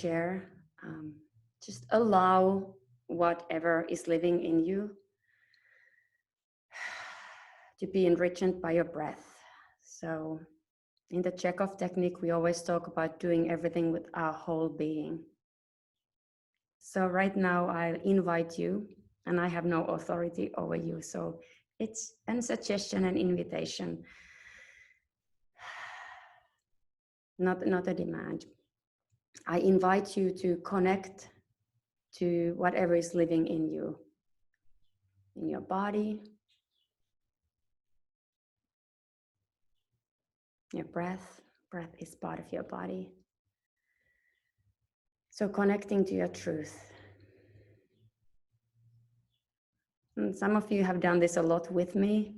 share. Just allow whatever is living in you to be enriched by your breath. So in the Chekhov technique, we always talk about doing everything with our whole being. So right now I invite you, and I have no authority over you. So it's a suggestion and invitation, not a demand. I invite you to connect to whatever is living in you, in your body, your breath. Breath is part of your body. So connecting to your truth. And some of you have done this a lot with me.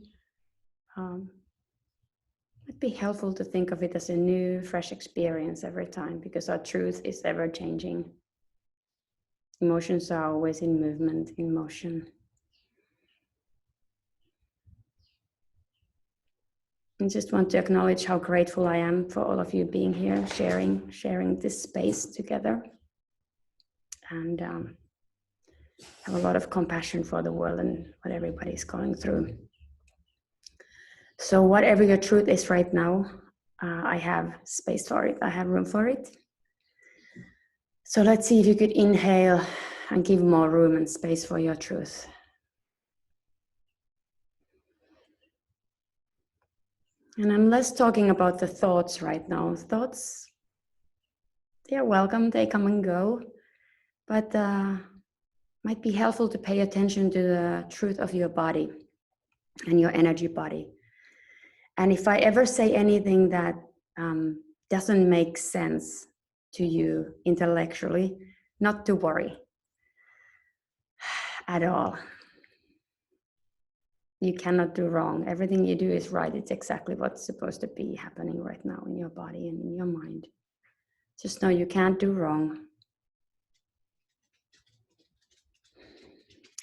It'd be helpful to think of it as a new, fresh experience every time, because our truth is ever changing. Emotions are always in movement, in motion. I just want to acknowledge how grateful I am for all of you being here, sharing this space together. And have a lot of compassion for the world and what everybody's going through. So whatever your truth is right now, I have space for it. I have room for it. So let's see if you could inhale and give more room and space for your truth. And I'm less talking about the thoughts right now. Thoughts, they're welcome, they come and go, but might be helpful to pay attention to the truth of your body and your energy body. And if I ever say anything that doesn't make sense to you intellectually, not to worry at all. You cannot do wrong. Everything you do is right. It's exactly what's supposed to be happening right now in your body and in your mind. Just know you can't do wrong.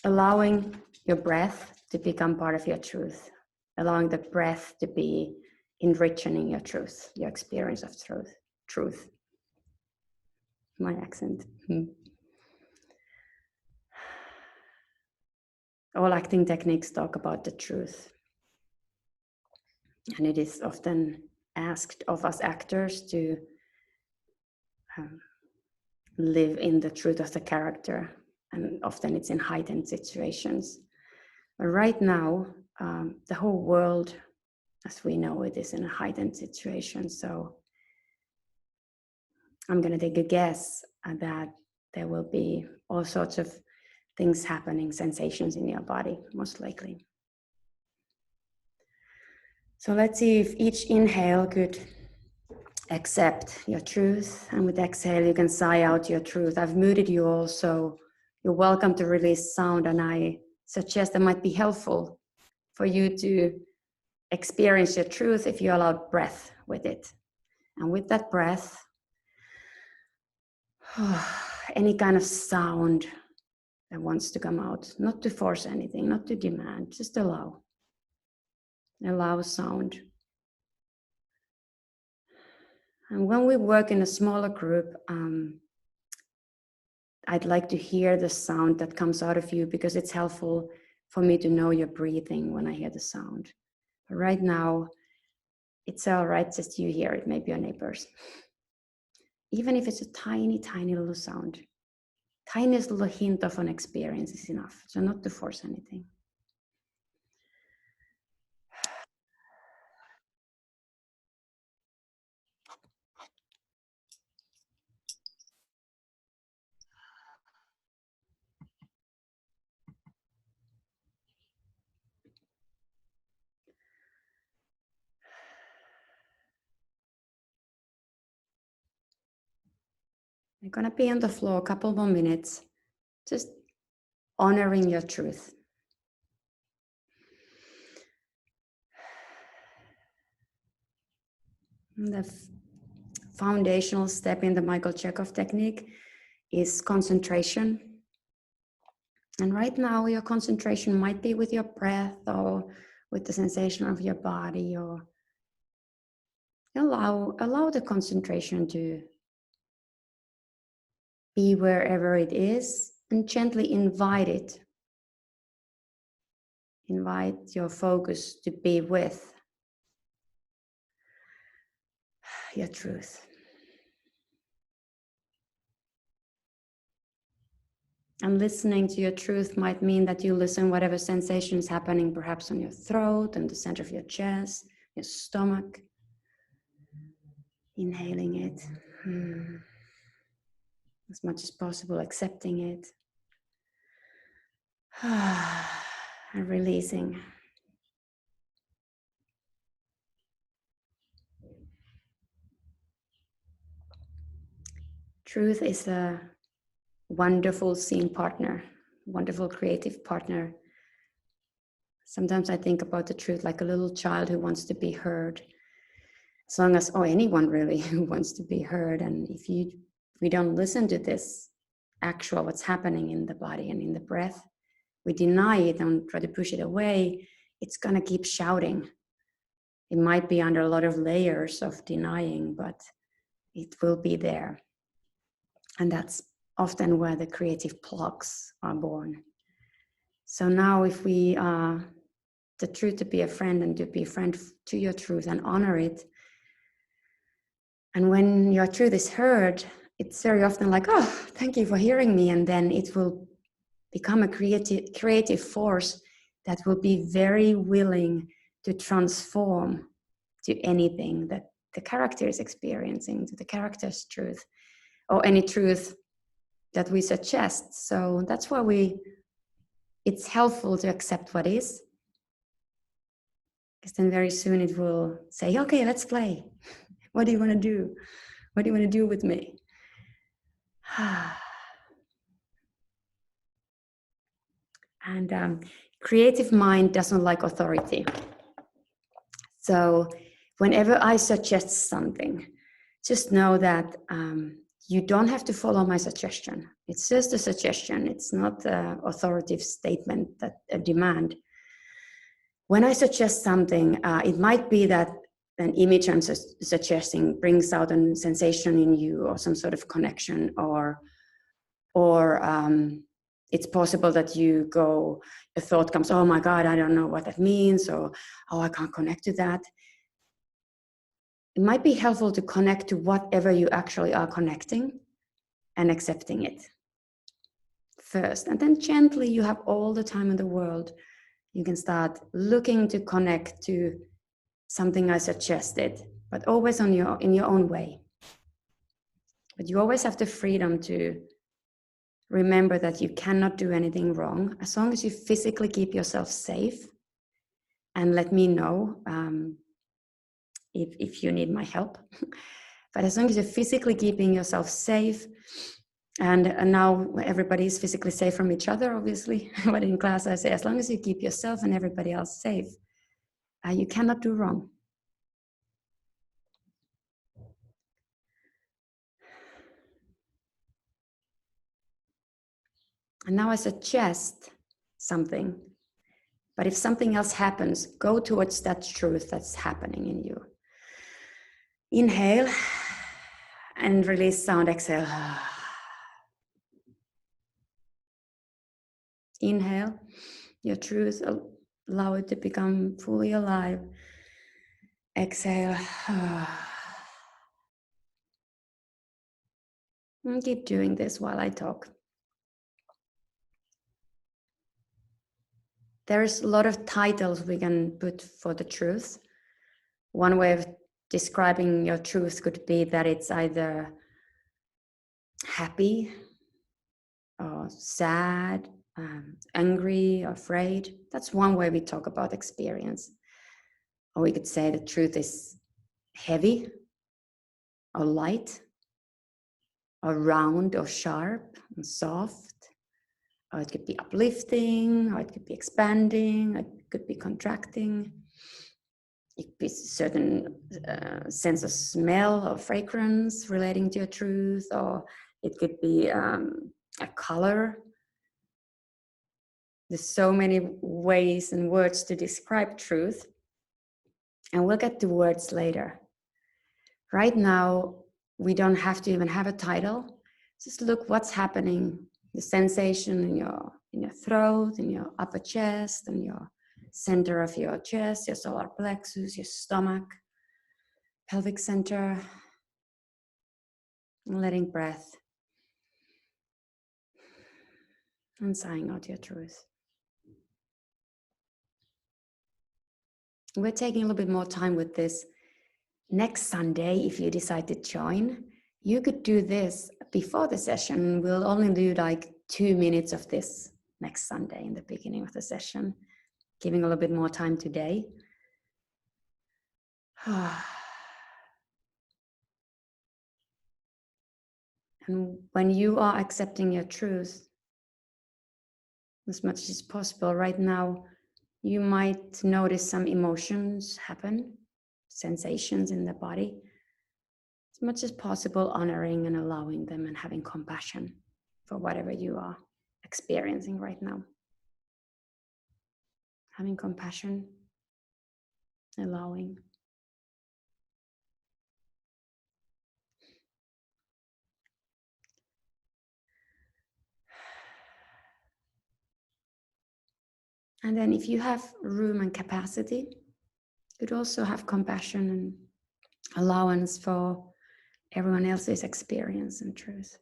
Allowing your breath to become part of your truth. Allowing the breath to be enriching your truth, your experience of truth. My accent. All acting techniques talk about the truth. And it is often asked of us actors to live in the truth of the character. And often it's in heightened situations. But right now, the whole world, as we know it, is in a heightened situation. So I'm going to take a guess that there will be all sorts of things happening, sensations in your body, most likely. So let's see if each inhale could accept your truth. And with exhale, you can sigh out your truth. I've muted you all, so you're welcome to release sound. And I suggest that might be helpful for you to experience your truth if you allow breath with it. And with that breath, any kind of sound that wants to come out, not to force anything, not to demand, just allow. Allow sound. And when we work in a smaller group, I'd like to hear the sound that comes out of you, because it's helpful for me to know your breathing when I hear the sound. But right now, it's all right, just you hear it, maybe your neighbors. Even if it's a tiny, tiny little sound, tiniest little hint of an experience is enough. So not to force anything. You're gonna be on the floor a couple more minutes, just honoring your truth. The foundational step in the Marjo-Riikka technique is concentration. And right now your concentration might be with your breath or with the sensation of your body, or allow the concentration to be wherever it is and gently invite it. Invite your focus to be with your truth. And listening to your truth might mean that you listen whatever sensation is happening, perhaps on your throat and the center of your chest, your stomach. Inhaling it as much as possible, accepting it and releasing. Truth is a wonderful scene partner, wonderful creative partner. Sometimes I think about the truth like a little child who wants to be heard. As long as, anyone really who wants to be heard. And if we don't listen to this actual what's happening in the body and in the breath, we deny it and try to push it away, it's gonna keep shouting. It might be under a lot of layers of denying, but it will be there. And that's often where the creative blocks are born. So now if we are the truth to be a friend and to be a friend to your truth and honor it. And when your truth is heard, it's very often like, oh, thank you for hearing me. And then it will become a creative force that will be very willing to transform to anything that the character is experiencing, to the character's truth, or any truth that we suggest. So that's why it's helpful to accept what is, because then very soon it will say, okay, let's play. What do you want to do? What do you want to do with me? And creative mind doesn't like authority. So whenever I suggest something, just know that you don't have to follow my suggestion. It's just a suggestion. It's not an authoritative statement, that a demand. When I suggest something, it might be that an image I'm suggesting brings out a sensation in you or some sort of connection, or it's possible that a thought comes, oh my God, I don't know what that means, or oh, I can't connect to that. It might be helpful to connect to whatever you actually are connecting and accepting it first. And then gently, you have all the time in the world. You can start looking to connect to something I suggested, but always in your own way. But you always have the freedom to remember that you cannot do anything wrong as long as you physically keep yourself safe. And let me know if you need my help. But as long as you're physically keeping yourself safe, and now everybody is physically safe from each other, obviously. But in class I say, as long as you keep yourself and everybody else safe, you cannot do wrong. And now I suggest something, but if something else happens, go towards that truth that's happening in you. Inhale and release sound, exhale. Inhale your truth, allow it to become fully alive. Exhale. And keep doing this while I talk. There's a lot of titles we can put for the truth. One way of describing your truth could be that it's either happy or sad, angry, or afraid. That's one way we talk about experience. Or we could say the truth is heavy or light or round or sharp and soft. Or it could be uplifting, or it could be expanding, or it could be contracting. It could be a certain sense of smell or fragrance relating to your truth, or it could be a color. There's so many ways and words to describe truth, and we'll get to words later. Right now, we don't have to even have a title. Just look what's happening, the sensation in your throat, in your upper chest, in your center of your chest, your solar plexus, your stomach, pelvic center, and letting breath and sighing out your truth. We're taking a little bit more time with this. Next Sunday, if you decide to join, you could do this before the session. We'll only do like 2 minutes of this next Sunday in the beginning of the session, giving a little bit more time today. And when you are accepting your truth as much as possible right now, you might notice some emotions happen, sensations in the body. As much as possible, honoring and allowing them and having compassion for whatever you are experiencing right now. Having compassion, allowing. And then if you have room and capacity, you could also have compassion and allowance for everyone else's experience and truth.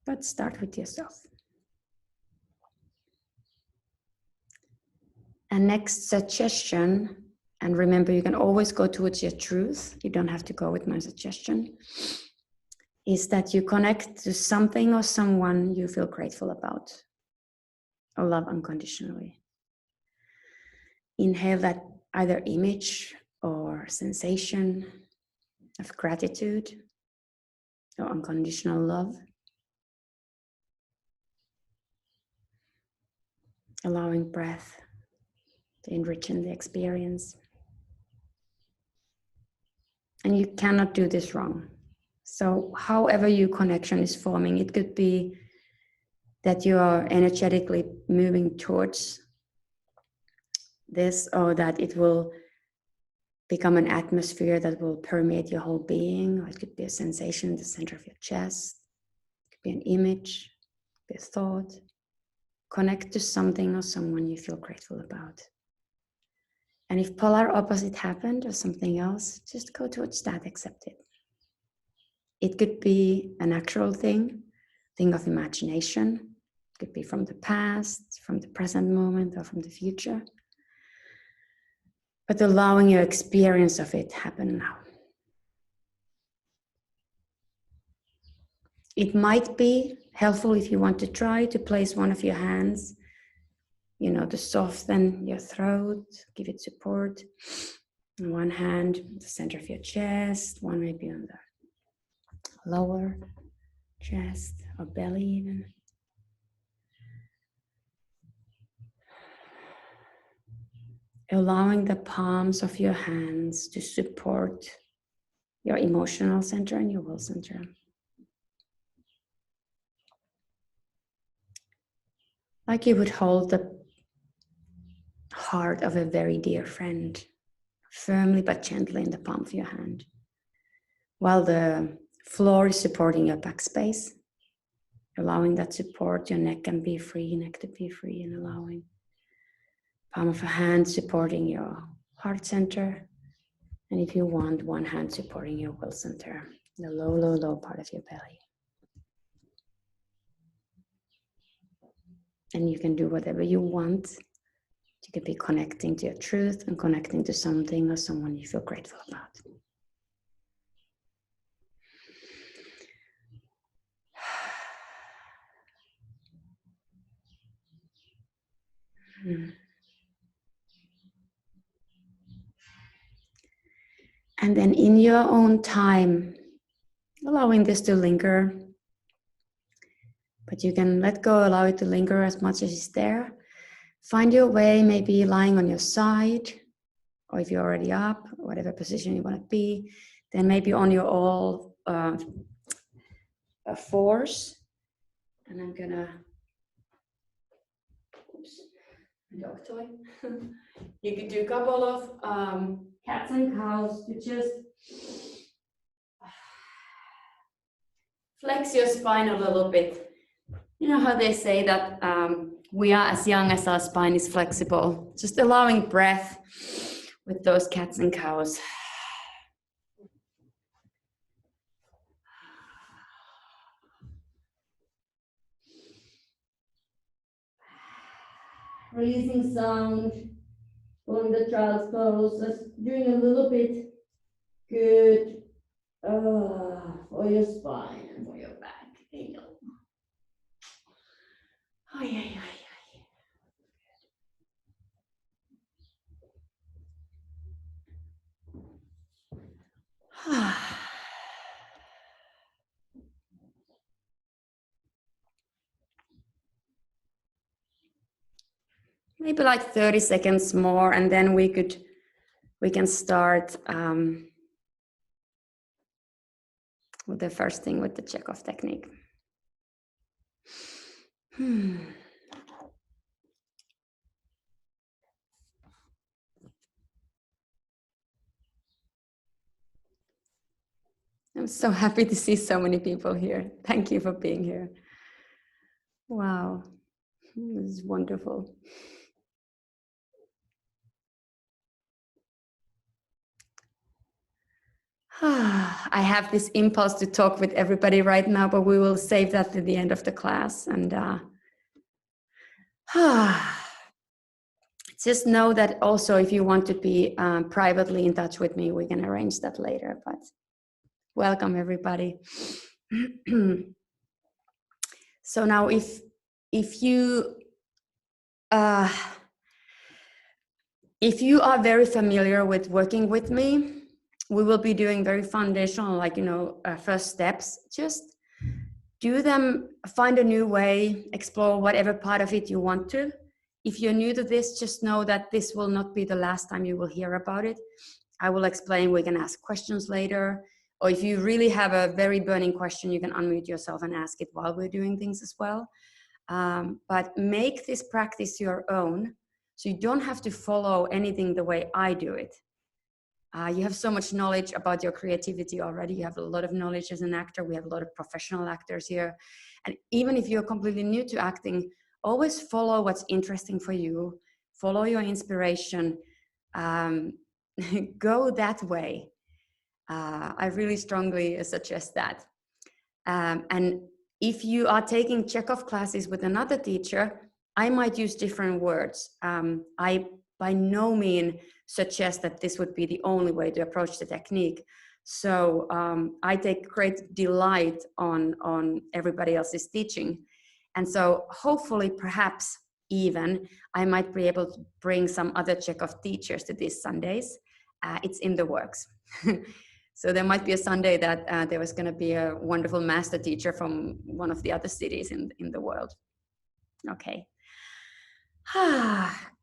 But start with yourself. And next suggestion, and remember you can always go towards your truth, you don't have to go with my suggestion, is that you connect to something or someone you feel grateful about or love unconditionally. Inhale that either image or sensation of gratitude or unconditional love. Allowing breath to enrich in the experience. And you cannot do this wrong. So however your connection is forming, it could be that you are energetically moving towards this, or that it will become an atmosphere that will permeate your whole being, or it could be a sensation in the center of your chest, it could be an image, it could be a thought. Connect to something or someone you feel grateful about. And if polar opposite happened or something else, just go towards that, accept it. It could be an actual thing of imagination. It could be from the past, from the present moment, or from the future. But allowing your experience of it happen now. It might be helpful if you want to try to place one of your hands, to soften your throat, give it support. And one hand, the center of your chest, one maybe on the lower chest or belly even. Allowing the palms of your hands to support your emotional center and your will center. Like you would hold the heart of a very dear friend, firmly but gently in the palm of your hand, while the floor is supporting your back space. Allowing that support, your neck can be free, neck to be free, and allowing palm of a hand supporting your heart center. And if you want, one hand supporting your will center, the low, low, low part of your belly. And you can do whatever you want. You could be connecting to your truth and connecting to something or someone you feel grateful about. And then in your own time, allowing this to linger. But you can let go, allow it to linger as much as it's there. Find your way, maybe lying on your side, or if you're already up, whatever position you want to be, then maybe on your all fours. And I'm gonna, dog toy. You could do a couple of cats and cows to just flex your spine a little bit. You know how they say that we are as young as our spine is flexible. Just allowing breath with those cats and cows. Releasing sound, pulling the child's pose, just doing a little bit good for your spine and for your back. Oh, yeah. Maybe like 30 seconds more, and then we can start with the first thing with the Chekhov technique. I'm so happy to see so many people here. Thank you for being here. Wow, this is wonderful. I have this impulse to talk with everybody right now, but we will save that to the end of the class. And just know that also if you want to be privately in touch with me, we can arrange that later. But welcome everybody. So now if you are very familiar with working with me, we will be doing very foundational, like, first steps. Just do them, find a new way, explore whatever part of it you want to. If you're new to this, just know that this will not be the last time you will hear about it. I will explain, we can ask questions later. Or if you really have a very burning question, you can unmute yourself and ask it while we're doing things as well. But make this practice your own, so you don't have to follow anything the way I do it. You have so much knowledge about your creativity already. You have a lot of knowledge as an actor. We have a lot of professional actors here. And even if you're completely new to acting, always follow what's interesting for you. Follow your inspiration. Go that way. I really strongly suggest that. And if you are taking Chekhov classes with another teacher, I might use different words. I by no means suggest that this would be the only way to approach the technique. So I take great delight on everybody else's teaching. And so hopefully, perhaps even, I might be able to bring some other Chekhov teachers to these Sundays. It's in the works. So there might be a Sunday that there was going to be a wonderful master teacher from one of the other cities in the world. Okay.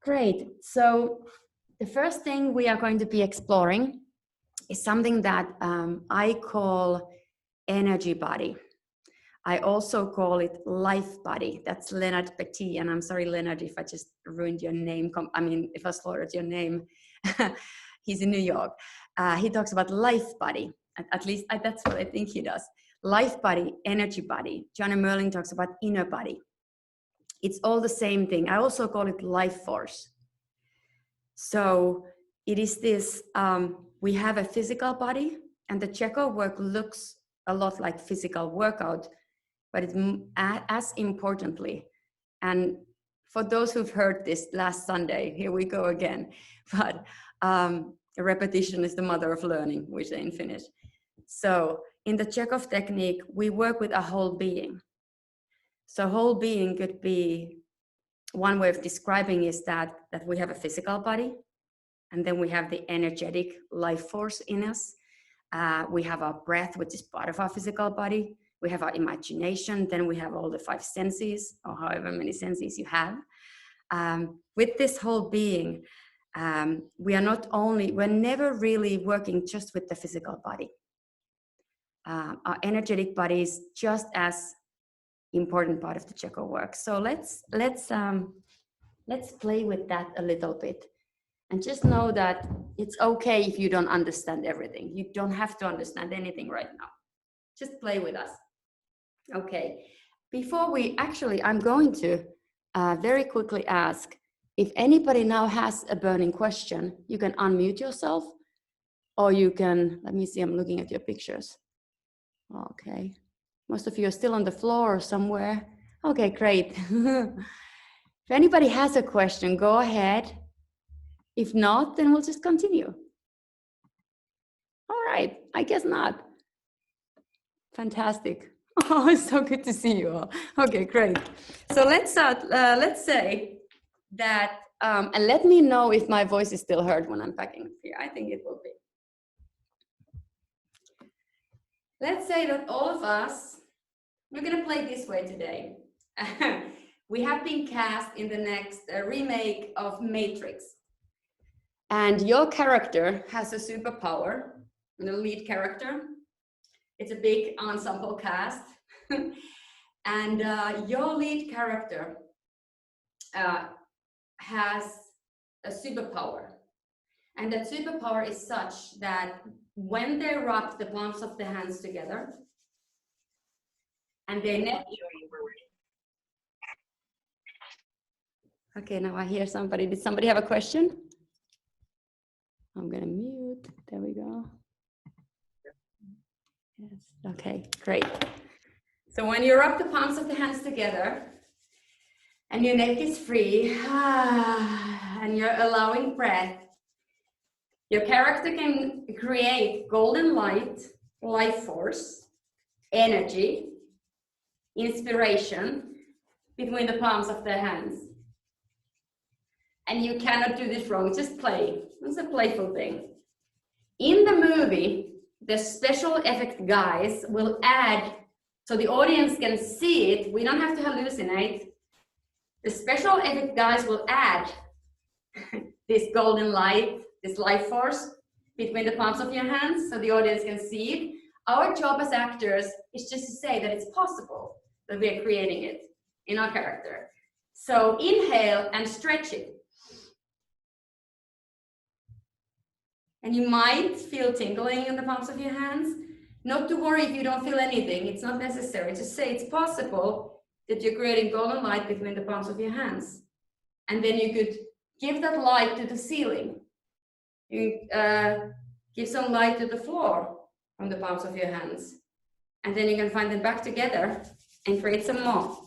Great. So the first thing we are going to be exploring is something that I call energy body. I also call it life body. That's Leonard Petit. And I'm sorry, Leonard, if I just ruined your name. If I slaughtered your name. He's in New York. He talks about life body. At least that's what I think he does. Life body, energy body. Johnny Merling talks about inner body. It's all the same thing. I also call it life force. So it is this, we have a physical body, and the Chekhov work looks a lot like physical workout, but it's as importantly, and for those who've heard this last Sunday, here we go again, but repetition is the mother of learning, we say in Finnish. So in the Chekhov technique, we work with a whole being. So whole being could be, one way of describing is that we have a physical body, and then we have the energetic life force in us. We have our breath, which is part of our physical body. We have our imagination. Then we have all the 5 senses, or however many senses you have. With this whole being, we're never really working just with the physical body. Our energetic body is just as important part of the Chekhov work. So let's let's play with that a little bit. And just know that it's okay if you don't understand everything. You don't have to understand anything right now. Just play with us. Okay. Before we actually, I'm going to very quickly ask if anybody now has a burning question. You can unmute yourself, or you can, let me see, I'm looking at your pictures. Okay. Most of you are still on the floor or somewhere. Okay, great. If anybody has a question, go ahead. If not, then we'll just continue. All right, I guess not. Fantastic. Oh, it's so good to see you all. Okay, great. So let's start. Let's say that, and let me know if my voice is still heard when I'm packing here. I think it will be. Let's say that all of us, we're going to play this way today. We have been cast in the next remake of Matrix. And your character has a superpower, the lead character. It's a big ensemble cast. And your lead character has a superpower. And that superpower is such that when they rub the palms of the hands together and they net you. Okay, now I hear somebody. Did somebody have a question? I'm gonna mute. There we go. Yes. Okay, great. So when you rub the palms of the hands together and your neck is free and you're allowing breath, your character can create golden light, life force, energy, inspiration between the palms of their hands. And you cannot do this wrong, just play. It's a playful thing. In the movie, the special effect guys will add, so the audience can see it, we don't have to hallucinate. The special effect guys will add this golden light, this life force between the palms of your hands so the audience can see it. Our job as actors is just to say that it's possible that we are creating it in our character. So inhale and stretch it. And you might feel tingling in the palms of your hands. Not to worry if you don't feel anything, it's not necessary. Just say it's possible that you're creating golden light between the palms of your hands. And then you could give that light to the ceiling. You give some light to the floor from the palms of your hands. And then you can find them back together and create some more.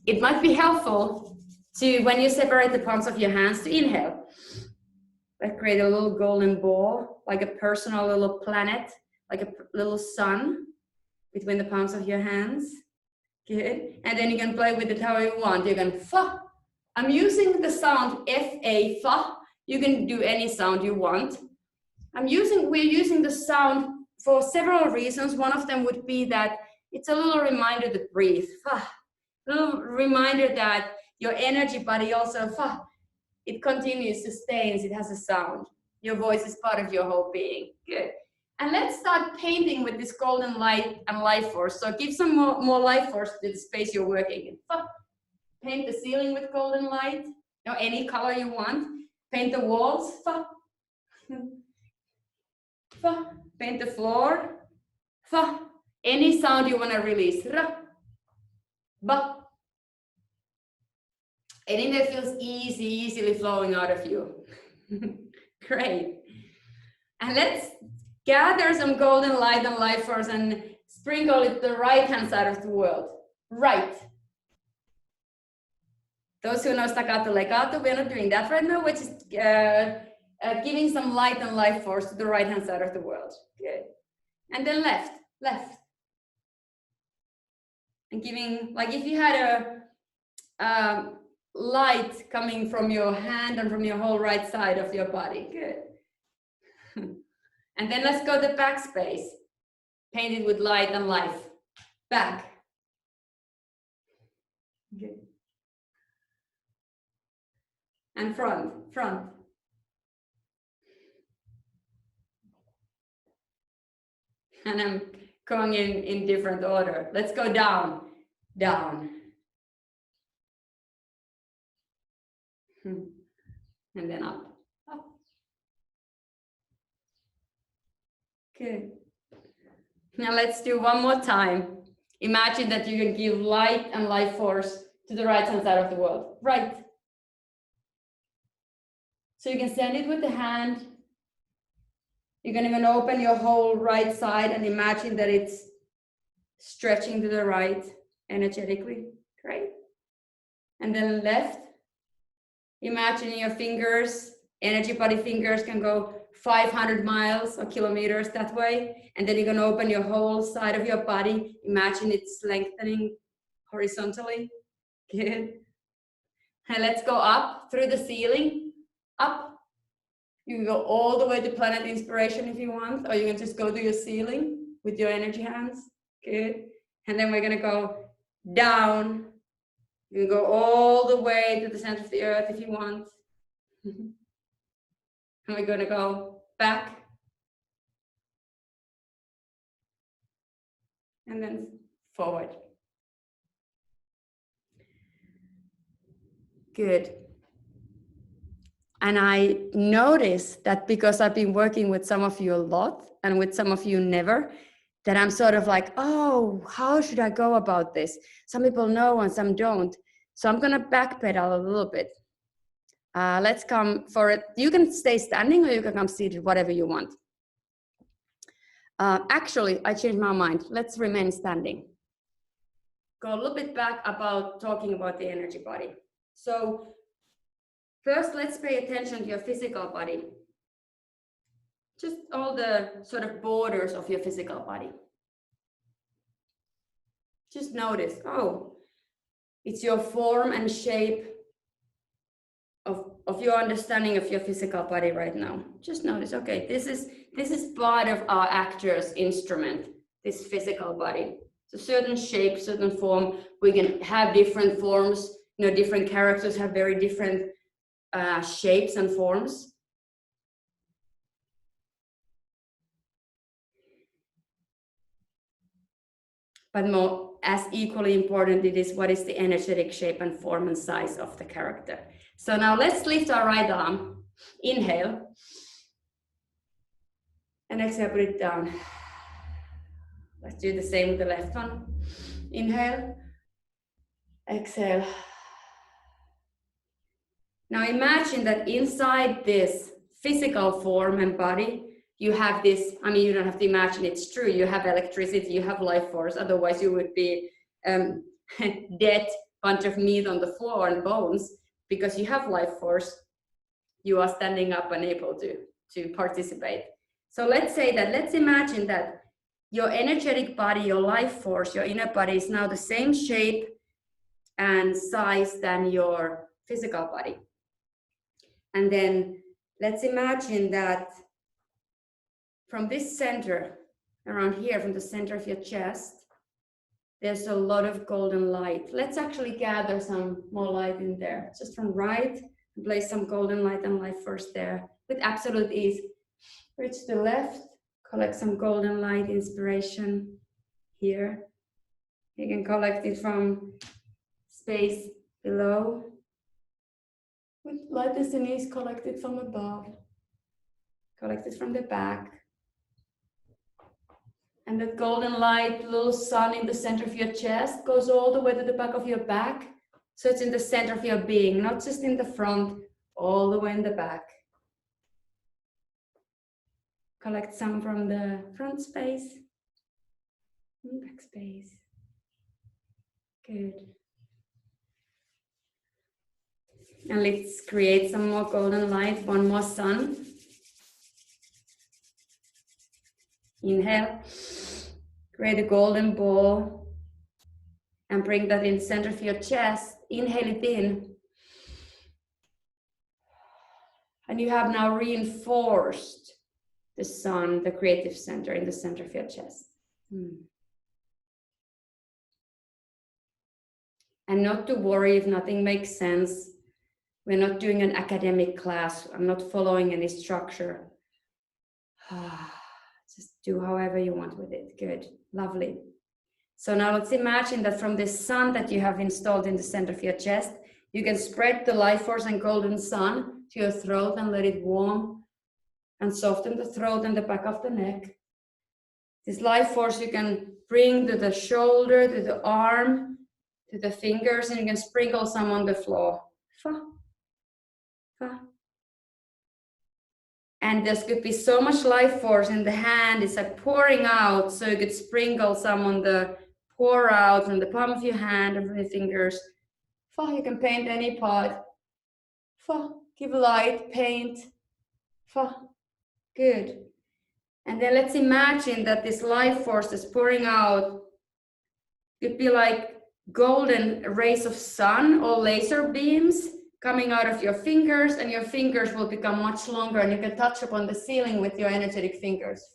It might be helpful to, when you separate the palms of your hands, to inhale. Let's create a little golden ball, like a personal little planet, like a little sun between the palms of your hands. Good. And then you can play with it how you want. You can fa. I'm using the sound F-A, fa. You can do any sound you want. We're using the sound for several reasons. One of them would be that it's a little reminder to breathe. Fa. A little reminder that your energy body also, fa. It continues, sustains, it has a sound. Your voice is part of your whole being. Good. And let's start painting with this golden light and life force. So give some more life force to the space you're working in. Paint the ceiling with golden light, any color you want. Paint the walls. Paint the floor. Any sound you want to release. Ba. Anything that feels easily flowing out of you. Great. And let's gather some golden light and life force and sprinkle it to the right-hand side of the world. Right. Those who know staccato legato, we're not doing that right now. We're just giving some light and life force to the right-hand side of the world. Good. And then left. And giving, like if you had a light coming from your hand and from your whole right side of your body. Good. And then let's go to backspace. Paint it with light and life. Back. Good. And front. And I'm going in different order. Let's go down. And then up, up. Good. Now let's do one more time. Imagine that you can give light and life force to the right hand side of the world. Right. So you can send it with the hand. You can even open your whole right side and imagine that it's stretching to the right energetically. Great. And then left. Imagine your fingers, energy body fingers can go 500 miles or kilometers that way. And then you're going to open your whole side of your body. Imagine it's lengthening horizontally. Good. And let's go up through the ceiling. Up. You can go all the way to planet inspiration if you want, or you can just go to your ceiling with your energy hands. Good. And then we're going to go down. You can go all the way to the center of the earth if you want. And we're going to go back. And then forward. Good. And I noticed that because I've been working with some of you a lot and with some of you never, that I'm sort of like, oh, how should I go about this? Some people know and some don't. So I'm going to backpedal a little bit. Let's come for it. You can stay standing or you can come seated, whatever you want. Actually, I changed my mind. Let's remain standing. Go a little bit back about talking about the energy body. So first, let's pay attention to your physical body. Just all the sort of borders of your physical body. Just notice, oh, it's your form and shape of your understanding of your physical body right now. Just notice, okay, this is part of our actor's instrument, this physical body. It's a certain shape, certain form. We can have different forms, you know, different characters have very different shapes and forms. But more, as equally important, it is what is the energetic shape and form and size of the character. So now let's lift our right arm. Inhale. And exhale, put it down. Let's do the same with the left one. Inhale. Exhale. Now imagine that inside this physical form and body, you have this, I mean, you don't have to imagine, it's true. You have electricity, you have life force. Otherwise, you would be dead bunch of meat on the floor and bones. Because you have life force, you are standing up and able to participate. So let's imagine that your energetic body, your life force, your inner body is now the same shape and size than your physical body. And then let's imagine that from this center, around here, from the center of your chest, there's a lot of golden light. Let's actually gather some more light in there. Just from right, place some golden light and life force there with absolute ease. Reach to the left, collect some golden light inspiration here. You can collect it from space below. With lightness and ease, collect it from above. Collect it from the back. And that golden light, little sun in the center of your chest, goes all the way to the back of your back. So it's in the center of your being, not just in the front, all the way in the back. Collect some from the front space, and back space. Good. And let's create some more golden light, one more sun. Inhale, create a golden ball and bring that in the center of your chest. Inhale it in. And you have now reinforced the sun, the creative center in the center of your chest. And not to worry if nothing makes sense. We're not doing an academic class. I'm not following any structure. Just do however you want with it. Good, lovely. So now let's imagine that from this sun that you have installed in the center of your chest, You can spread the life force and golden sun to your throat and let it warm and soften the throat and the back of the neck. This life force you can bring to the shoulder, to the arm, to the fingers, and you can sprinkle some on the floor. Fa, fa. And there could be so much life force in the hand, it's like pouring out, so you could sprinkle some on the pour out from the palm of your hand and from your fingers. Fa, you can paint any part. Fa, give light, paint. Fa, good. And then let's imagine that this life force is pouring out. Could be like golden rays of sun or laser beams coming out of your fingers, and your fingers will become much longer, and you can touch upon the ceiling with your energetic fingers.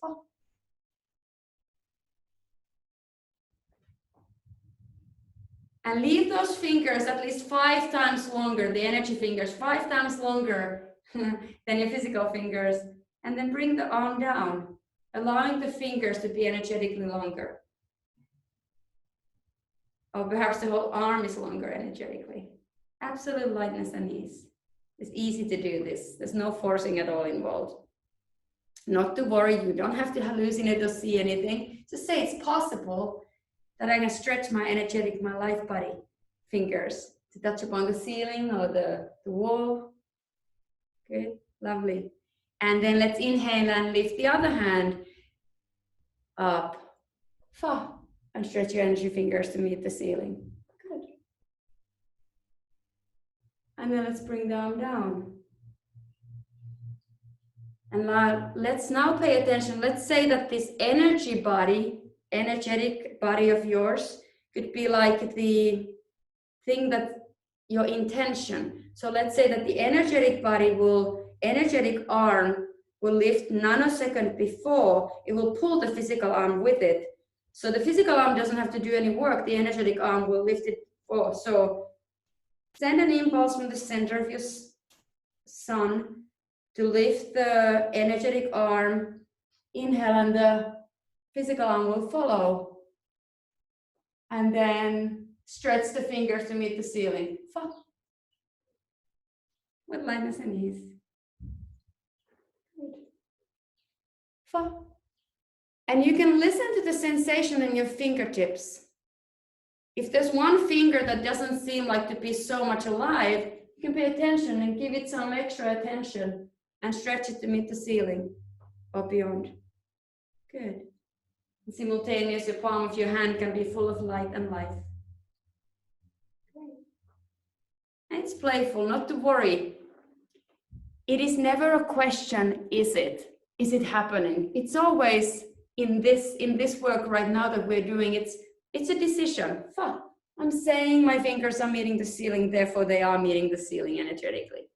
And leave those fingers at least 5 times longer, the energy fingers, 5 times longer than your physical fingers. And then bring the arm down, allowing the fingers to be energetically longer. Or perhaps the whole arm is longer energetically. Absolute lightness and ease. It's easy to do this. There's no forcing at all involved. Not to worry, you don't have to hallucinate or see anything. Just say it's possible that I can stretch my energetic, my life body fingers to touch upon the ceiling or the wall. Good, lovely. And then let's inhale and lift the other hand up, fa, and stretch your energy fingers to meet the ceiling. Good. And then let's bring the arm down. And let's now pay attention. Let's say that this energetic body of yours could be like the thing that your intention. So let's say that the energetic arm will lift nanosecond before, it will pull the physical arm with it. So the physical arm doesn't have to do any work, the energetic arm will lift it for. So send an impulse from the center of your sun to lift the energetic arm, inhale, and the physical arm will follow. And then stretch the fingers to meet the ceiling. Fa. With lightness and ease. Good. Fa. And you can listen to the sensation in your fingertips. If there's one finger that doesn't seem like to be so much alive, you can pay attention and give it some extra attention and stretch it to meet the ceiling or beyond. Good. And simultaneously, your palm of your hand can be full of light and life. And it's playful, not to worry. It is never a question, is it? Is it happening? It's always in this work right now that we're doing, it's a decision. I'm saying my fingers are meeting the ceiling, therefore they are meeting the ceiling energetically.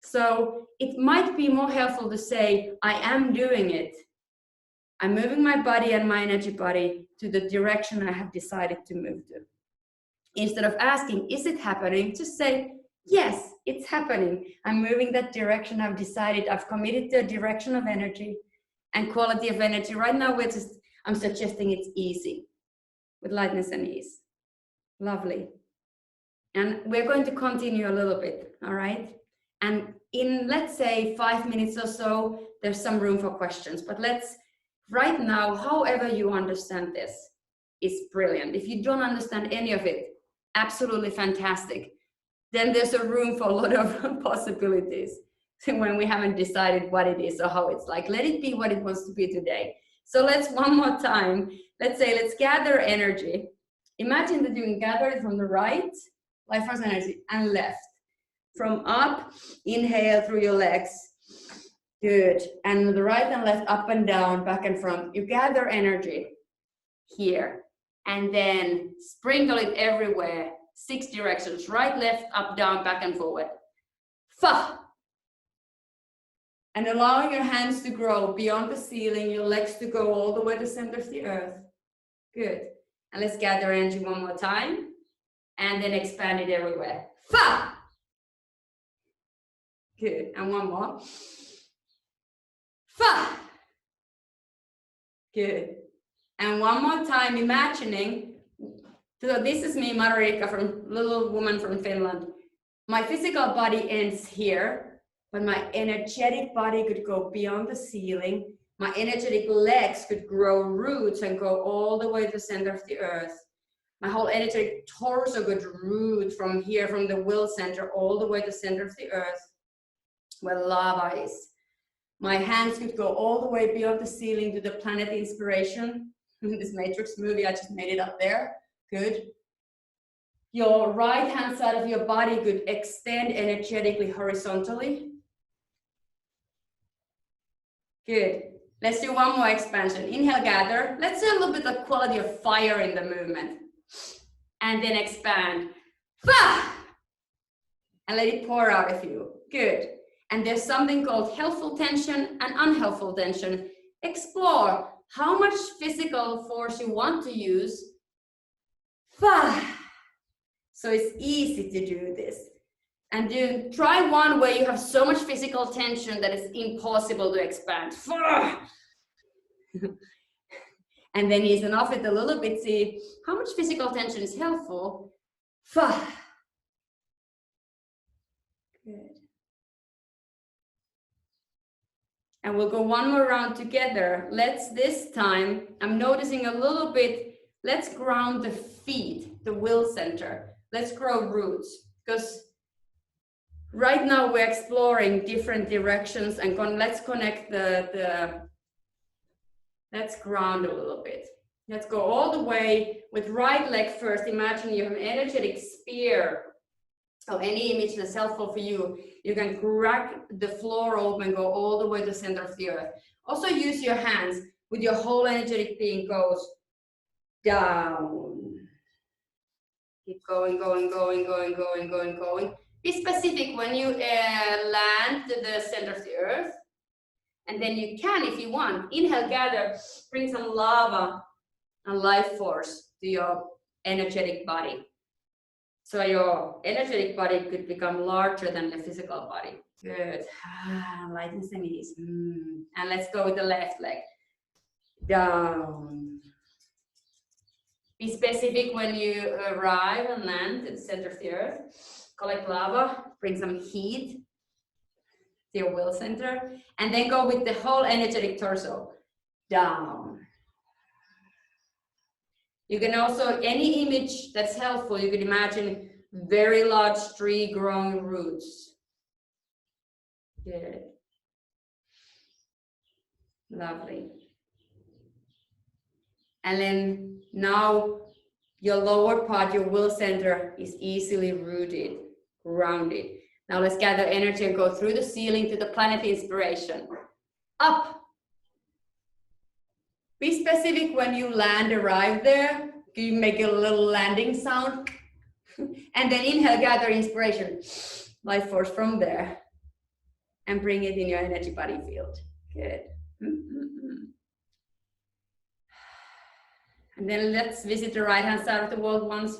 So it might be more helpful to say, I am doing it. I'm moving my body and my energy body to the direction I have decided to move to. Instead of asking, is it happening? Just say, yes, it's happening. I'm moving that direction. I've decided, I've committed to a direction of energy and quality of energy. Right now, I'm suggesting it's easy, with lightness and ease. Lovely. And we're going to continue a little bit, all right? And in, let's say, 5 minutes or so, there's some room for questions. But right now, however you understand this is brilliant. If you don't understand any of it, absolutely fantastic. Then there's a room for a lot of possibilities when we haven't decided what it is or how it's like. Let it be what it wants to be today. So let's one more time. Let's gather energy. Imagine that you can gather it from the right, life force energy, and left. From up, inhale through your legs. Good. And the right and left, up and down, back and front. You gather energy here. And then sprinkle it everywhere. 6 directions. Right, left, up, down, back and forward. Fa. And allowing your hands to grow beyond the ceiling, your legs to go all the way to the center of the earth. Good. And let's gather energy one more time. And then expand it everywhere. Fa. Good. And one more. Fa. Good. And one more time, imagining. So this is me, Marjo-Riikka, little woman from Finland. My physical body ends here, but my energetic body could go beyond the ceiling. My energetic legs could grow roots and go all the way to the center of the earth. My whole energetic torso could root from here, from the will center, all the way to the center of the earth, where lava is. My hands could go all the way beyond the ceiling to the planet inspiration. This Matrix movie, I just made it up there. Good. Your right hand side of your body could extend energetically horizontally. Good. Let's do one more expansion. Inhale, gather. Let's do a little bit of quality of fire in the movement. And then expand. And let it pour out of you. Good. And there's something called helpful tension and unhelpful tension. Explore how much physical force you want to use. So it's easy to do this. And try one where you have so much physical tension that it's impossible to expand. And then ease off it a little bit, see how much physical tension is helpful. Good. And we'll go one more round together. Let's this time, I'm noticing a little bit, let's ground the feet, the will center. Let's grow roots, because right now we're exploring different directions, and let's connect let's ground a little bit. Let's go all the way with right leg first. Imagine you have an energetic spear, or any image that's helpful for you. You can crack the floor open, go all the way to the center of the earth. Also use your hands with your whole energetic being goes down. Keep going, going, going, going, going, going, going. Be specific when you land to the center of the earth. And then you can, if you want, inhale, gather, bring some lava and life force to your energetic body. So your energetic body could become larger than the physical body. Good. Lighten the knees. And let's go with the left leg. Down. Be specific when you arrive and land at the center of the earth. Collect lava, bring some heat to your will center, and then go with the whole energetic torso. Down. You can also, any image that's helpful, you can imagine very large tree growing roots. Good. Lovely. And then now your lower part, your will center, is easily rooted, grounded. Now let's gather energy and go through the ceiling to the planet inspiration. Up. Be specific when you land, arrive there. You make a little landing sound. And then inhale, gather inspiration. Life force from there. And bring it in your energy body field. Good. And then let's visit the right hand side of the wall once.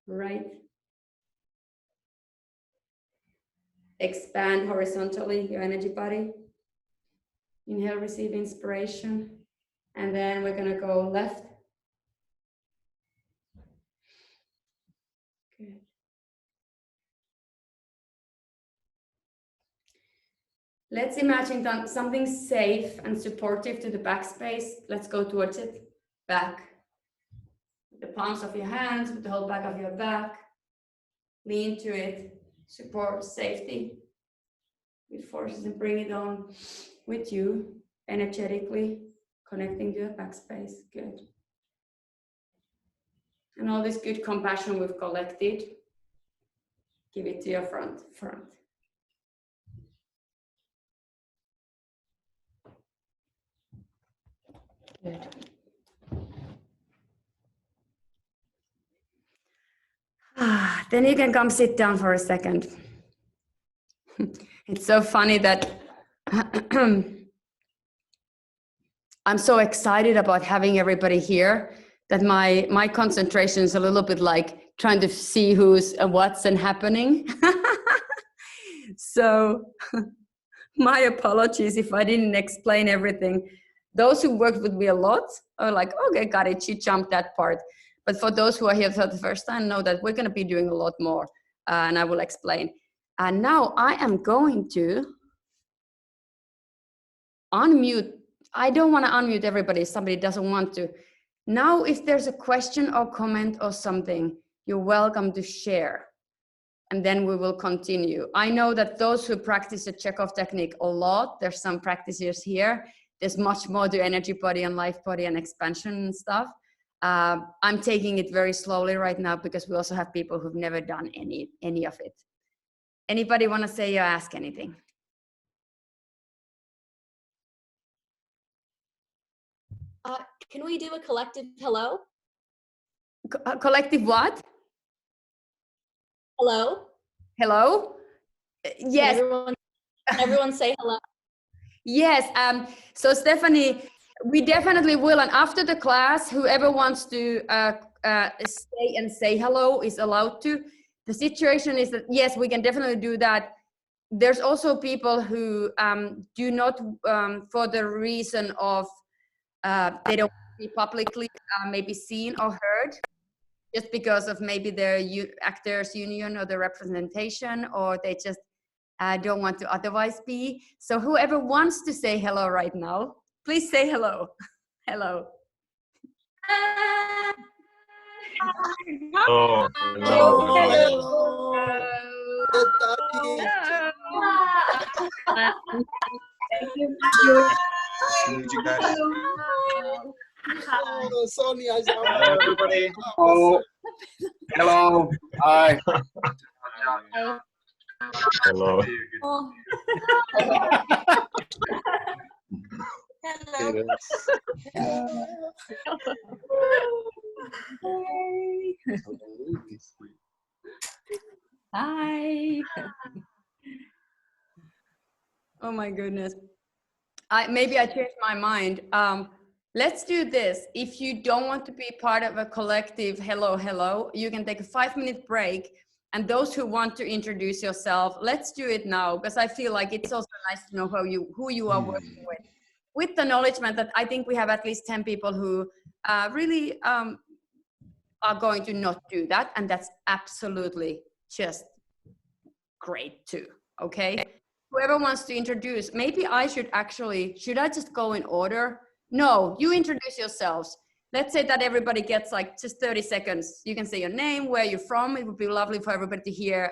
Right. Expand horizontally your energy body. Inhale, receive inspiration. And then we're going to go left. Good. Let's imagine something safe and supportive to the back space. Let's go towards it. Back. With the palms of your hands, with the whole back of your back. Lean to it. Support, safety with forces, and bring it on with you energetically, connecting to your backspace. Good. And all this good compassion we've collected, give it to your front. Good. Then you can come sit down for a second. It's so funny that I'm so excited about having everybody here that my concentration is a little bit like trying to see who's what's and happening. So my apologies if I didn't explain everything. Those who worked with me a lot are like, okay, got it, she jumped that part. But for those who are here for the first time, know that we're going to be doing a lot more and I will explain. And now I am going to unmute. I don't want to unmute everybody if somebody doesn't want to. Now, if there's a question or comment or something, you're welcome to share. And then we will continue. I know that those who practice the Chekhov technique a lot, there's some practitioners here. There's much more to energy body and life body and expansion and stuff. I'm taking it very slowly right now because we also have people who've never done any of it. Anybody want to say or ask anything? Can we do a collective hello? Collective what? Hello? Hello? Yes. Everyone say hello. Yes. So Stephanie, we definitely will. And after the class, whoever wants to stay and say hello is allowed to. The situation is that, yes, we can definitely do that. There's also people who do not, for the reason of they don't want to be publicly maybe seen or heard, just because of maybe their actors union or the representation, or they just don't want to otherwise be. So whoever wants to say hello right now, please say hello. Hello. Oh, hello. Thank you. Meet you guys. Oh, Sonia, Hello, everybody. Oh, hello. Hi. Hello. Oh. Hello. Hi. Oh my goodness. Maybe I changed my mind. Let's do this. If you don't want to be part of a collective hello, you can take a 5-minute break. And those who want to introduce yourself, let's do it now, because I feel like it's also nice to know who you are working with the acknowledgement that I think we have at least 10 people who really are going to not do that. And that's absolutely just great too, okay? Whoever wants to introduce, maybe I should I just go in order? No, you introduce yourselves. Let's say that everybody gets like just 30 seconds. You can say your name, where you're from. It would be lovely for everybody to hear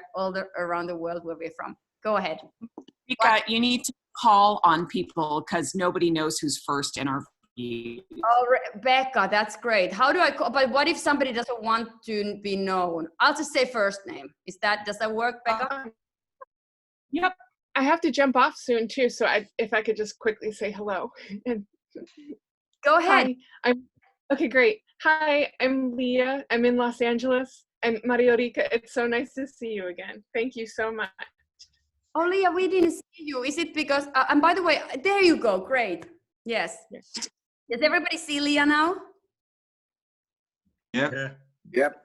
around the world where we're from. Go ahead. Rika, you need to call on people because nobody knows who's first in our view. Oh, Becca, that's great. How do I call? But what if somebody doesn't want to be known? I'll just say first name. Does that work, Becca? Yep. I have to jump off soon too, so if I could just quickly say hello. Go ahead. Hi, okay, great. Hi, I'm Leah. I'm in Los Angeles. And Marjo-Riikka, it's so nice to see you again. Thank you so much. Oh, Leah, we didn't see you. Is it because, and by the way, there you go. Great. Yes. Does everybody see Leah now? Yeah. Yep.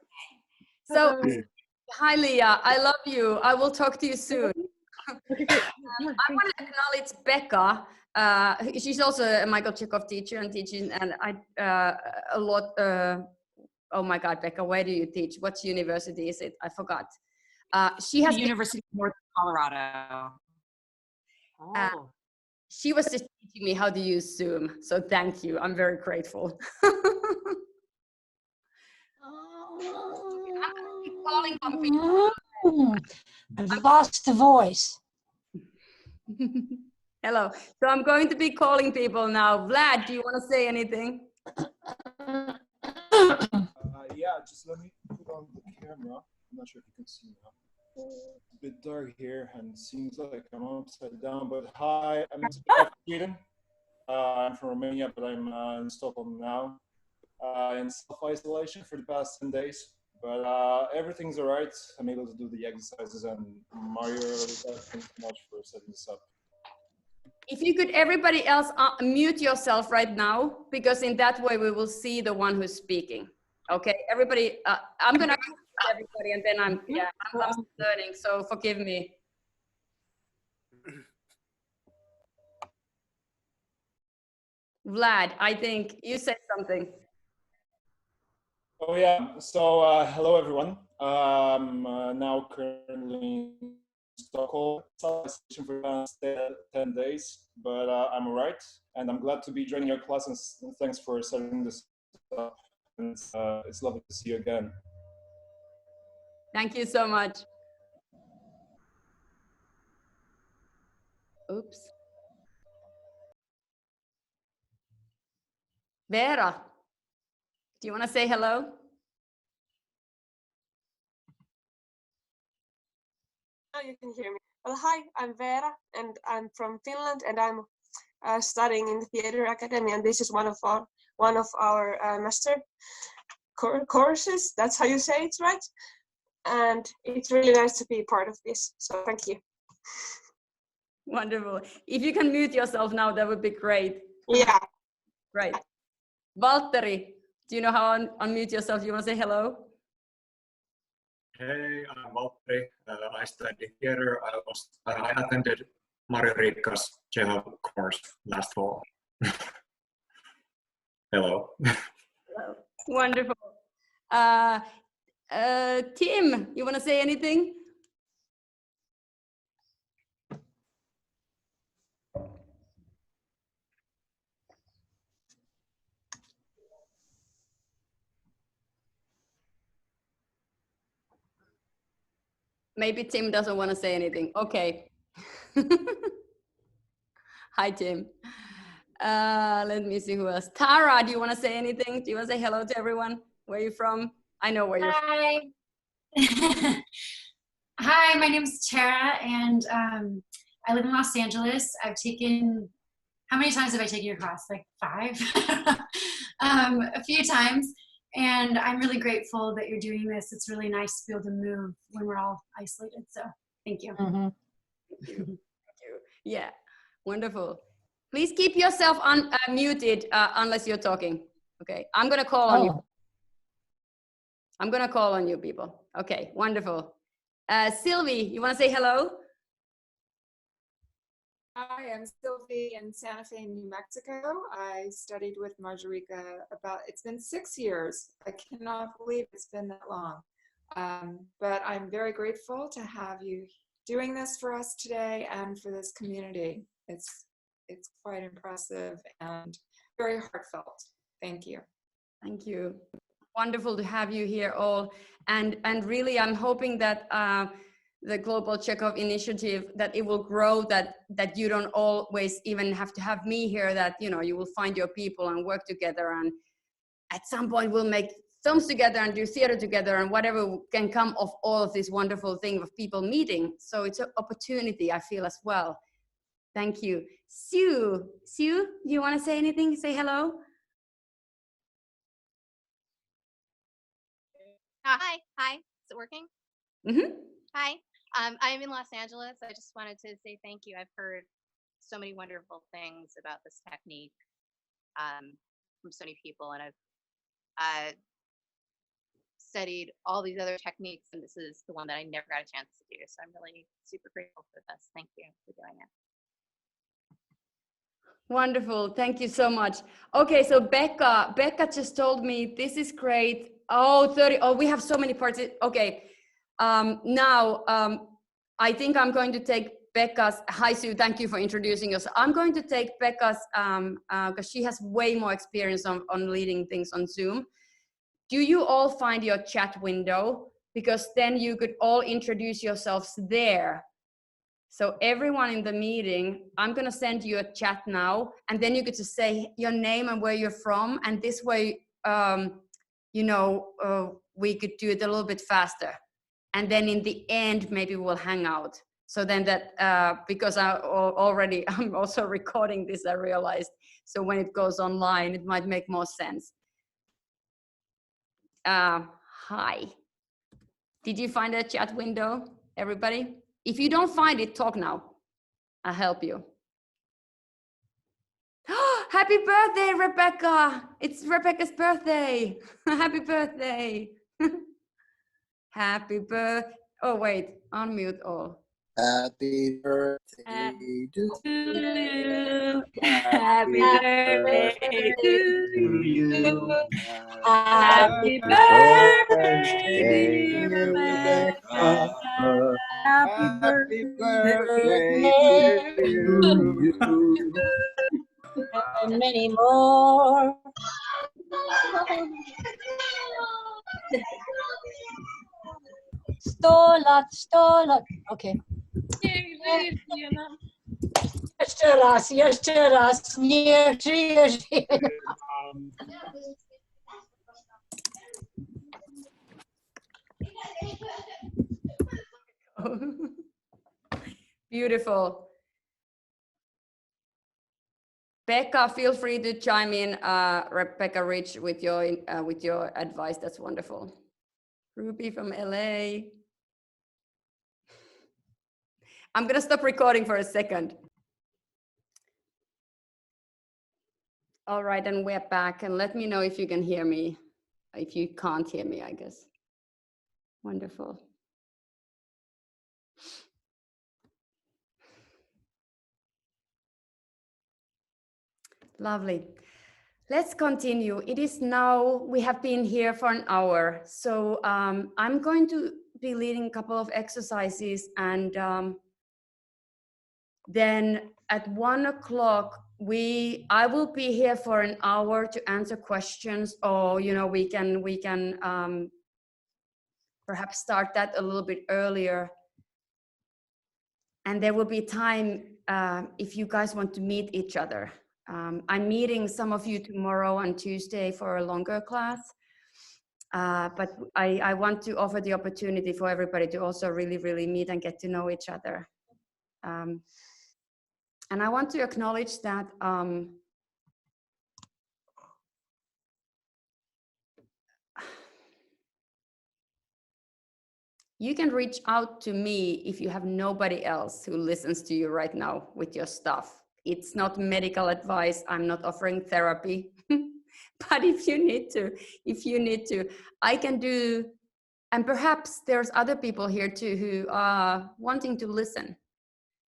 So, hi, Leah. I love you. I will talk to you soon. Okay, great. I want to acknowledge Becca. She's also a Michael Chekhov teacher and teaching, and a lot. Oh my God, Becca, where do you teach? What university is it? I forgot. She has the University of North Colorado. She was just teaching me how to use Zoom, so thank you. I'm very grateful. I'm going to be calling on people. I've lost the voice. Hello. So I'm going to be calling people now. Vlad, do you want to say anything? Yeah, just let me put on the camera. I'm not sure if you can see now. It's a bit dark here and it seems like I'm upside down, but hi, I'm in Sweden. I'm from Romania, but I'm in Stockholm now. In self-isolation for the past 10 days. But everything's all right. I'm able to do the exercises, and Mario, thanks so much for setting this up. If you could, everybody else mute yourself right now, because in that way we will see the one who's speaking. Okay, everybody, I'm gonna mute everybody, and then I'm learning, so forgive me. Vlad, I think you said something. Oh yeah, so hello everyone. Now currently in Stockholm, isolation for the last 10 days, but I'm all right, and I'm glad to be joining your class, and thanks for setting this up. And it's lovely to see you again. Thank you so much. Oops. Vera, do you want to say hello? Now you can hear me. Well, hi, I'm Vera, and I'm from Finland, and I'm studying in the Theatre Academy, and this is one of our master courses. That's how you say it, right? And it's really nice to be part of this. So thank you. Wonderful. If you can mute yourself now, that would be great. Yeah. Great. Valtteri, do you know how to unmute yourself? You want to say hello? Hey, I'm Valtteri. I study theater. I attended Marjo-Riikka's Chekhov course last fall. Hello. Hello. Wonderful. Tim, you want to say anything? Maybe Tim doesn't want to say anything. Okay. Hi, Tim. Let me see who else. Tara, do you want to say anything? Do you want to say hello to everyone? Where are you from? I know where you're from. Hi. Hi, my name is Tara, and I live in Los Angeles. I've taken, how many times have I taken your class? Like 5? A few times. And I'm really grateful that you're doing this. It's really nice to be able to move when we're all isolated. So thank you. Mm-hmm. Thank you. Thank you. Yeah, wonderful. Please keep yourself muted unless you're talking. Okay, I'm gonna call on you. I'm gonna call on you people. Okay, wonderful. Sylvie, you wanna say hello? Hi, I'm Sylvie in Santa Fe, New Mexico. I studied with Marjo-Riikka it's been 6 years. I cannot believe it's been that long. But I'm very grateful to have you doing this for us today and for this community. It's quite impressive and very heartfelt. Thank you. Thank you. Wonderful to have you here all. And really, I'm hoping that the Global Chekhov Initiative, that it will grow, that you don't always even have to have me here, that you will find your people and work together, and at some point we'll make films together and do theater together, and whatever can come of all of this wonderful thing of people meeting. So it's an opportunity, I feel, as well. Thank you. Sue, do you want to say anything? Say hello. Hi. Is it working? Mm-hmm. Hi. I'm in Los Angeles. I just wanted to say thank you. I've heard so many wonderful things about this technique from so many people, and I've studied all these other techniques, and this is the one that I never got a chance to do. So I'm really super grateful for this. Thank you for doing it. Wonderful. Thank you so much. Okay, so Becca just told me this is great. Oh, 30. Oh, we have so many parts. Okay. Now, I think I'm going to take Becca's. Hi, Sue. Thank you for introducing us. I'm going to take Becca's because she has way more experience on leading things on Zoom. Do you all find your chat window? Because then you could all introduce yourselves there. So everyone in the meeting, I'm going to send you a chat now, and then you get to say your name and where you're from. And this way, we could do it a little bit faster. And then in the end, maybe we'll hang out. So then that, because I'm also recording this, I realized. So when it goes online, it might make more sense. Hi. Did you find a chat window, everybody? If you don't find it, talk now. I'll help you. Happy birthday, Rebecca. It's Rebecca's birthday. Happy birthday. Happy birthday. Oh, wait, unmute all. Happy birthday to you. Happy birthday to you. Happy birthday, dear Rebecca. Happy birthday to you. And many more. Stolat. Okay. Jeszcze raz. Niech żyje. Beautiful. Becca, feel free to chime in, Rebecca Rich, with your advice. That's wonderful. Ruby from LA. I'm gonna stop recording for a second. All right, and we're back, and let me know if you can hear me. If you can't hear me, I guess. Wonderful. Lovely. Let's continue. It is now, we have been here for an hour. So I'm going to be leading a couple of exercises, and then at 1 o'clock, I will be here for an hour to answer questions, or we can perhaps start that a little bit earlier. And there will be time if you guys want to meet each other. I'm meeting some of you tomorrow and Tuesday for a longer class, but I want to offer the opportunity for everybody to also really meet and get to know each other. And I want to acknowledge that you can reach out to me if you have nobody else who listens to you right now with your stuff. It's not medical advice. I'm not offering therapy. But if you need to, I can do, and perhaps there's other people here too who are wanting to listen.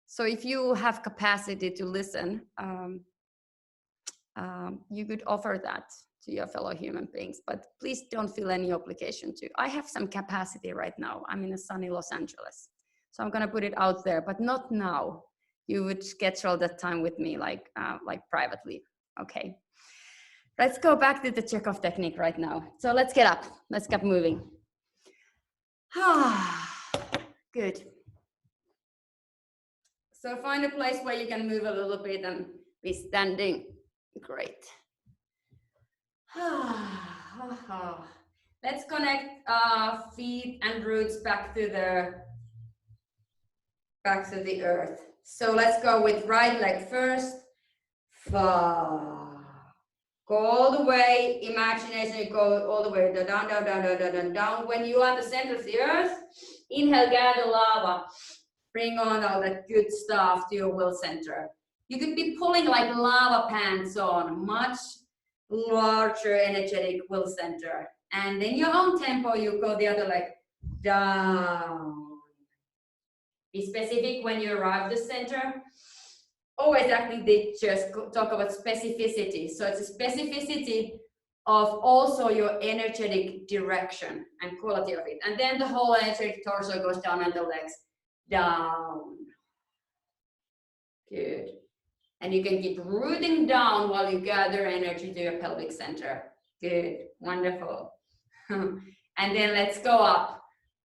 So if you have capacity to listen, you could offer that to your fellow human beings, but please don't feel any obligation to. I have some capacity right now. I'm in a sunny Los Angeles. So I'm gonna put it out there, but not now. You would schedule that time with me like privately, okay? Let's go back to the Chekhov technique right now. So let's get up, let's get moving. Good. So find a place where you can move a little bit and be standing. Great. Let's connect feet and roots back to the earth. So let's go with right leg first. Go all the way, imagination, go all the way down. When you are at the center of the earth, inhale, gather lava. Bring on all that good stuff to your will center. You could be pulling like lava pants on, much larger energetic will center. And in your own tempo, you go the other leg down. Be specific when you arrive at the center. Always actively just talk about specificity. So it's a specificity of also your energetic direction and quality of it. And then the whole energetic torso goes down and the legs down. Good. And you can keep rooting down while you gather energy to your pelvic center. Good. Wonderful. And then let's go up.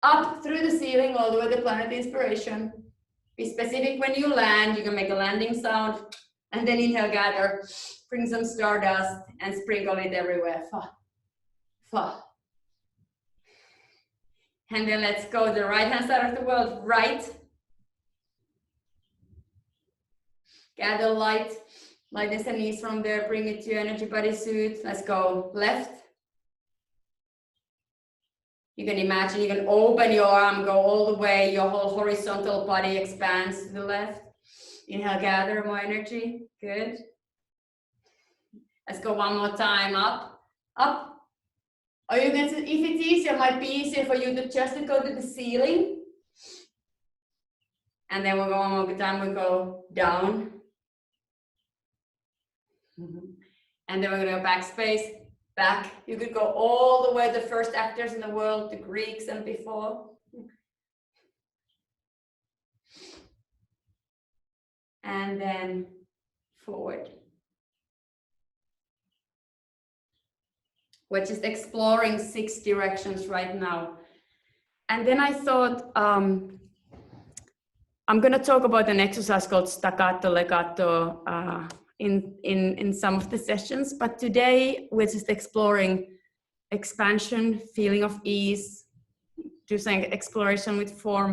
Up through the ceiling all the way to planet inspiration. Be specific when you land. You can make a landing sound. And then inhale, gather. Bring some stardust and sprinkle it everywhere. And then let's go the right hand side of the world. Right. Gather light. Lightness and ease from there. Bring it to your energy bodysuit. Let's go left. You can imagine, you can open your arm, go all the way, your whole horizontal body expands to the left. Inhale, gather more energy. Good. Let's go one more time. Up, up. Or you can, if it's easier, it might be easier for you to just go to the ceiling. And then we'll go one more time, we'll go down. And then we're gonna go backspace, back. You could go all the way to the first actors in the world, the Greeks and before. And then forward. We're just exploring 6 directions right now. And then I thought, I'm going to talk about an exercise called staccato legato in some of the sessions, but today we're just exploring expansion, feeling of ease, do some exploration with form.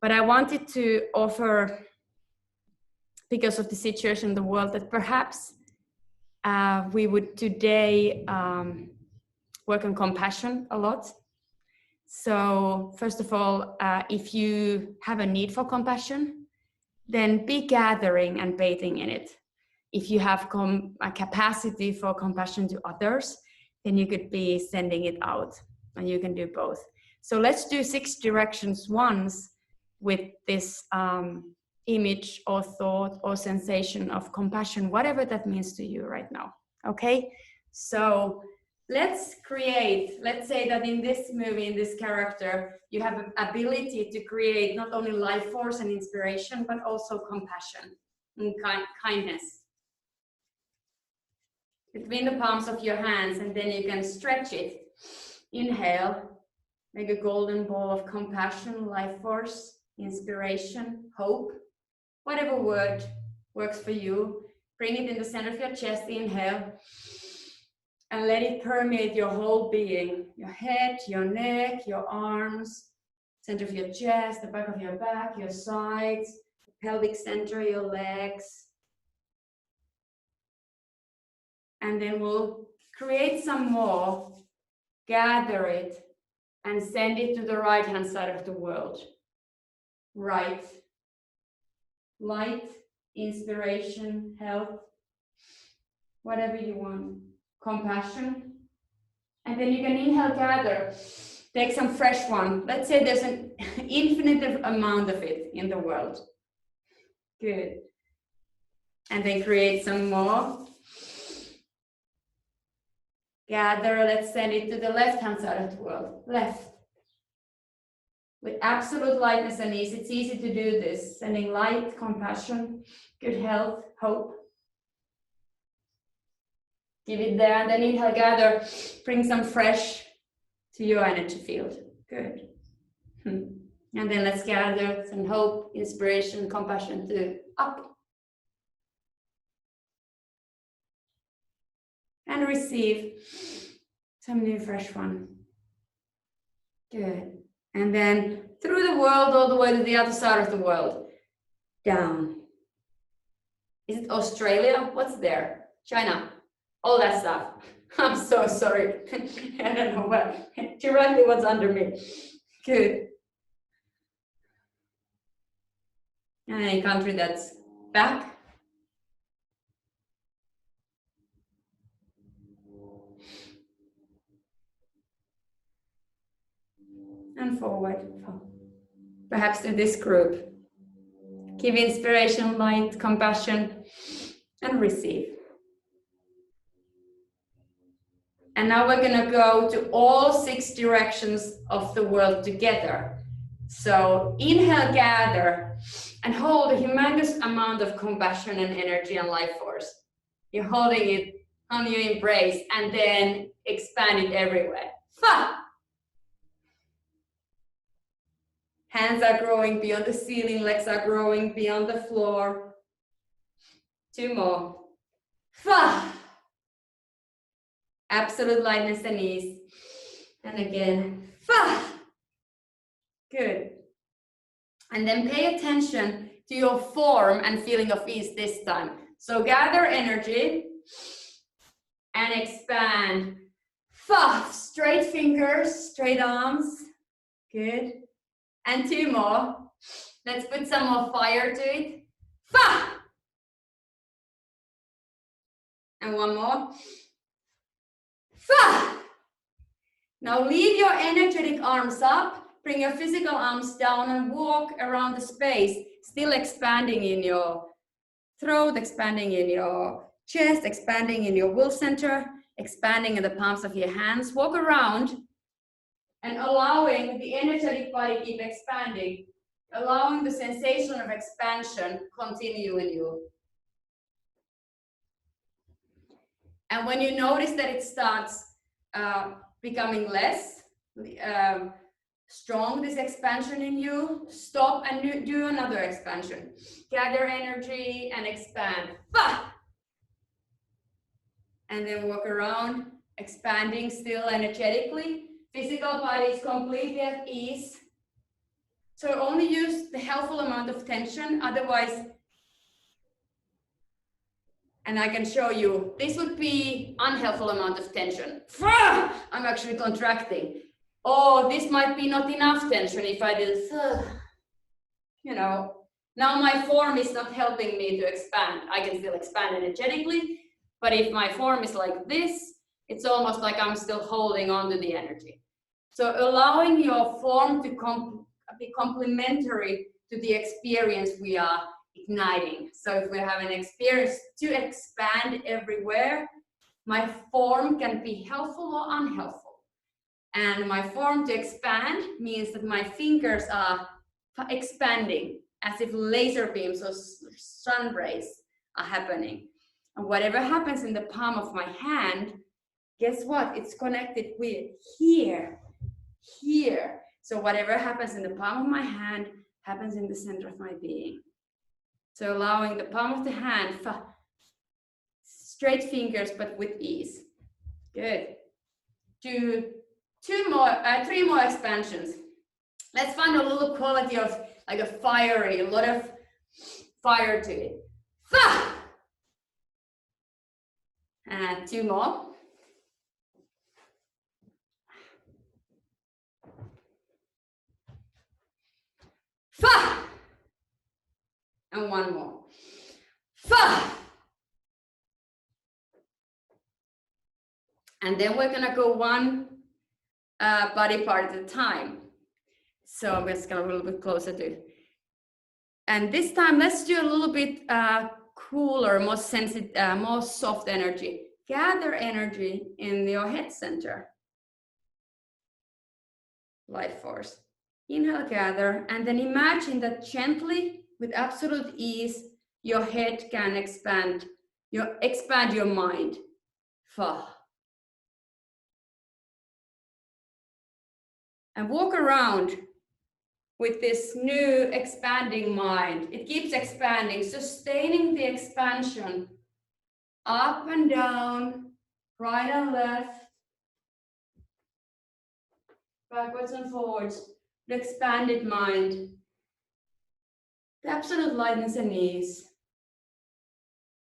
But I wanted to offer, because of the situation in the world, that perhaps we would today work on compassion a lot. So first of all, if you have a need for compassion, then be gathering and bathing in it. If you have a capacity for compassion to others, then you could be sending it out, and you can do both. So let's do 6 directions once with this image or thought or sensation of compassion, whatever that means to you right now. Okay, so let's say that in this movie, in this character, you have an ability to create not only life force and inspiration, but also compassion and kindness between the palms of your hands, and then you can stretch it. Inhale, make a golden ball of compassion, life force, inspiration, hope, whatever word works for you. Bring it in the center of your chest, inhale, and let it permeate your whole being, your head, your neck, your arms, center of your chest, the back of your back, your sides, the pelvic center, your legs. And then we'll create some more, gather it, and send it to the right-hand side of the world. Right, light, inspiration, health, whatever you want. Compassion. And then you can inhale, gather. Take some fresh one. Let's say there's an infinite amount of it in the world. Good. And then create some more. Gather, let's send it to the left-hand side of the world. Left. With absolute lightness and ease, it's easy to do this. Sending light, compassion, good health, hope. Give it there, and then inhale, gather. Bring some fresh to your energy field. Good. And then let's gather some hope, inspiration, compassion to up. And receive some new fresh one. Good. And then through the world, all the way to the other side of the world. Down. Is it Australia? What's there? China? All that stuff. I'm so sorry. I don't know what. Directly what's under me. Good. And any country that's back. And forward. Perhaps to this group. Give inspiration, light, compassion, and receive. And now we're going to go to all 6 directions of the world together. So inhale, gather, and hold a humongous amount of compassion and energy and life force. You're holding it on your embrace, and then expand it everywhere. Fa! Hands are growing beyond the ceiling, legs are growing beyond the floor. 2 more. Fa! Absolute lightness and ease. And again, fa! Good. And then pay attention to your form and feeling of ease this time. So gather energy and expand. Fa! Straight fingers, straight arms. Good. And 2 more. Let's put some more fire to it. Fa! And 1 more. Fa! Now leave your energetic arms up, bring your physical arms down and walk around the space, still expanding in your throat, expanding in your chest, expanding in your will center, expanding in the palms of your hands. Walk around and allowing the energetic body keep expanding, allowing the sensation of expansion continue in you. And when you notice that it starts becoming less strong, this expansion in you, stop and do another expansion. Gather energy and expand. And then walk around, expanding still energetically. Physical body is completely at ease. So only use the helpful amount of tension, otherwise, and I can show you, this would be unhelpful amount of tension. I'm actually contracting. Oh, this might be not enough tension if I do, you know, now my form is not helping me to expand. I can still expand energetically, but if my form is like this, it's almost like I'm still holding on to the energy. So allowing your form to be complementary to the experience we are igniting. So if we have an experience to expand everywhere, my form can be helpful or unhelpful. And my form to expand means that my fingers are expanding as if laser beams or sun rays are happening. And whatever happens in the palm of my hand, guess what? It's connected with here. So whatever happens in the palm of my hand happens in the center of my being. So allowing the palm of the hand, straight fingers, but with ease. Good. Do three more expansions. Let's find a little quality of like a fiery, a lot of fire to it. And two more. And one more. And then we're gonna go one body part at a time. So I'm just gonna a little bit closer to. And this time, let's do a little bit cooler, more sensitive, more soft energy. Gather energy in your head center. Life force. Inhale, gather, and then imagine that gently, with absolute ease, your head can expand your mind. And walk around with this new expanding mind. It keeps expanding, sustaining the expansion up and down, right and left, backwards and forwards. The expanded mind, the absolute lightness and ease.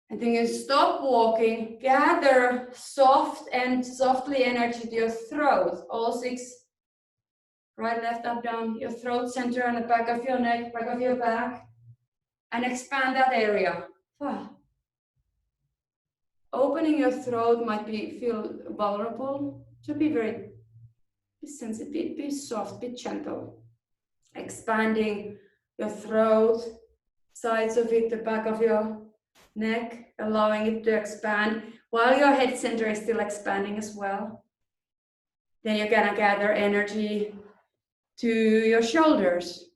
And then you stop walking, gather softly energy to your throat, all six. Right, left, up, down, your throat center and the back of your neck, back of your back, and expand that area. Opening your throat might feel vulnerable, so be sensitive, be soft, be gentle. Expanding your throat, sides of it, the back of your neck, allowing it to expand while your head center is still expanding as well. Then you're gonna gather energy to your shoulders,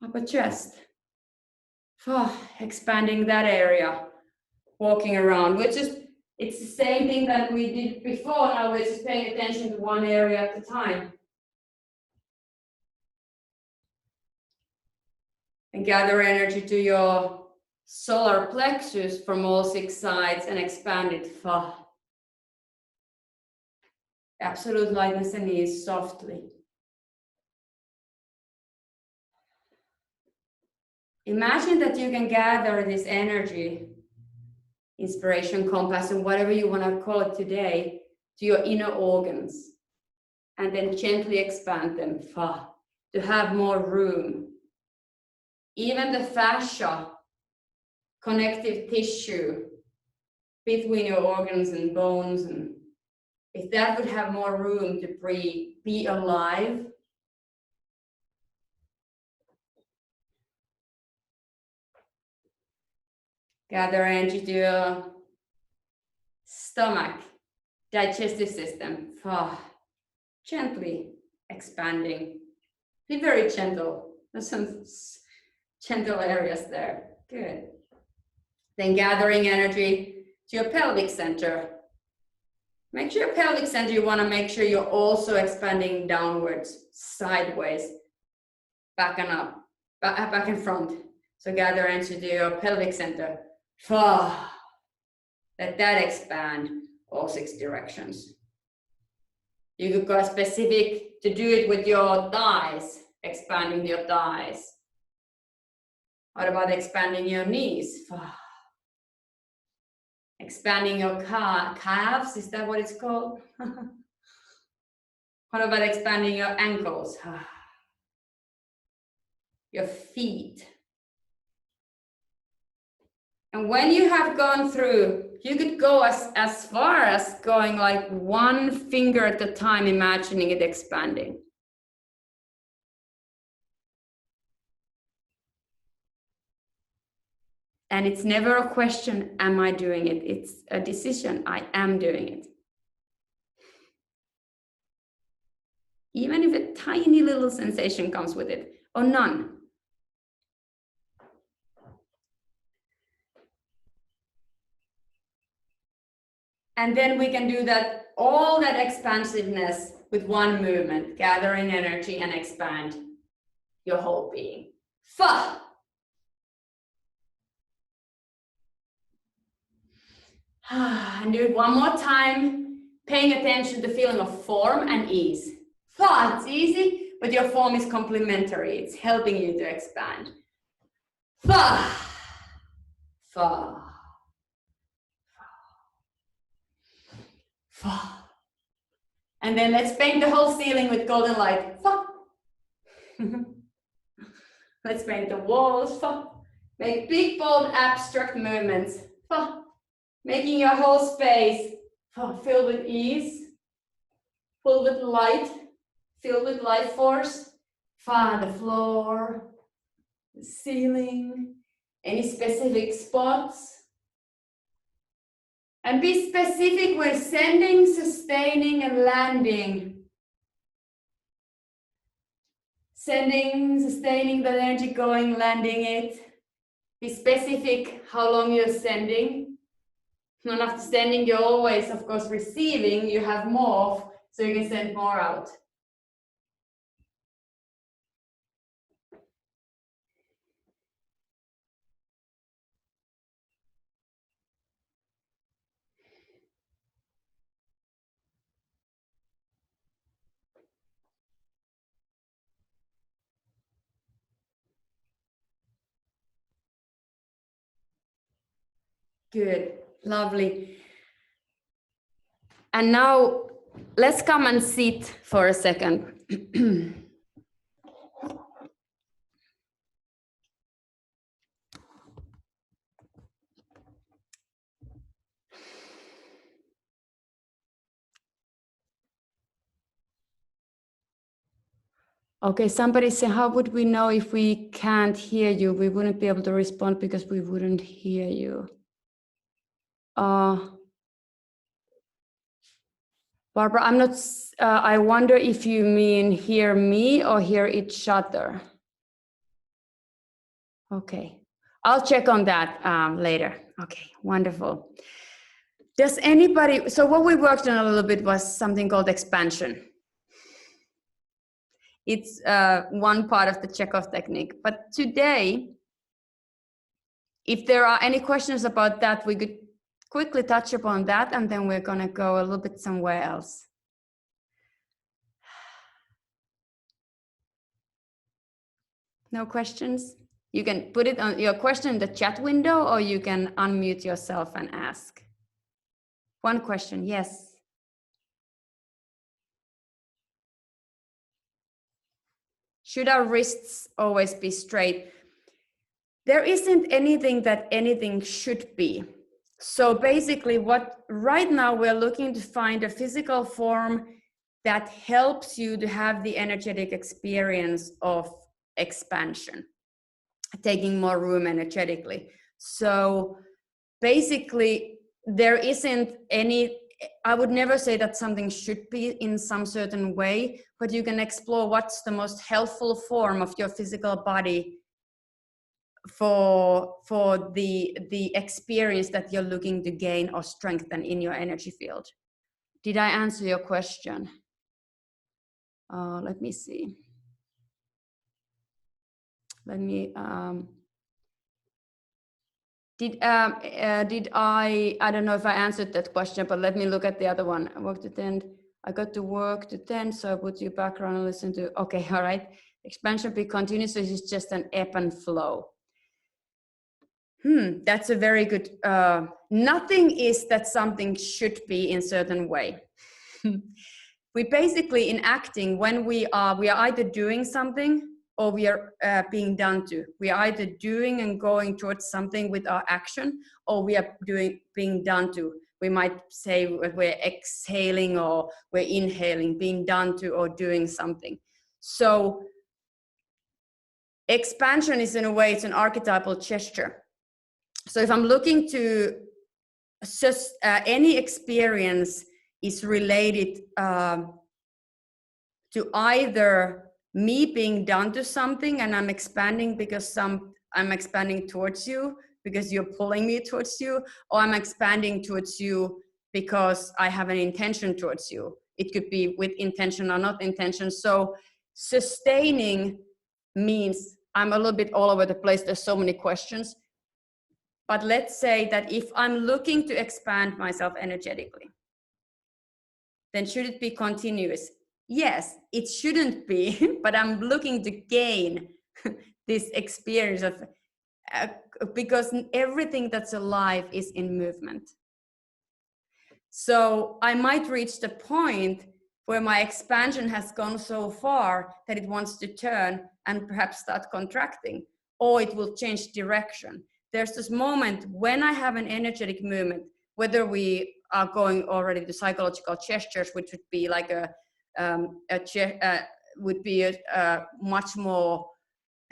upper chest, expanding that area, walking around. It's the same thing that we did before. Now we're just paying attention to one area at a time. And gather energy to your solar plexus from all six sides and expand it. Absolute lightness and ease, softly. Imagine that you can gather this energy, inspiration, compassion, whatever you want to call it today, to your inner organs, and then gently expand them to have more room. Even the fascia, connective tissue between your organs and bones, and if that would have more room to breathe, be alive. Gather energy to your stomach, digestive system, gently expanding. Be very gentle. There's some gentle areas there. Good. Then gathering energy to your pelvic center. Make sure your pelvic center, you want to make sure you're also expanding downwards, sideways, back and up, back and front. So gather energy to your pelvic center. Let that expand all 6 directions. You could go specific to do it with your thighs, expanding your thighs. What about expanding your knees? Expanding your calves, is that what it's called? What about expanding your ankles? Your feet. And when you have gone through, you could go as far as going like 1 finger at a time, imagining it expanding. And it's never a question, am I doing it? It's a decision, I am doing it. Even if a tiny little sensation comes with it, or none. And then we can do that, all that expansiveness with 1 movement, gathering energy and expand your whole being. And do it 1 more time, paying attention to the feeling of form and ease. It's easy, but your form is complementary. It's helping you to expand. And then let's paint the whole ceiling with golden light. Let's paint the walls. Make big, bold, abstract movements. Making your whole space filled with ease, filled with light, filled with life force. The floor, the ceiling, any specific spots. And be specific with sending, sustaining, and landing. Sending, sustaining that energy, going, landing it. Be specific how long you're sending. And after sending, you're always, of course, receiving. You have more, so you can send more out. Good, lovely. And now let's come and sit for a second. Okay, somebody said, how would we know if we can't hear you? We wouldn't be able to respond because we wouldn't hear you. Barbara, I'm not, I wonder if you mean hear me or hear each other. Okay, I'll check on that later. Okay, wonderful. Does anybody, so what we worked on a little bit was something called expansion. It's 1 part of the Chekhov technique. But today, if there are any questions about that, we could quickly touch upon that, and then we're going to go a little bit somewhere else. No questions? You can put it on your question in the chat window, or you can unmute yourself and ask. 1 question, yes. Should our wrists always be straight? There isn't anything that anything should be. So basically right now we're looking to find a physical form that helps you to have the energetic experience of expansion, taking more room energetically. So basically there isn't any, I would never say that something should be in some certain way, but you can explore what's the most helpful form of your physical body for the experience that you're looking to gain or strengthen in your energy field. Did I answer your question? Let me see. Let me did I don't know if I answered that question, but let me look at the other one. I work to 10. I got to work to 10, so I put you background and listen to, okay, all right. Expansion be continuous, so it's just an ebb and flow. That's a very good, nothing is that something should be in certain way. We basically, in acting, when we are either doing something or we are being done to. We are either doing and going towards something with our action, or we are being done to. We might say we're exhaling or we're inhaling, being done to or doing something. So expansion is, in a way, it's an archetypal gesture. So if I'm looking to just any experience is related to either me being done to something and I'm expanding because I'm expanding towards you because you're pulling me towards you, or I'm expanding towards you because I have an intention towards you. It could be with intention or not intention. So sustaining means I'm a little bit all over the place. There's so many questions. But let's say that if I'm looking to expand myself energetically, then should it be continuous? Yes, it shouldn't be, but I'm looking to gain this experience of, because everything that's alive is in movement. So I might reach the point where my expansion has gone so far that it wants to turn and perhaps start contracting, or it will change direction. There's this moment when I have an energetic movement, whether we are going already to psychological gestures, which would be like much more,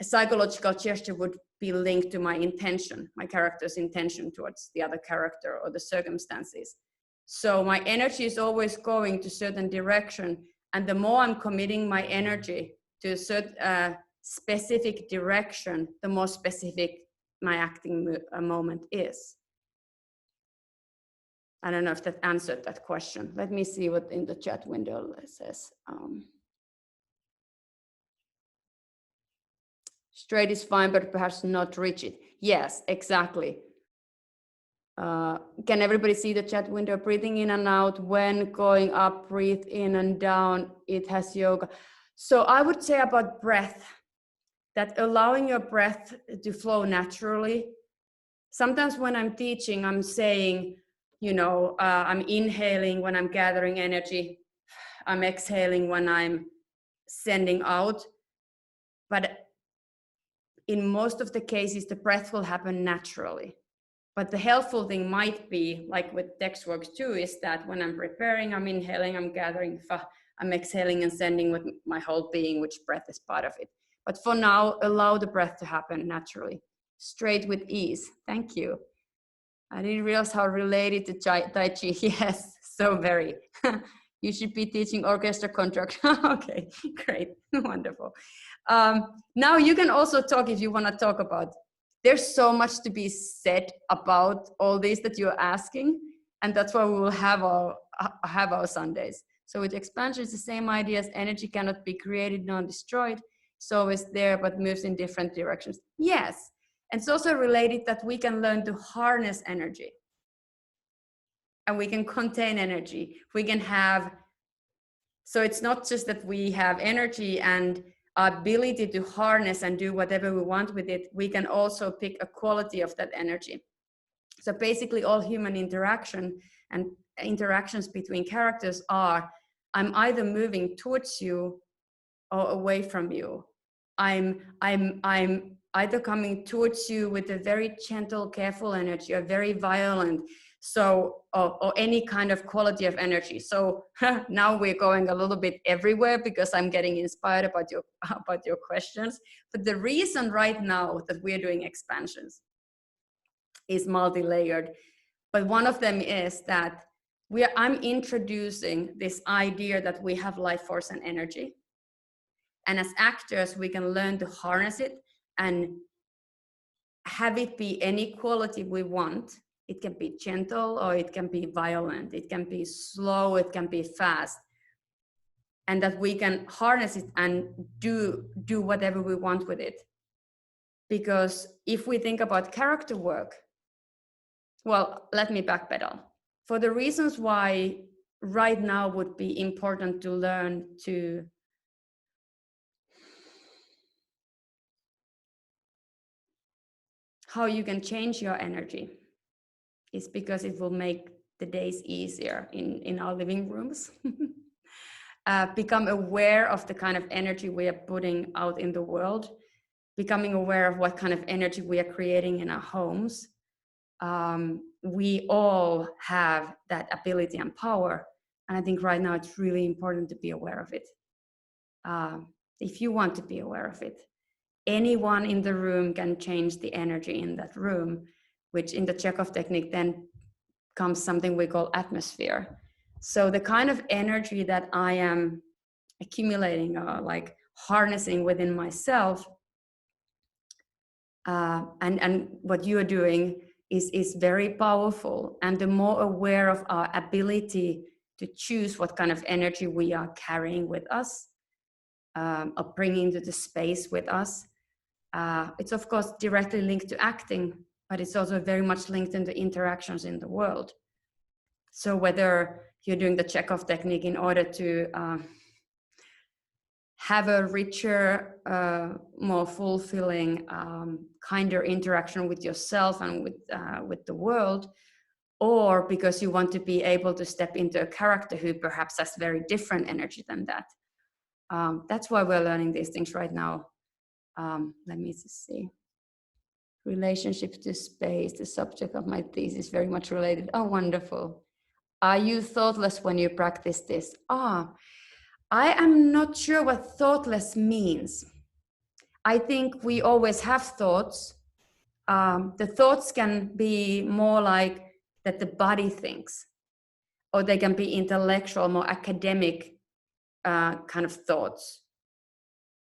a psychological gesture would be linked to my intention, my character's intention towards the other character or the circumstances. So my energy is always going to a certain direction, and the more I'm committing my energy to a certain specific direction, the more specific my acting moment is. I don't know if that answered that question. Let me see what in the chat window it says. Straight is fine, but perhaps not rigid. Yes, exactly. Can everybody see the chat window? Breathing in and out, when going up, breathe in and down, it has yoga. So I would say about breath, that allowing your breath to flow naturally. Sometimes when I'm teaching, I'm saying, you know, I'm inhaling when I'm gathering energy. I'm exhaling when I'm sending out. But in most of the cases, the breath will happen naturally. But the helpful thing might be, like with text works too, is that when I'm preparing, I'm inhaling, I'm gathering, I'm exhaling and sending with my whole being, which breath is part of it. But for now, allow the breath to happen naturally, straight with ease. Thank you. I didn't realize how related to Tai Chi. Yes, so very. You should be teaching orchestra contract. Okay, great, wonderful. Now you can also talk if you want to talk about. There's so much to be said about all this that you're asking, and that's why we will have our Sundays. So with expansion, it's the same idea as energy cannot be created nor destroyed. It's always there, but moves in different directions. Yes. And it's also related that we can learn to harness energy, and we can contain energy. We can have, so it's not just that we have energy and ability to harness and do whatever we want with it. We can also pick a quality of that energy. So basically all human interaction and interactions between characters are, I'm either moving towards you or away from you. I'm either coming towards you with a very gentle, careful energy, or very violent, so or any kind of quality of energy. So now we're going a little bit everywhere because I'm getting inspired about your questions. But the reason right now that we're doing expansions is multi-layered. But one of them is that I'm introducing this idea that we have life force and energy. And as actors, we can learn to harness it and have it be any quality we want. It can be gentle or it can be violent. It can be slow, it can be fast. And that we can harness it and do whatever we want with it. Because if we think about character work, well, let me backpedal. For the reasons why right now would be important to learn to how you can change your energy is because it will make the days easier in our living rooms. Become aware of the kind of energy we are putting out in the world, becoming aware of what kind of energy we are creating in our homes. We all have that ability and power. And I think right now it's really important to be aware of it. If you want to be aware of it, anyone in the room can change the energy in that room, which in the Chekhov technique then comes something we call atmosphere. So the kind of energy that I am accumulating or like harnessing within myself, and what you're doing is very powerful. And the more aware of our ability to choose what kind of energy we are carrying with us, or bringing to the space with us, it's of course directly linked to acting, but it's also very much linked into interactions in the world. So whether you're doing the Chekhov technique in order to have a richer, more fulfilling, kinder interaction with yourself and with the world, or because you want to be able to step into a character who perhaps has very different energy than that. That's why we're learning these things right now. Let me just see. Relationship to space, the subject of my thesis, very much related. Oh, wonderful. Are you thoughtless when you practice this? I am not sure what thoughtless means. I think we always have thoughts. The thoughts can be more like that the body thinks, or they can be intellectual, more academic kind of thoughts.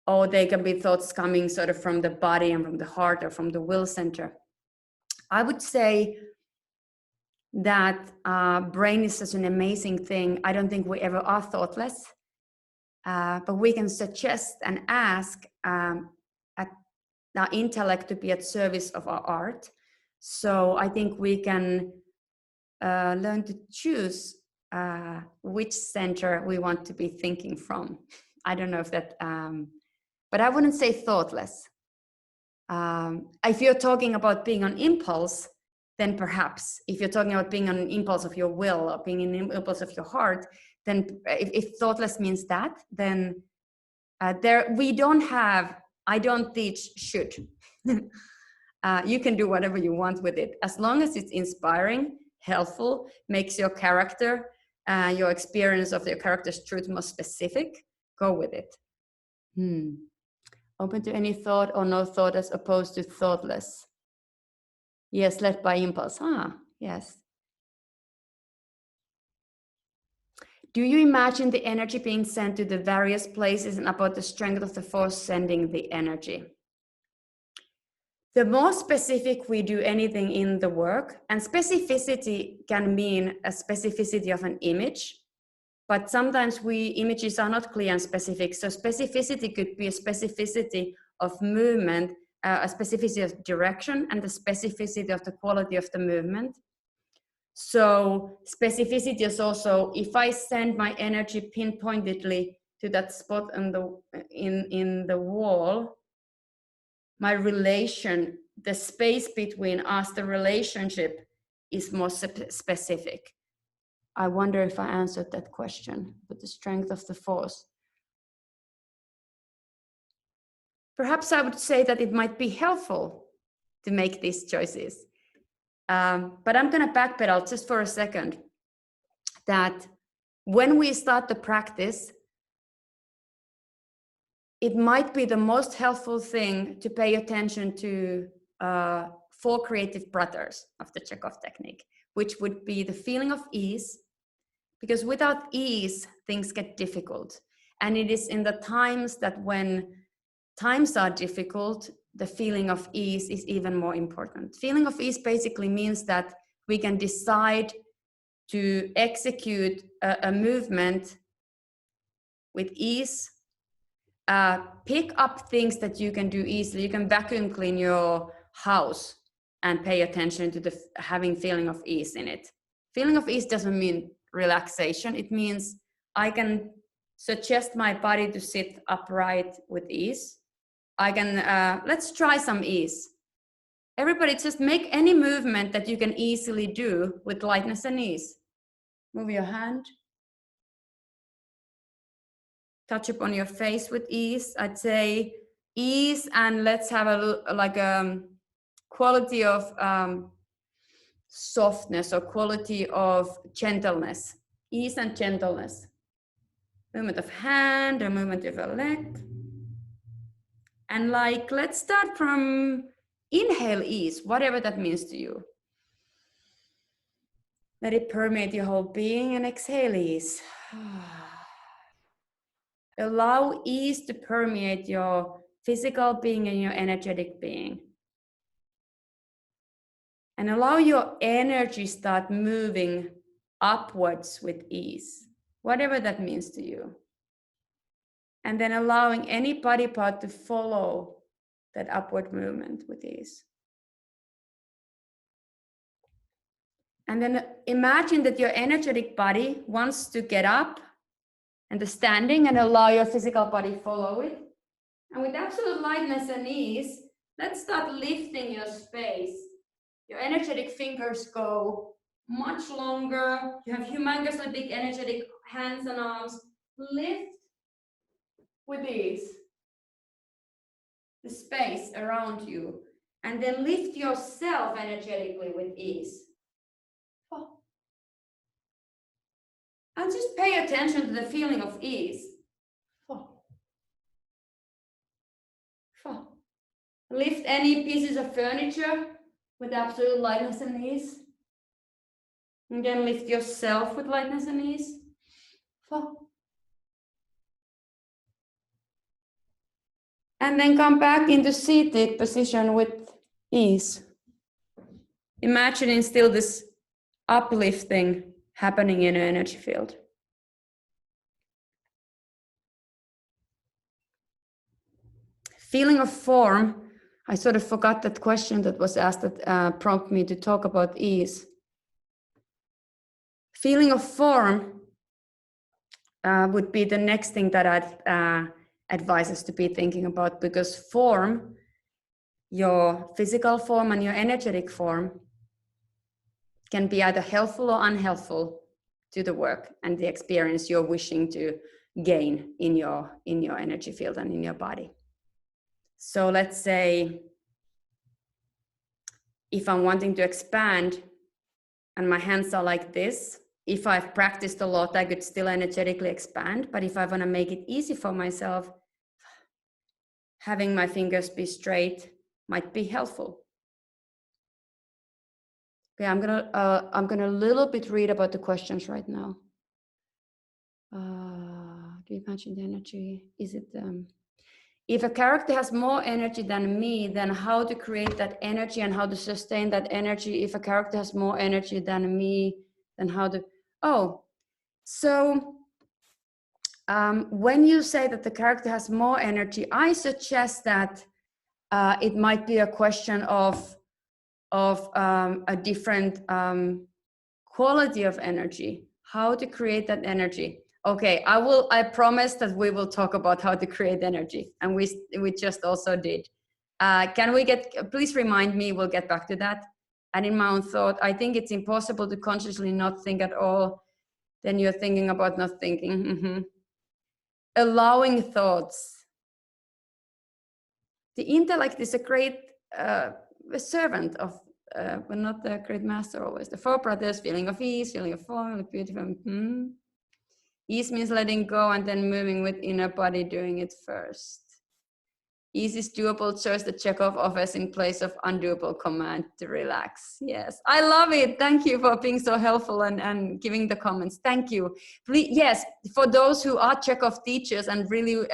Or they can be thoughts coming sort of from the body and from the heart or from the will center. I would say that brain is such an amazing thing. I don't think we ever are thoughtless, but we can suggest and ask our intellect to be at service of our art. So I think we can learn to choose which center we want to be thinking from. I don't know if that, but I wouldn't say thoughtless. If you're talking about being on impulse, then perhaps. If you're talking about being on an impulse of your will or being an impulse of your heart, then if thoughtless means that, then I don't teach should. You can do whatever you want with it. As long as it's inspiring, helpful, makes your character, your experience of your character's truth more specific, go with it. Open to any thought or no thought as opposed to thoughtless. Yes, led by impulse. Yes. Do you imagine the energy being sent to the various places and about the strength of the force sending the energy? The more specific we do anything in the work, and specificity can mean a specificity of an image, but sometimes images are not clear and specific. So specificity could be a specificity of movement, a specificity of direction, and the specificity of the quality of the movement. So specificity is also, if I send my energy pinpointedly to that spot in the wall, my relation, the space between us, the relationship is more specific. I wonder if I answered that question, but the strength of the force. Perhaps I would say that it might be helpful to make these choices. But I'm going to backpedal just for a second, that when we start the practice, it might be the most helpful thing to pay attention to 4 creative brothers of the Chekhov technique, which would be the feeling of ease, because without ease, things get difficult. And it is in the times that when times are difficult, the feeling of ease is even more important. Feeling of ease basically means that we can decide to execute a movement with ease, pick up things that you can do easily. You can vacuum clean your house and pay attention to the having feeling of ease in it. Feeling of ease doesn't mean relaxation. It means I can suggest my body to sit upright with ease. I can, let's try some ease. Everybody just make any movement that you can easily do with lightness and ease. Move your hand. Touch upon your face with ease. I'd say ease, and let's have a quality of softness or quality of gentleness. Ease and gentleness. Movement of hand or movement of a leg. And let's start from inhale ease, whatever that means to you. Let it permeate your whole being, and exhale ease. Allow ease to permeate your physical being and your energetic being. And allow your energy start moving upwards with ease, whatever that means to you. And then allowing any body part to follow that upward movement with ease. And then imagine that your energetic body wants to get up and the standing, and allow your physical body follow it. And with absolute lightness and ease, let's start lifting your space. Your energetic fingers go much longer. You have humongously big energetic hands and arms. Lift with ease the space around you, and then lift yourself energetically with ease. And just pay attention to the feeling of ease. Lift any pieces of furniture with absolute lightness and ease. And then lift yourself with lightness and ease. And then come back into seated position with ease. Imagining still this uplifting happening in your energy field. Feeling of form. I sort of forgot that question that was asked that prompted me to talk about ease. Feeling of form would be the next thing that I'd advise us to be thinking about, because form, your physical form and your energetic form, can be either helpful or unhelpful to the work and the experience you're wishing to gain in your energy field and in your body. So let's say if I'm wanting to expand and my hands are like this, if I've practiced a lot, I could still energetically expand. But if I want to make it easy for myself, having my fingers be straight might be helpful. Okay, I'm gonna a little bit read about the questions right now. Do you imagine the energy? Is it if a character has more energy than me, then how to create that energy and how to sustain that energy? If a character has more energy than me, then how to? Oh, so when you say that the character has more energy, I suggest that it might be a question of a different quality of energy, how to create that energy. Okay, I promise that we will talk about how to create energy, and we just also did. Can we please remind me, we'll get back to that. And in my own thought, I think it's impossible to consciously not think at all. Then you're thinking about not thinking. Mm-hmm. Allowing thoughts. The intellect is a great servant of, but not the great master always. The four brothers, feeling of ease, feeling of form, beautiful. Ease means letting go and then moving with inner body, doing it first. Easiest doable choice that Chekhov offers in place of undoable command to relax. Yes, I love it. Thank you for being so helpful and giving the comments. Thank you. Please, yes, for those who are Chekhov teachers and really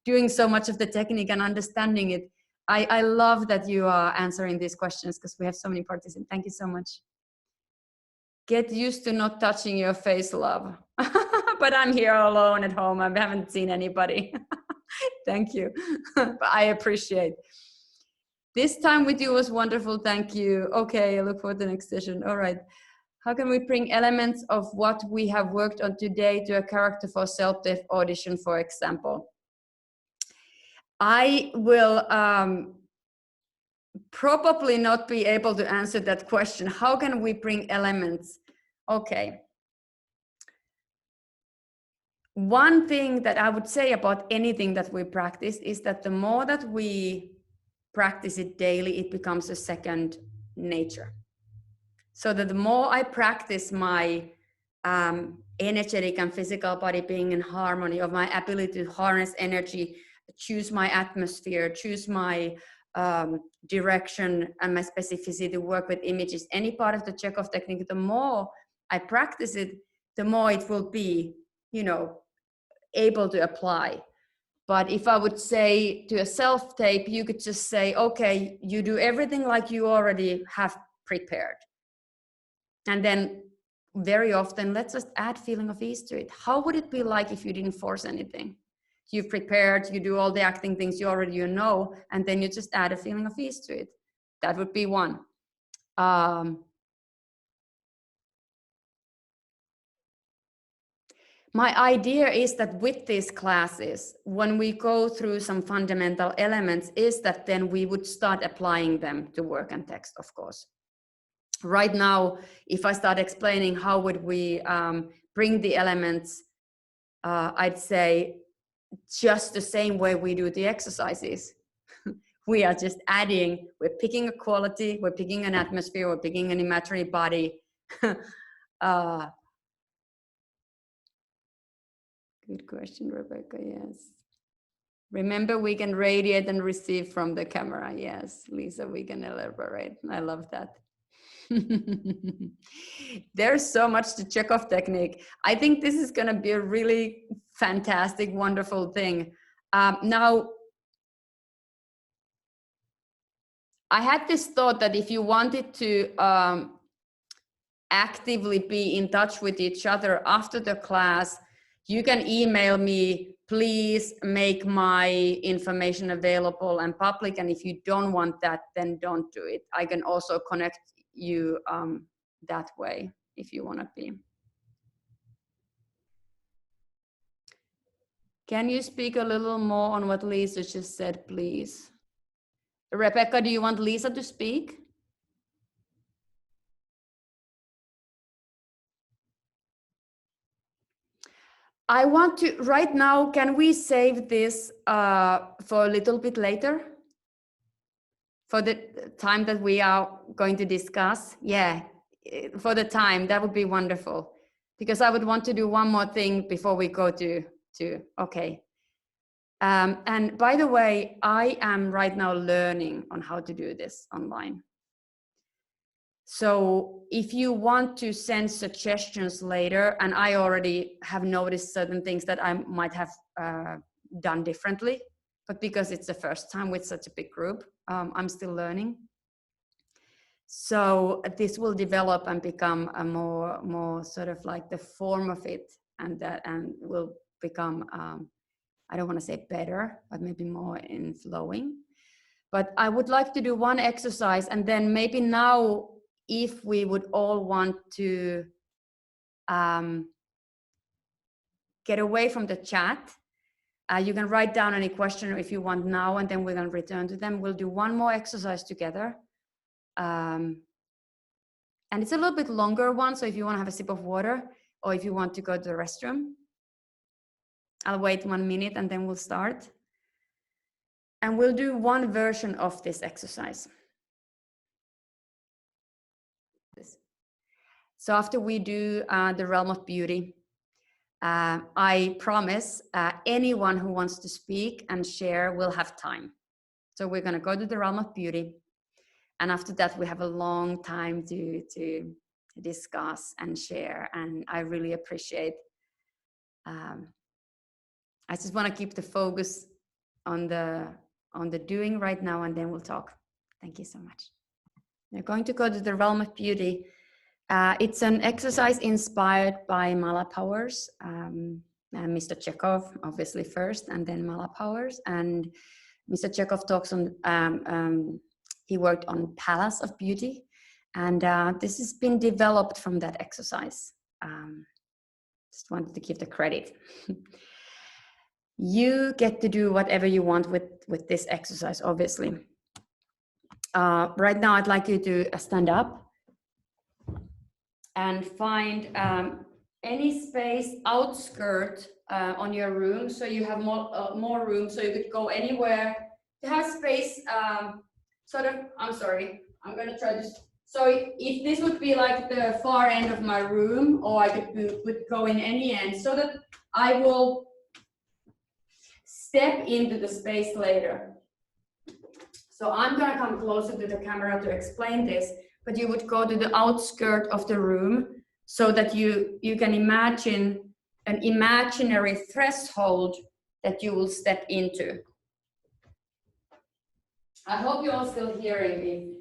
doing so much of the technique and understanding it, I love that you are answering these questions because we have so many participants. Thank you so much. Get used to not touching your face, love. But I'm here alone at home. I haven't seen anybody. Thank you. I appreciate. This time with you was wonderful. Thank you. Okay, I look forward to the next session. All right. How can we bring elements of what we have worked on today to a character for self-deaf audition, for example? I will probably not be able to answer that question. How can we bring elements? Okay. One thing that I would say about anything that we practice is that the more that we practice it daily, it becomes a second nature. So that the more I practice my energetic and physical body being in harmony, of my ability to harness energy, choose my atmosphere, choose my direction and my specificity to work with images, any part of the Chekhov technique, the more I practice it, the more it will be, you know, able to apply. But if I would say to a self-tape, you could just say, okay, you do everything like you already have prepared. And then very often, let's just add feeling of ease to it. How would it be like if you didn't force anything? You've prepared, you do all the acting things you already know, and then you just add a feeling of ease to it. That would be one. My idea is that with these classes, when we go through some fundamental elements, is that then we would start applying them to work and text, of course. Right now, if I start explaining how would we bring the elements, I'd say just the same way we do the exercises. We are just adding, we're picking a quality, we're picking an atmosphere, we're picking an imaginary body. Good question, Rebecca, yes. Remember, we can radiate and receive from the camera. Yes, Lisa, we can elaborate. I love that. There's so much to Chekhov technique. I think this is going to be a really fantastic, wonderful thing. Now, I had this thought that if you wanted to actively be in touch with each other after the class, you can email me, please make my information available and public. And if you don't want that, then don't do it. I can also connect you that way if you want to be. Can you speak a little more on what Lisa just said, please? Rebecca, do you want Lisa to speak? I want to, right now, can we save this for a little bit later? For the time that we are going to discuss? Yeah, for the time, that would be wonderful. Because I would want to do one more thing before we go to okay. And by the way, I am right now learning on how to do this online. So if you want to send suggestions later, and I already have noticed certain things that I might have done differently, but because it's the first time with such a big group, I'm still learning. So this will develop and become a more sort of like the form of it, and will become, I don't want to say better, but maybe more in flowing. But I would like to do one exercise, and then maybe now, if we would all want to get away from the chat, you can write down any question if you want now, and then we're going to return to them. We'll do one more exercise together. And it's a little bit longer one, so if you want to have a sip of water, or if you want to go to the restroom, I'll wait 1 minute and then we'll start. And we'll do one version of this exercise. So after we do the realm of beauty, I promise anyone who wants to speak and share will have time. So we're going to go to the realm of beauty. And after that, we have a long time to discuss and share. And I really appreciate, I just want to keep the focus on the doing right now, and then we'll talk. Thank you so much. We're going to go to the realm of beauty. It's an exercise inspired by Mala Powers, Mr. Chekhov, obviously first, and then Mala Powers. And Mr. Chekhov talks on, he worked on Palace of Beauty, and this has been developed from that exercise. Just wanted to give the credit. You get to do whatever you want with this exercise, obviously. Right now, I'd like you to stand up and find any space outskirt on your room, so you have more room, so you could go anywhere. To have space, sort of, I'm sorry, I'm gonna try this. So if this would be like the far end of my room, or I could go in any end, so that I will step into the space later. So I'm gonna come closer to the camera to explain this, but you would go to the outskirt of the room so that you can imagine an imaginary threshold that you will step into. I hope you're all still hearing me.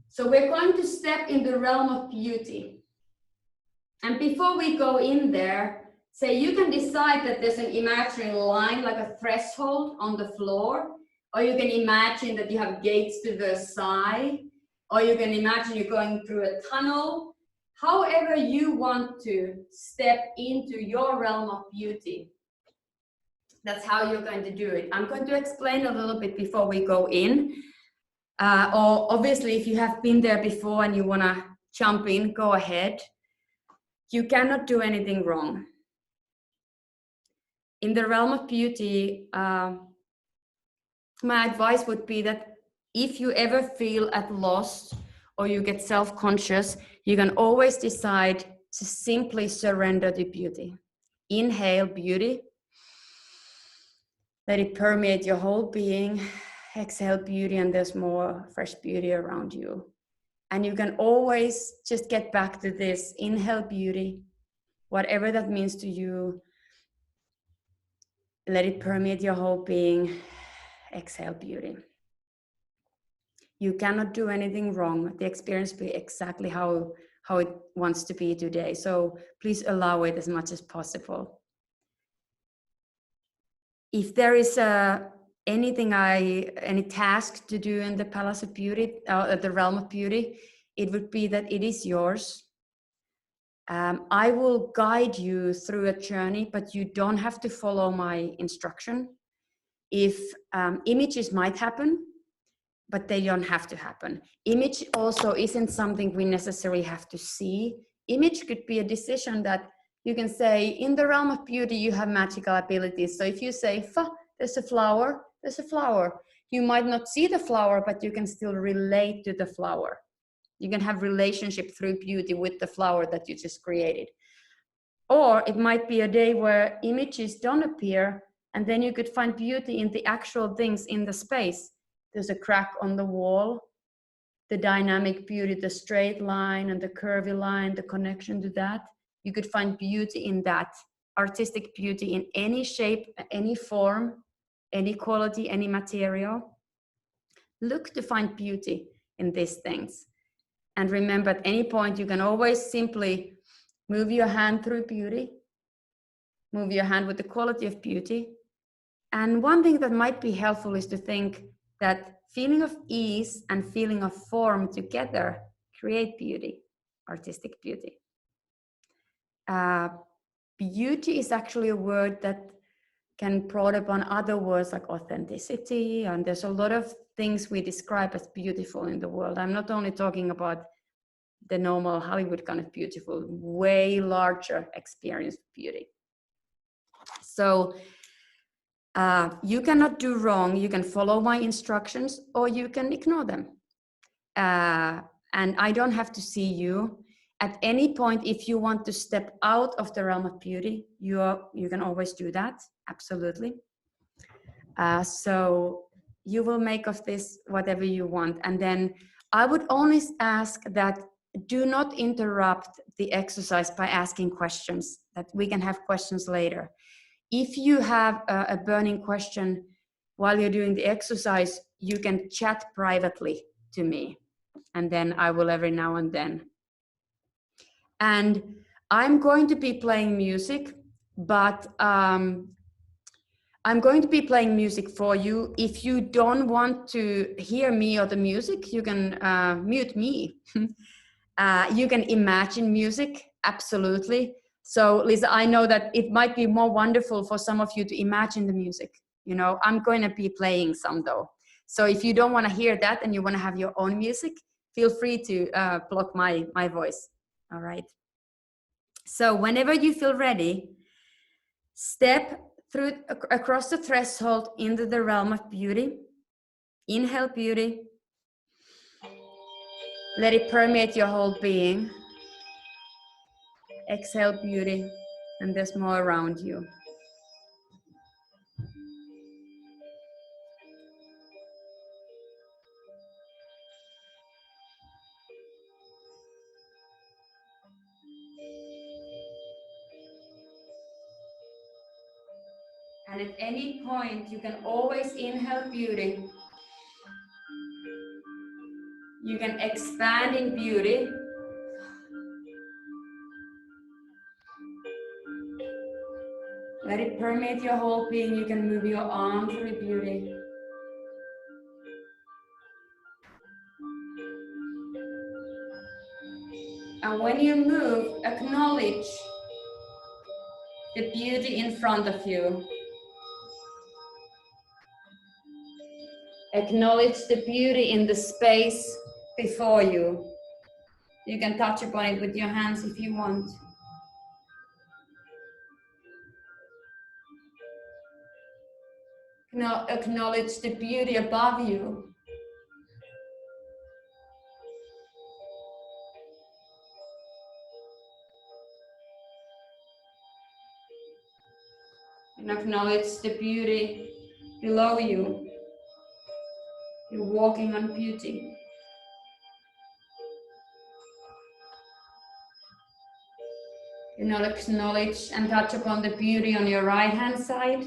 So we're going to step in the realm of beauty. And before we go in there, say you can decide that there's an imaginary line, like a threshold on the floor, or you can imagine that you have gates to the side, or you can imagine you're going through a tunnel. However you want to step into your realm of beauty. That's how you're going to do it. I'm going to explain a little bit before we go in. Or obviously, if you have been there before and you want to jump in, go ahead. You cannot do anything wrong. In the realm of beauty, my advice would be that if you ever feel at loss or you get self-conscious, you can always decide to simply surrender to beauty. Inhale beauty. Let it permeate your whole being. Exhale beauty, and there's more fresh beauty around you. And you can always just get back to this. Inhale beauty, whatever that means to you. Let it permeate your whole being. Exhale beauty. You cannot do anything wrong. The experience will be exactly how it wants to be today. So please allow it as much as possible. If there is any task to do in the Palace of Beauty, the realm of beauty, it would be that it is yours. I will guide you through a journey, but you don't have to follow my instruction. If images might happen, but they don't have to happen. Image also isn't something we necessarily have to see. Image could be a decision that you can say, in the realm of beauty, you have magical abilities. So if you say, there's a flower, there's a flower. You might not see the flower, but you can still relate to the flower. You can have relationship through beauty with the flower that you just created. Or it might be a day where images don't appear, and then you could find beauty in the actual things in the space. There's a crack on the wall, the dynamic beauty, the straight line and the curvy line, the connection to that. You could find beauty in that, artistic beauty in any shape, any form, any quality, any material. Look to find beauty in these things. And remember, at any point, you can always simply move your hand through beauty, move your hand with the quality of beauty. And one thing that might be helpful is to think that feeling of ease and feeling of form together create beauty, artistic beauty. Beauty is actually a word that can prod upon other words like authenticity, and there's a lot of things we describe as beautiful in the world. I'm not only talking about the normal Hollywood kind of beautiful, way larger experience of beauty. So you cannot do wrong. You can follow my instructions or you can ignore them. And I don't have to see you. At any point, if you want to step out of the realm of beauty, you can always do that, absolutely. So you will make of this whatever you want. And then I would only ask that do not interrupt the exercise by asking questions, that we can have questions later. If you have a burning question while you're doing the exercise, you can chat privately to me, and then I will every now and then. And I'm going to be playing music, but I'm going to be playing music for you. If you don't want to hear me or the music, you can mute me. You can imagine music, absolutely. So Lisa, I know that it might be more wonderful for some of you to imagine the music. You know, I'm going to be playing some though. So if you don't want to hear that and you want to have your own music, feel free to block my voice. All right. So whenever you feel ready, step through across the threshold into the realm of beauty. Inhale beauty. Let it permeate your whole being. Exhale beauty, and there's more around you. And at any point, you can always inhale beauty. You can expand in beauty. Let it permeate your whole being. You can move your arm through beauty. And when you move, acknowledge the beauty in front of you. Acknowledge the beauty in the space before you. You can touch upon it with your hands if you want. Now acknowledge the beauty above you. And acknowledge the beauty below you. You're walking on beauty. You now acknowledge and touch upon the beauty on your right hand side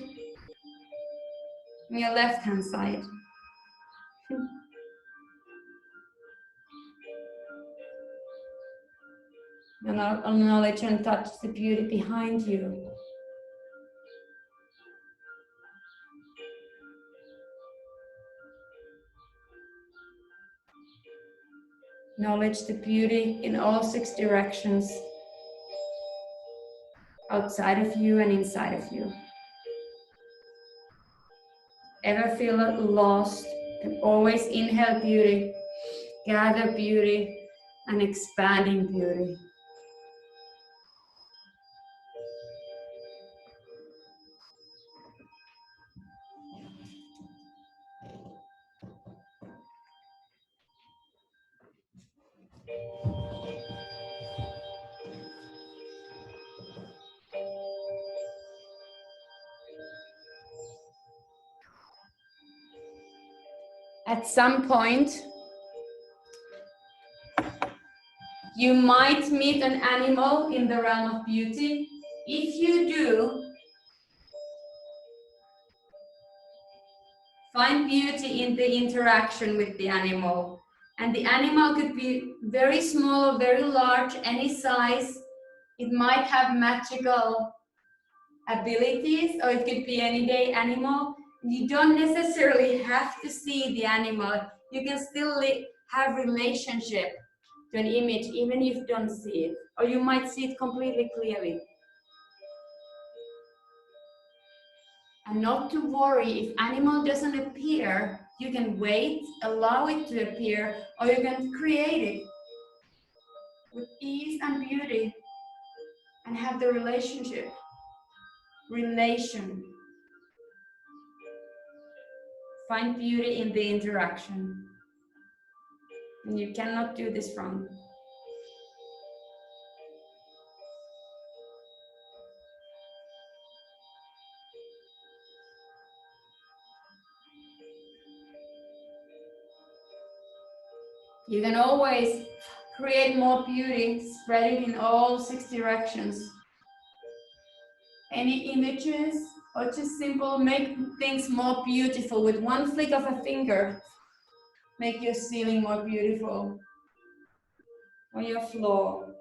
and your left hand side. You now acknowledge and touch the beauty behind you. Acknowledge the beauty in all 6 directions, outside of you and inside of you. Ever feel lost? And always inhale beauty, gather beauty, and expanding beauty. At some point, you might meet an animal in the realm of beauty. If you do, find beauty in the interaction with the animal. And the animal could be very small or very large, any size. It might have magical abilities, or it could be any day animal. You don't necessarily have to see the animal. You can still have relationship to an image, even if you don't see it, or you might see it completely clearly. And not to worry, if animal doesn't appear, you can wait, allow it to appear, or you can create it with ease and beauty and have the relationship. Relation. Find beauty in the interaction. And you cannot do this wrong. You can always create more beauty, spread it in all 6 directions. Any images or just simple, make things more beautiful with one flick of a finger. Make your ceiling more beautiful, or your floor.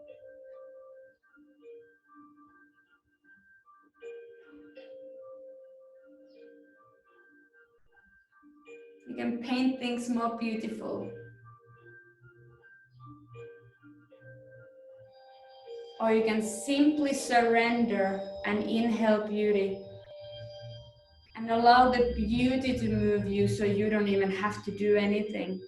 You can paint things more beautiful. Or you can simply surrender and inhale beauty. And allow the beauty to move you so you don't even have to do anything.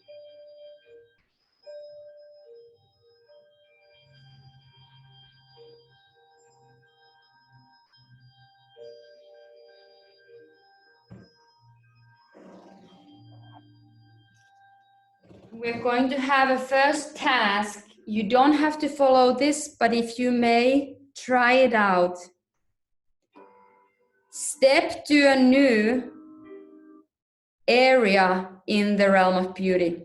We're going to have a first task. You don't have to follow this, but if you may, try it out. Step to a new area in the realm of beauty.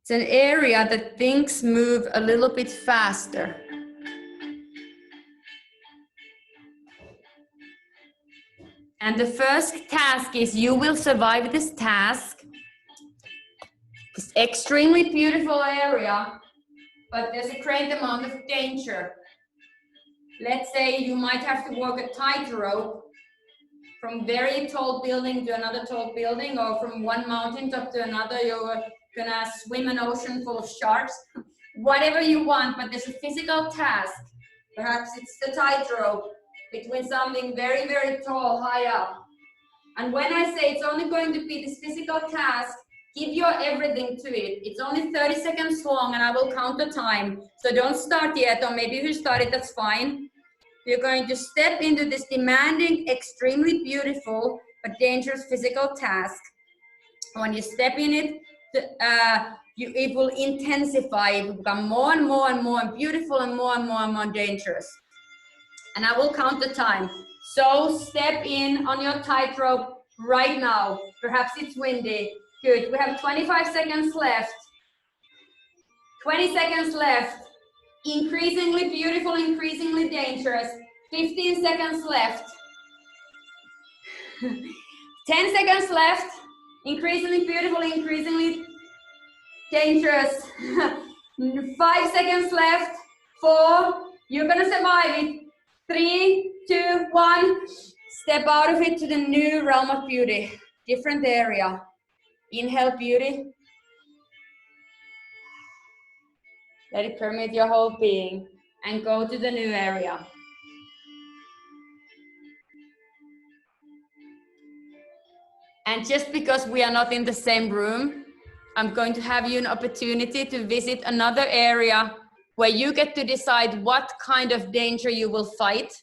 It's an area that things move a little bit faster. And the first task is you will survive this task. It's extremely beautiful area, but there's a great amount of danger. Let's say you might have to walk a tightrope from very tall building to another tall building, or from one mountaintop to another. You're gonna swim an ocean full of sharks. Whatever you want, but there's a physical task. Perhaps it's the tightrope between something very, very tall, high up. And when I say it's only going to be this physical task, give your everything to it. It's only 30 seconds long and I will count the time. So don't start yet, or maybe if you started, that's fine. You're going to step into this demanding, extremely beautiful, but dangerous physical task. When you step in it, it will intensify, it will become more and more and more beautiful and more and more and more dangerous. And I will count the time. So step in on your tightrope right now. Perhaps it's windy. Good. We have 25 seconds left. 20 seconds left. Increasingly beautiful, increasingly dangerous. 15 seconds left. 10 seconds left. Increasingly beautiful, increasingly dangerous. 5 seconds left. 4. You're gonna survive it. 3, 2, 1. Step out of it to the new realm of beauty. Different area. Inhale beauty. Let it permeate your whole being and go to the new area. And just because we are not in the same room, I'm going to have you an opportunity to visit another area where you get to decide what kind of danger you will fight.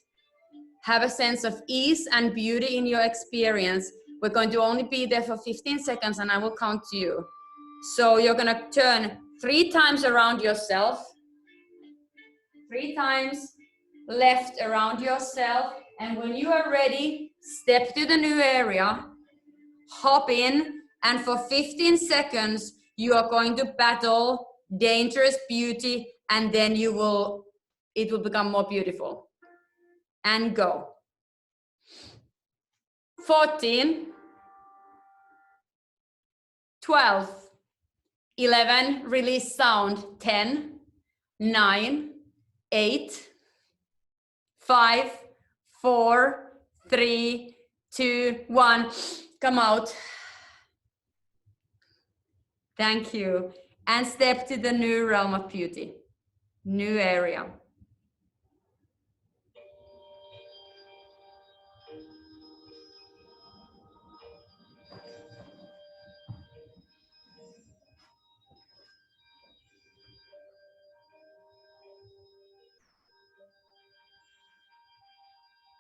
Have a sense of ease and beauty in your experience. We're going to only be there for 15 seconds and I will count to you. So you're going to turn 3 times around yourself, 3 times left around yourself. And when you are ready, step to the new area, hop in, and for 15 seconds, you are going to battle dangerous beauty, and then it will become more beautiful. And go. 14, 12, 11, release sound, 10, 9, 8, 5, 4, 3, 2, 1. Come out. Thank you. And step to the new realm of beauty, new area.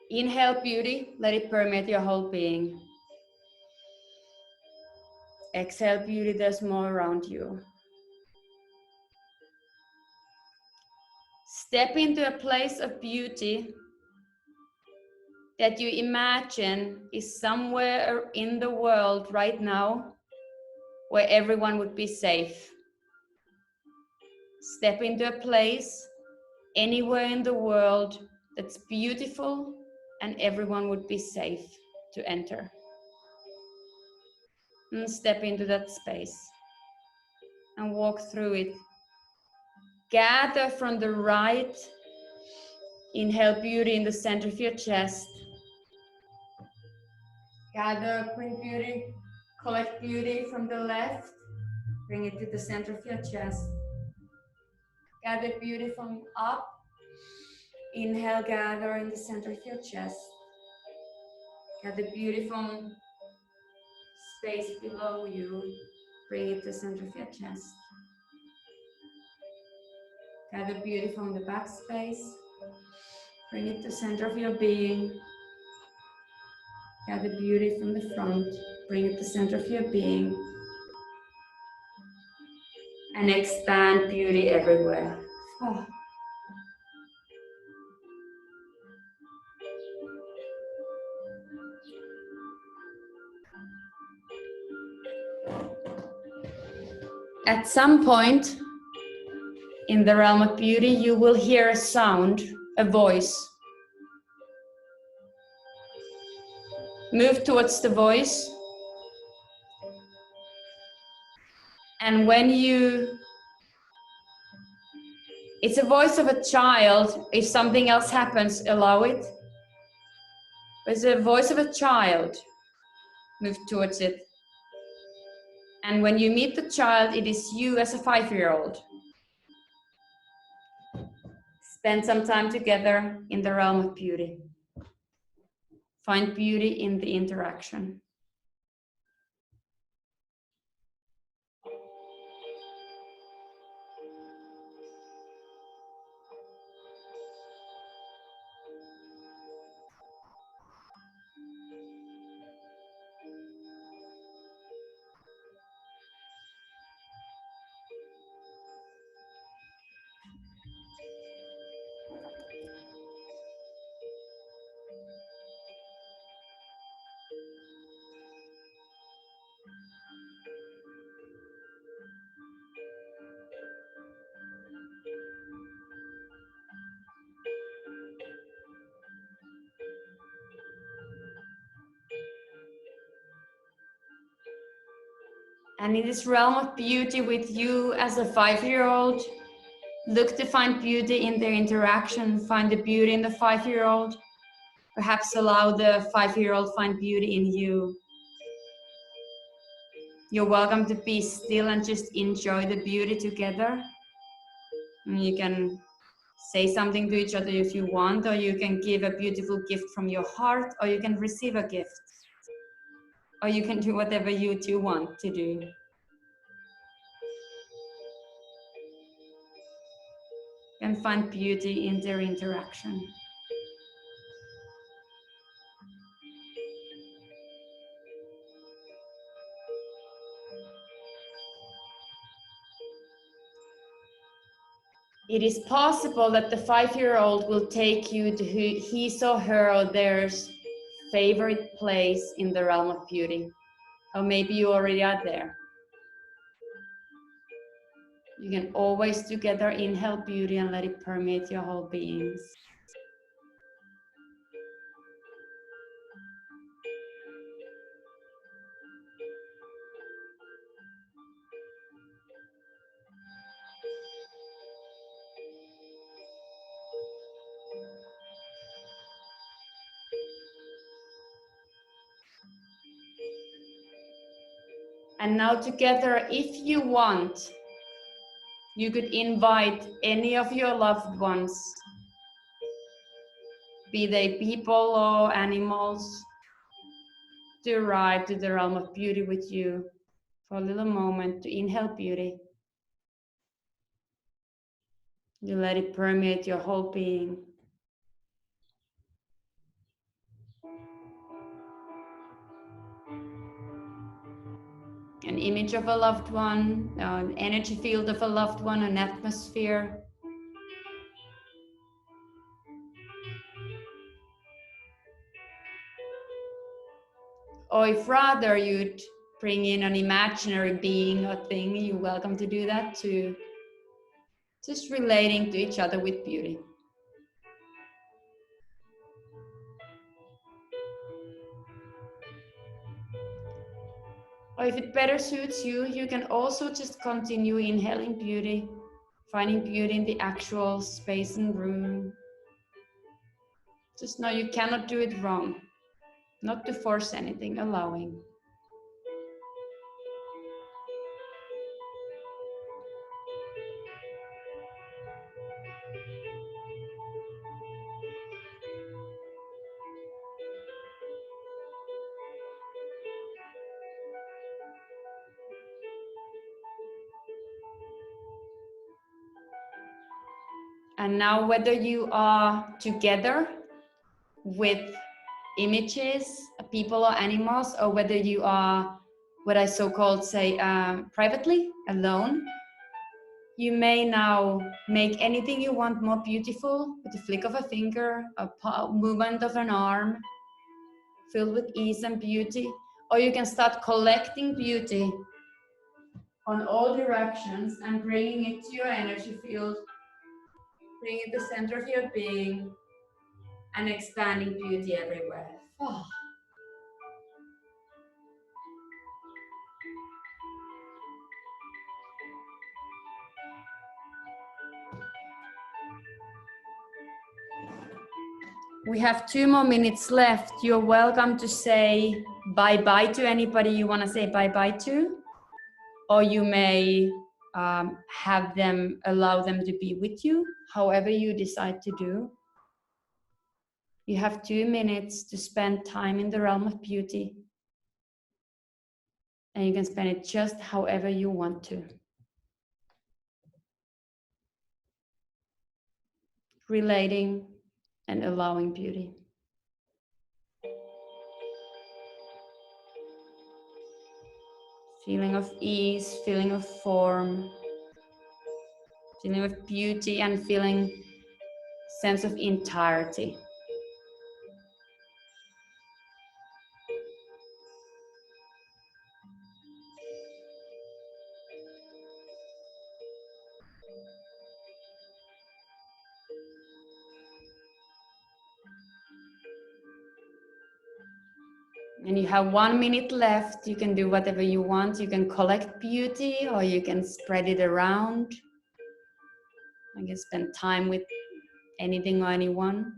Inhale beauty, let it permeate your whole being. Exhale beauty, there's more around you. Step into a place of beauty that you imagine is somewhere in the world right now, where everyone would be safe. Step into a place anywhere in the world that's beautiful and everyone would be safe to enter. And step into that space and walk through it. Gather from the right. Inhale beauty in the center of your chest. Gather, bring beauty, collect beauty from the left. Bring it to the center of your chest. Gather beauty from up. Inhale, gather in the center of your chest. Gather beauty from space below you. Bring it to the center of your chest. Gather beauty from the back space. Bring it to the center of your being. Gather beauty from the front. Bring it to the center of your being. And expand beauty everywhere. Oh. At some point in the realm of beauty, you will hear a sound, a voice. Move towards the voice. And when it's a voice of a child. If something else happens, allow it. It's a voice of a child. Move towards it. And when you meet the child, it is you as a 5-year-old. Spend some time together in the realm of beauty. Find beauty in the interaction. And in this realm of beauty with you as a 5-year-old, look to find beauty in their interaction, find the beauty in the 5-year-old. Perhaps allow the 5-year-old find beauty in you. You're welcome to be still and just enjoy the beauty together. And you can say something to each other if you want, or you can give a beautiful gift from your heart, or you can receive a gift. Or you can do whatever you two want to do. And find beauty in their interaction. It is possible that the 5-year-old will take you to his or her or theirs favorite place in the realm of beauty. Or maybe you already are there. You can always together inhale beauty and let it permeate your whole beings. And now together, if you want, you could invite any of your loved ones, be they people or animals, to arrive to the realm of beauty with you for a little moment to inhale beauty. You let it permeate your whole being. An image of a loved one, an energy field of a loved one, an atmosphere. Or if rather you'd bring in an imaginary being or thing, you're welcome to do that, to just relating to each other with beauty. Or if it better suits you, you can also just continue inhaling beauty, finding beauty in the actual space and room. Just know you cannot do it wrong. Not to force anything, allowing. And now whether you are together with images, people or animals, or whether you are what I so-called say privately, alone, you may now make anything you want more beautiful with the flick of a finger, a movement of an arm, filled with ease and beauty. Or you can start collecting beauty on all directions and bringing it to your energy field, bringing it to the center of your being, and expanding beauty everywhere. Oh. We have 2 more minutes left. You're welcome to say bye-bye to anybody you want to say bye-bye to, or you may have them, allow them to be with you, however you decide to do. You have 2 minutes to spend time in the realm of beauty, and you can spend it just however you want to. Relating and allowing beauty. Feeling of ease, feeling of form, feeling of beauty, and feeling sense of entirety. And you have 1 minute left. You can do whatever you want. You can collect beauty, or you can spread it around. You can spend time with anything or anyone.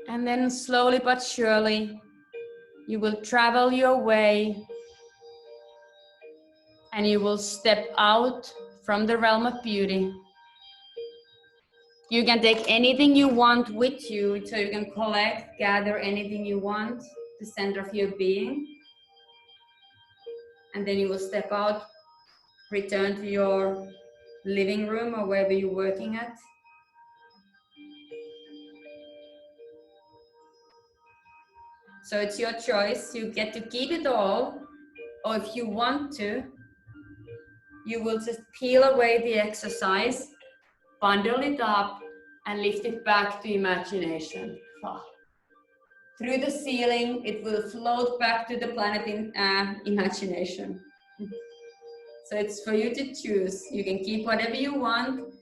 And then slowly but surely, you will travel your way, and you will step out from the realm of beauty. You can take anything you want with you, so you can collect, gather anything you want, the center of your being. And then you will step out, return to your living room or wherever you're working at. So it's your choice. You get to keep it all, or if you want to, you will just peel away the exercise, bundle it up, and lift it back to imagination. Through the ceiling, it will float back to the planet in imagination. So it's for you to choose. You can keep whatever you want,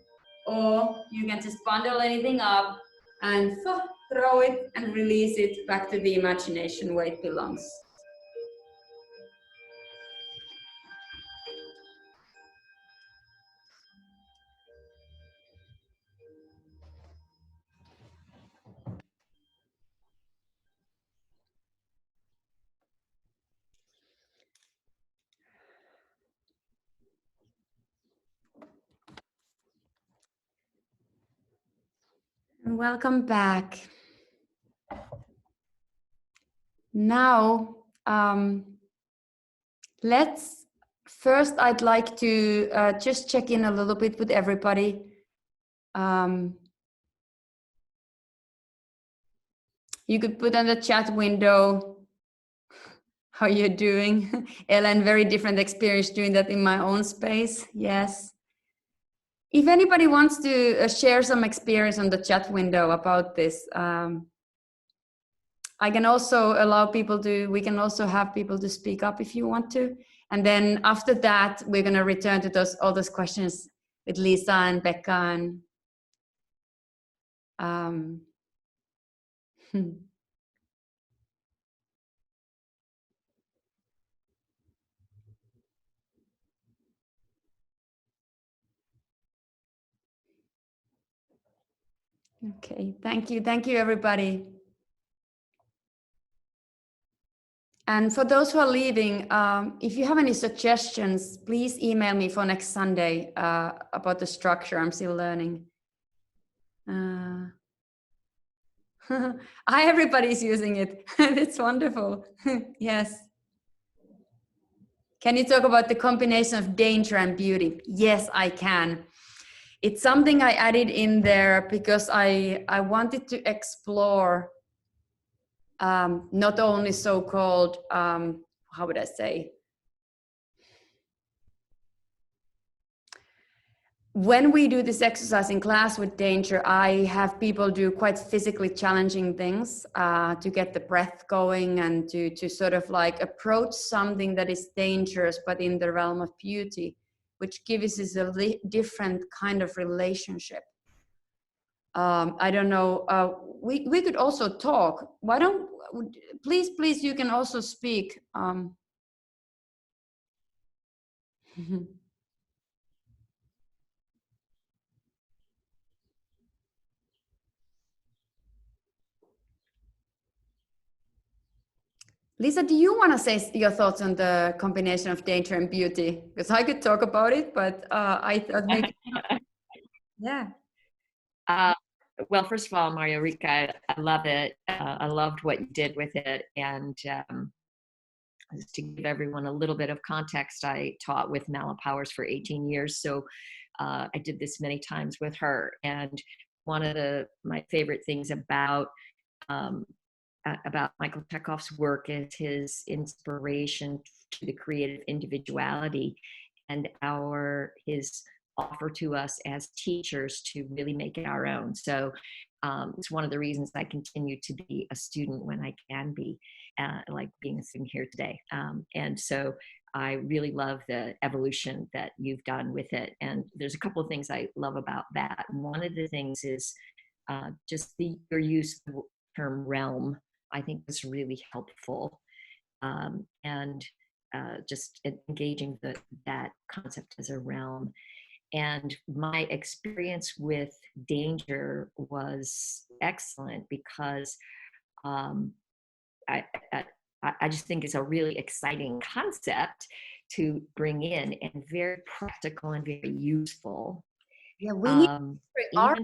or you can just bundle anything up and throw it and release it back to the imagination where it belongs. And welcome back. Now, let's first I'd like to just check in a little bit with everybody. You could put on the chat window how you're doing. Ellen, very different experience doing that in my own space. Yes. If anybody wants to share some experience on the chat window about this, I can also allow people to, we can also have people to speak up if you want to. And then after that, we're going to return to all those questions with Lisa and Becca and okay, thank you everybody. And for those who are leaving, if you have any suggestions, please email me for next Sunday about the structure. I'm still learning. Hi, everybody's using it. It's wonderful. Yes. Can you talk about the combination of danger and beauty? Yes, I can. It's something I added in there because I wanted to explore not only so-called, how would I say? When we do this exercise in class with danger, I have people do quite physically challenging things to get the breath going and to sort of like approach something that is dangerous, but in the realm of beauty, which gives us a different kind of relationship. I don't know, we could also talk. Why don't, please, you can also speak. Lisa, do you want to say your thoughts on the combination of danger and beauty? Because I could talk about it, but I thought maybe, yeah. Well, first of all, Marjo-Riikka, I love it. I loved what you did with it. And just to give everyone a little bit of context, I taught with Mala Powers for 18 years. So I did this many times with her. And one of my favorite things about Michael Chekhov's work is his inspiration to the creative individuality and his offer to us as teachers to really make it our own. So it's one of the reasons I continue to be a student when I can be, like being a student here today. And so I really love the evolution that you've done with it. And there's a couple of things I love about that. One of the things is just your use of the term realm. I think was really helpful, and just engaging that concept as a realm. And my experience with danger was excellent because I just think it's a really exciting concept to bring in and very practical and very useful. Yeah, we need art,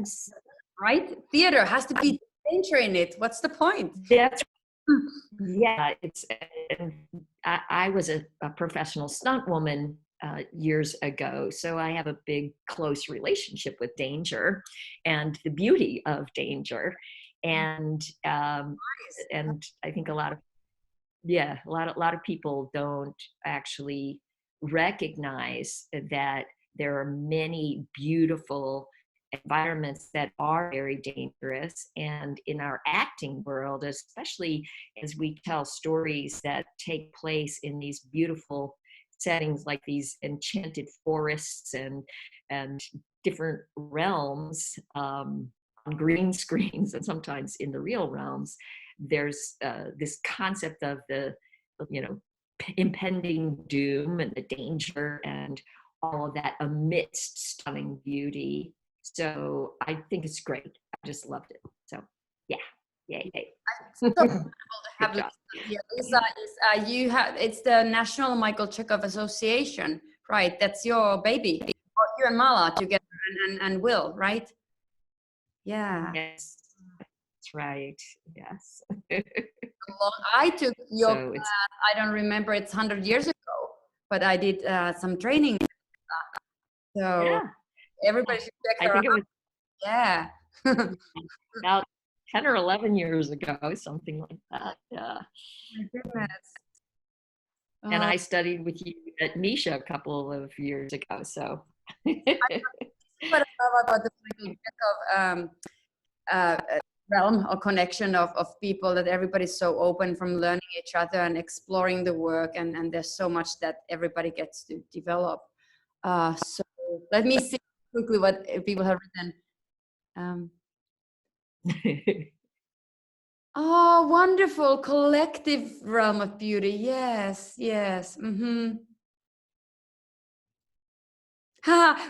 right? Theater has to be danger in it. What's the point? That's yeah. I was a professional stunt woman years ago, so I have a big close relationship with danger and the beauty of danger, and I think a lot of people don't actually recognize that there are many beautiful environments that are very dangerous. And in our acting world, especially as we tell stories that take place in these beautiful settings like these enchanted forests and different realms on green screens and sometimes in the real realms, there's this concept of the impending doom and the danger and all of that amidst stunning beauty. So I think it's great. I just loved it. So yeah, yay. So wonderful to have Lisa here. Lisa is it's the National Michael Chekhov Association, right? That's your baby. Or you and Mala together and Will, right? Yeah. Yes, that's right. Yes. I took your class, I don't remember, it's 100 years ago. but I did some training. So Yeah. everybody should check I her think it out. was Yeah. about 10 or 11 years ago, something like that. Yeah. My goodness. And I studied with you at Misha a couple of years ago. So What I love about the Chekhov realm or connection of people, that everybody's so open from learning each other and exploring the work, and there's so much that everybody gets to develop. So let me see quickly what people have written. Oh, wonderful collective realm of beauty. Yes, yes.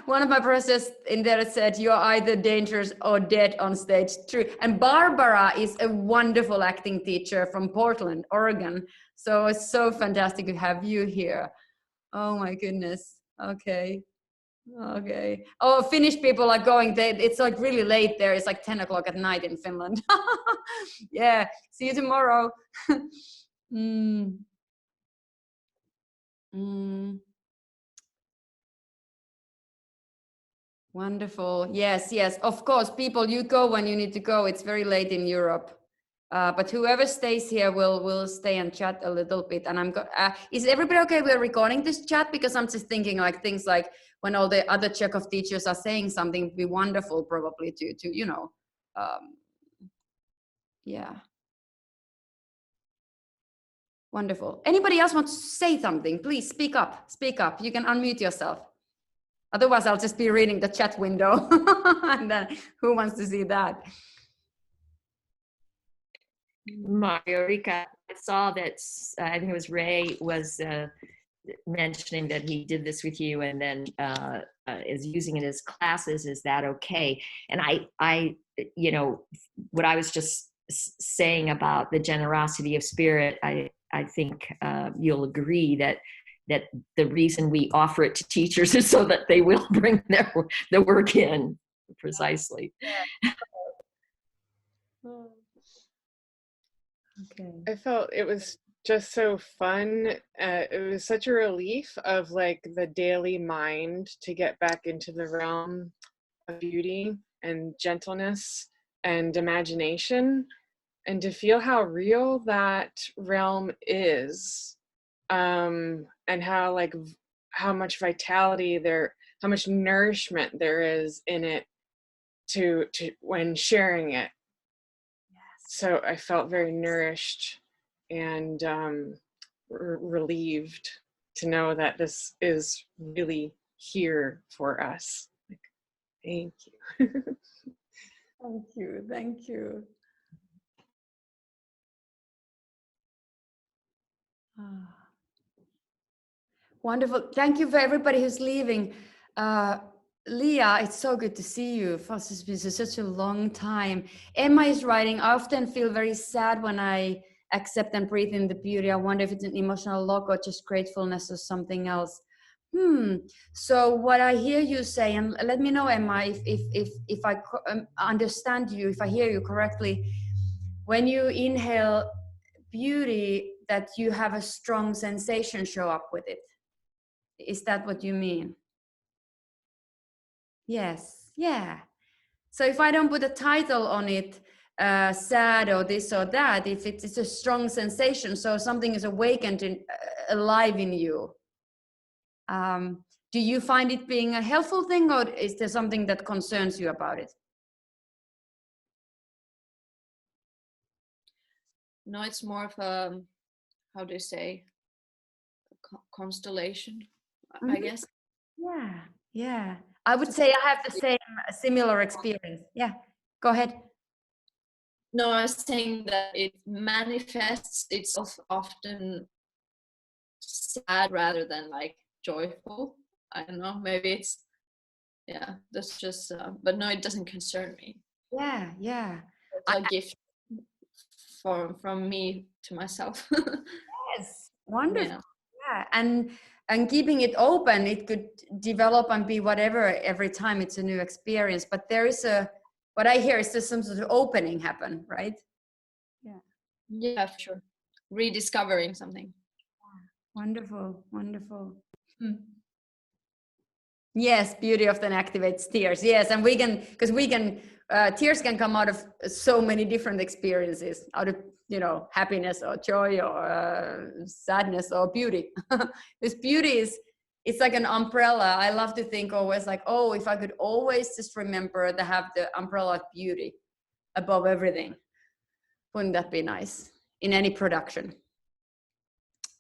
One of my professors in there said, "You're either dangerous or dead on stage." True. And Barbara is a wonderful acting teacher from Portland, Oregon. So it's so fantastic to have you here. Oh my goodness. Okay. Okay. Oh, Finnish people are going. It's like really late there. It's like 10 o'clock at night in Finland. Yeah. See you tomorrow. Wonderful. Yes, yes. Of course, people, you go when you need to go. It's very late in Europe. But whoever stays here will stay and chat a little bit. And is everybody okay? We're recording this chat, because I'm just thinking like things like when all the other Chekhov teachers are saying something, it'd be wonderful probably to yeah. Wonderful. Anybody else want to say something? Please speak up. Speak up. You can unmute yourself. Otherwise, I'll just be reading the chat window. And then who wants to see that? Marjo-Riikka, I saw that, I think it was Ray was mentioning that he did this with you and then is using it as classes. Is that okay? And I what I was just saying about the generosity of spirit, I think you'll agree that the reason we offer it to teachers is so that they will bring their work in. Precisely. Okay. I felt it was just so fun. It was such a relief of like the daily mind to get back into the realm of beauty and gentleness and imagination, and to feel how real that realm is, and how much vitality there, how much nourishment there is in it to when sharing it. So I felt very nourished and relieved to know that this is really here for us. Like, thank you. Thank you. Thank you. Wonderful. Thank you for everybody who's leaving. Leah, it's so good to see you. For such a long time. Emma is writing, I often feel very sad when I accept and breathe in the beauty. I wonder if it's an emotional lock or just gratefulness or something else. So what I hear you say, and let me know, Emma, if I understand you, if I hear you correctly, when you inhale beauty, that you have a strong sensation show up with it. Is that what you mean? Yes. Yeah. So if I don't put a title on it, sad or this or that, if it's a strong sensation, so something is awakened and alive in you. Do you find it being a helpful thing, or is there something that concerns you about it? No, it's more of a, how do you say, constellation, I guess. Yeah, yeah. I would say I have the same similar experience. Yeah, go ahead. No, I was saying that it manifests itself often sad rather than like joyful. I don't know, maybe it's, yeah, that's just, but no, it doesn't concern me. Yeah, yeah. It's a gift from me to myself. Yes, wonderful. Yeah, and keeping it open, it could develop and be whatever every time it's a new experience. But there is what I hear is there's some sort of opening happen, right? Yeah. Yeah, for sure. Rediscovering something. Wonderful, wonderful. Yes, beauty often activates tears. Yes, and tears can come out of so many different experiences, out of, happiness or joy or sadness or beauty. This beauty it's like an umbrella. I love to think always like, oh, if I could always just remember to have the umbrella of beauty above everything, wouldn't that be nice in any production?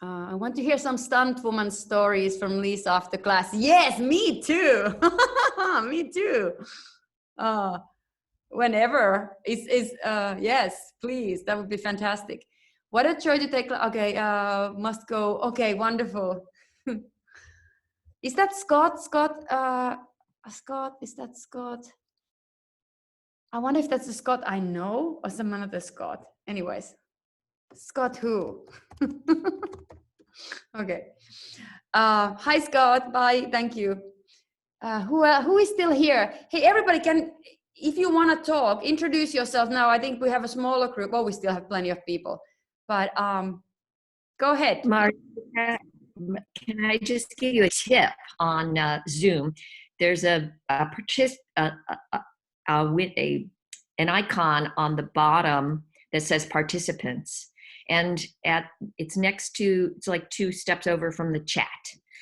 I want to hear some stunt woman stories from Lisa after class. Yes, me too. Me too. Whenever yes, please, that would be fantastic. What a joy to take. Okay, must go. Okay, wonderful. Is that Scott? Scott, is that Scott? I wonder if that's the Scott I know or some other Scott. Anyways, Scott who? Okay. Hi, Scott. Bye. Thank you. Who is still here? Hey, everybody, if you want to talk, introduce yourself now. I think we have a smaller group. Oh, we still have plenty of people. But go ahead. Marjo, can I just give you a tip on Zoom? There's an icon on the bottom that says participants. And it's like 2 steps over from the chat.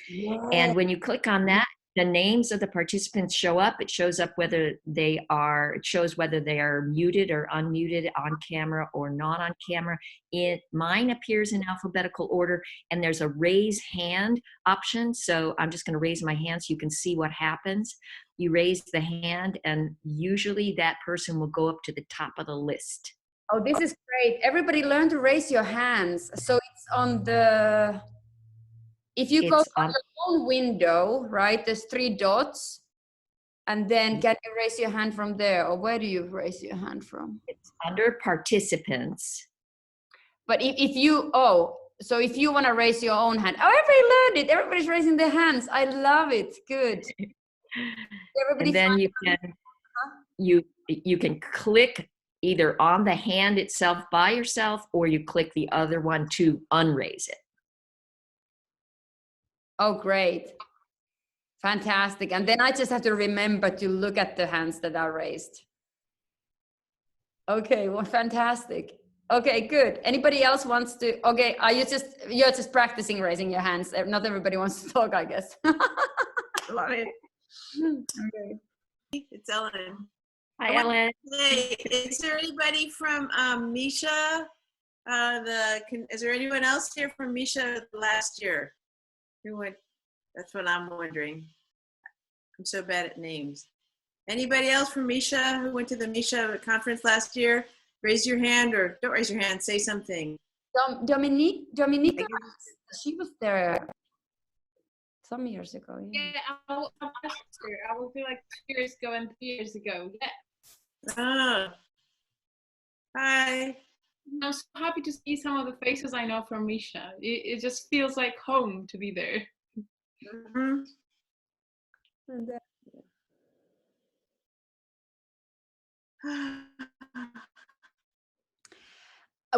Yeah. And when you click on that, the names of the participants show up. It shows up it shows whether they are muted or unmuted, on camera or not on camera. Mine appears in alphabetical order, and there's a raise hand option. So I'm just going to raise my hand so you can see what happens. You raise the hand, and usually that person will go up to the top of the list. Oh, this is great. Everybody learn to raise your hands. So it's on the, if you go on your own window, right, there's 3 dots. And then can you raise your hand from there? Or where do you raise your hand from? It's under participants. But if you want to raise your own hand. Oh, everybody learned it. Everybody's raising their hands. I love it. Good. And then you can click either on the hand itself by yourself, or you click the other one to unraise it. Oh, great. Fantastic. And then I just have to remember to look at the hands that are raised. Okay, well, fantastic. Okay, good. Anybody else wants to? Okay, you're just practicing raising your hands. Not everybody wants to talk, I guess. Love it. Okay. It's Ellen. Hi, Ellen. Hey, is there anybody from Misha? Is there anyone else here from Misha last year? Who went? That's what I'm wondering. I'm so bad at names. Anybody else from Misha who went to the Misha conference last year? Raise your hand, or don't raise your hand. Say something. Dominique, she was there some years ago. Yeah, I was there like 2 years ago and 3 years ago. Yeah. Oh. Hi. I'm so happy to see some of the faces I know from Misha. It just feels like home to be there. Mm-hmm.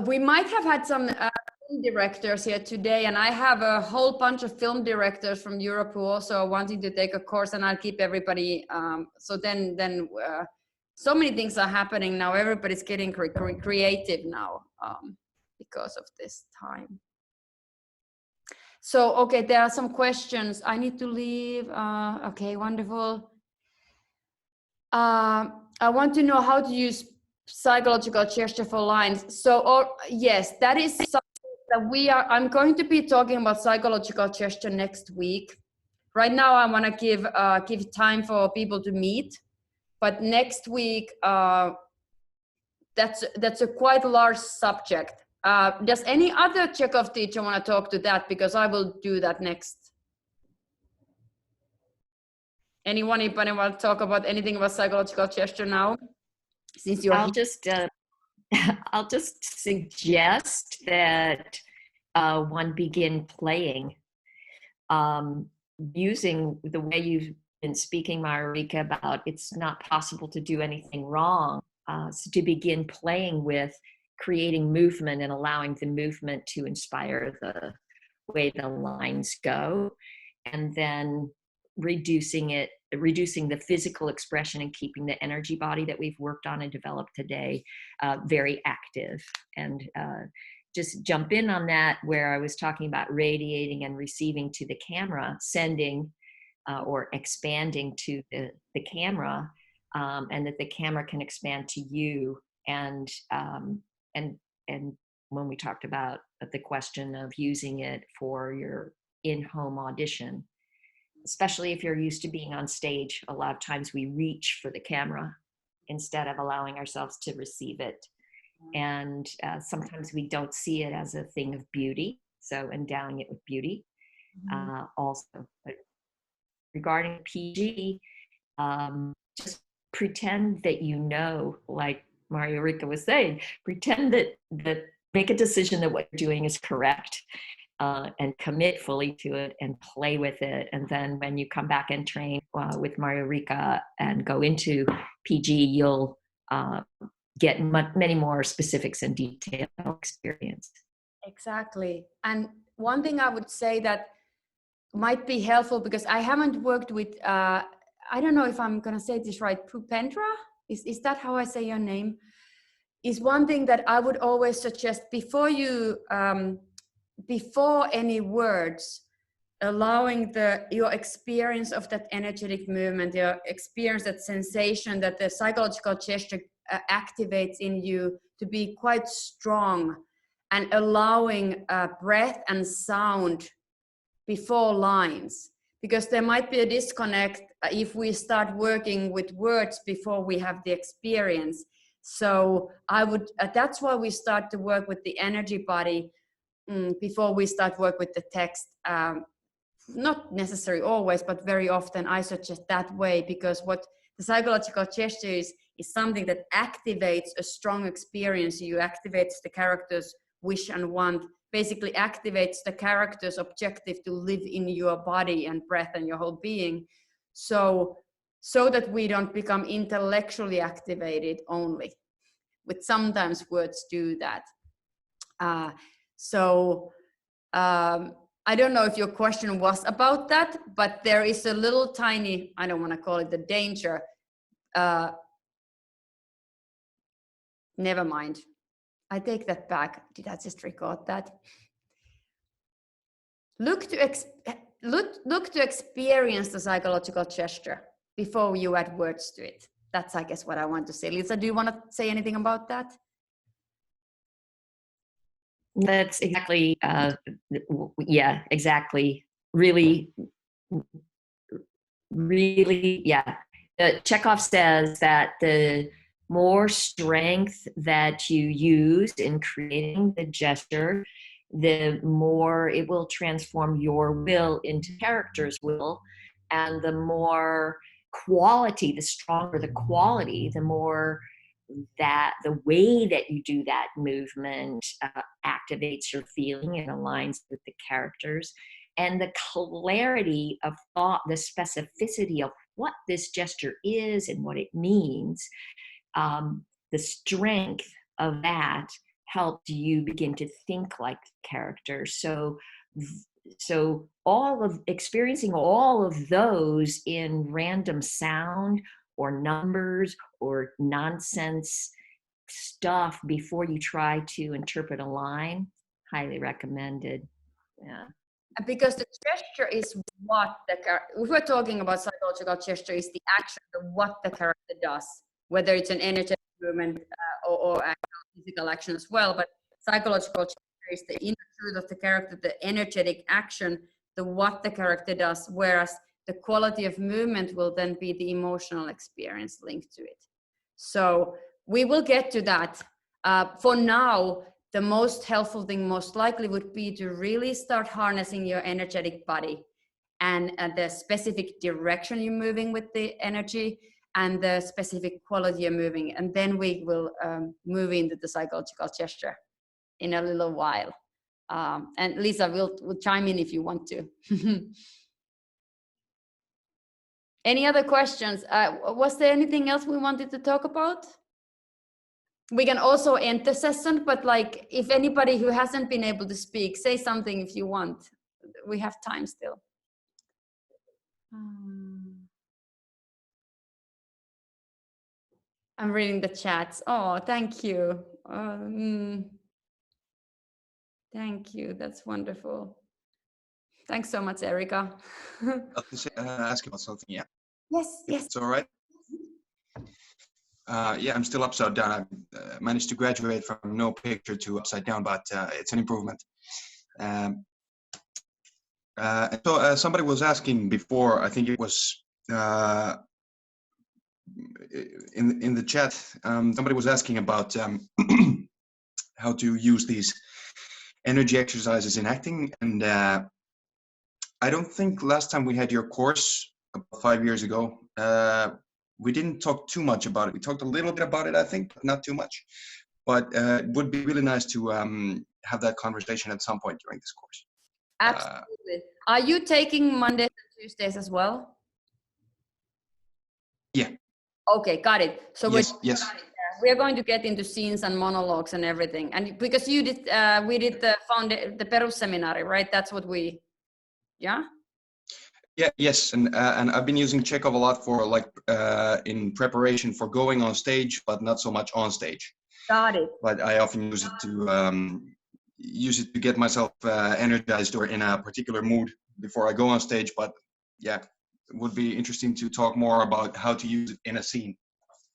We might have had some film directors here today, and I have a whole bunch of film directors from Europe who also are wanting to take a course, and I'll keep everybody. So many things are happening now. Everybody's getting creative now because of this time. So, okay, there are some questions. I need to leave. Okay, wonderful. I want to know how to use psychological gesture for lines. So, yes, that is something that I'm going to be talking about psychological gesture next week. Right now, I want to give time for people to meet. But next week, that's a quite large subject. Does any other Chekhov teacher want to talk to that? Because I will do that next. Anybody want to talk about anything about psychological gesture now? Since you're I'll just suggest that one begin playing, using the way you've been speaking, Marjo-Riikka, about it's not possible to do anything wrong. So to begin playing with creating movement and allowing the movement to inspire the way the lines go. and then reducing the physical expression and keeping the energy body that we've worked on and developed today very active. And just jump in on that, where I was talking about radiating and receiving to the camera, sending or expanding to the camera, and that the camera can expand to you. And when we talked about the question of using it for your in-home audition, especially if you're used to being on stage, a lot of times we reach for the camera instead of allowing ourselves to receive it. And sometimes we don't see it as a thing of beauty, so endowing it with beauty also. But regarding PG, just pretend that you know, like Marjo-Riikka was saying, pretend that make a decision that what you're doing is correct, and commit fully to it and play with it. And then when you come back and train with Marjo-Riikka and go into PG, you'll get many more specifics and detailed experience. Exactly. And one thing I would say that might be helpful, because I haven't worked with, I don't know if I'm going to say this right, Pupendra? Is that how I say your name? Is one thing that I would always suggest before you, before any words, allowing your experience of that energetic movement, your experience, that sensation that the psychological gesture activates in you to be quite strong, and allowing breath and sound before lines, because there might be a disconnect if we start working with words before we have the experience. So I would, that's why we start to work with the energy body before we start work with the text. Not necessarily always, but very often I suggest that way, because what the psychological gesture is something that activates a strong experience. You activates the character's wish and want, basically activates the character's objective to live in your body and breath and your whole being. So that we don't become intellectually activated only, but sometimes words do that. I don't know if your question was about that, but there is a little tiny, I don't want to call it the danger. Never mind. I take that back. Did I just record that? Look to experience the psychological gesture before you add words to it. That's, I guess, what I want to say. Lisa, do you want to say anything about that? That's exactly, yeah, exactly. Really, yeah. Chekhov says that the more strength that you use in creating the gesture, the more it will transform your will into character's will. And the more quality, the stronger the quality, the more that the way that you do that movement activates your feeling and aligns with the characters. And the clarity of thought, the specificity of what this gesture is and what it means, the strength of that helped you begin to think like the character. So experiencing all of those in random sound or numbers or nonsense stuff before you try to interpret a line, highly recommended. Yeah. Because the gesture is what the character, if we're talking about psychological gesture, is the action of what the character does, whether it's an energetic movement or actual physical action as well. But psychological gesture is the inner truth of the character, the energetic action, the what the character does, whereas the quality of movement will then be the emotional experience linked to it. So we will get to that. For now, the most helpful thing most likely would be to really start harnessing your energetic body and the specific direction you're moving with the energy and the specific quality you're moving. And then we will move into the psychological gesture in a little while. And Lisa will chime in if you want to. Any other questions? Was there anything else we wanted to talk about? We can also end the session, but like if anybody who hasn't been able to speak, say something if you want. We have time still. I'm reading the chats. Oh, thank you. Thank you. That's wonderful. Thanks so much, Erica. Ask about something, yeah. Yes, yes. It's all right. Yeah, I'm still upside down. I managed to graduate from no picture to upside down, but it's an improvement. So somebody was asking before, I think it was in the chat, somebody was asking about how to use these energy exercises in acting. And I don't think last time we had your course, about 5 years ago, we didn't talk too much about it. We talked a little bit about it, I think, but not too much. But it would be really nice to have that conversation at some point during this course. Absolutely. Are you taking Mondays and Tuesdays as well? Yeah. Okay, got it. So yes. We're going to get into scenes and monologues and everything. And because you did, we did the Perus seminary, right? That's what we, yeah? Yeah, yes, and I've been using Chekhov a lot for like in preparation for going on stage, but not so much on stage. Got it. But I often use it to get myself energized or in a particular mood before I go on stage. But yeah, it would be interesting to talk more about how to use it in a scene.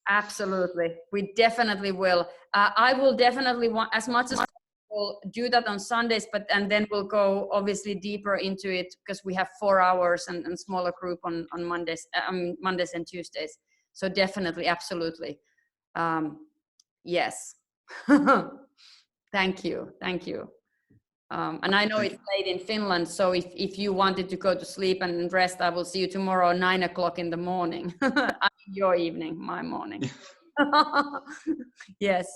Absolutely, we definitely will. I will definitely want, as much as we'll do that on Sundays, and then we'll go obviously deeper into it because we have 4 hours and smaller group on Mondays, Mondays and Tuesdays. So definitely, absolutely, yes. Thank you. And I know it's late in Finland, so if you wanted to go to sleep and rest, I will see you tomorrow at 9 o'clock in the morning. Your evening, my morning. Yes,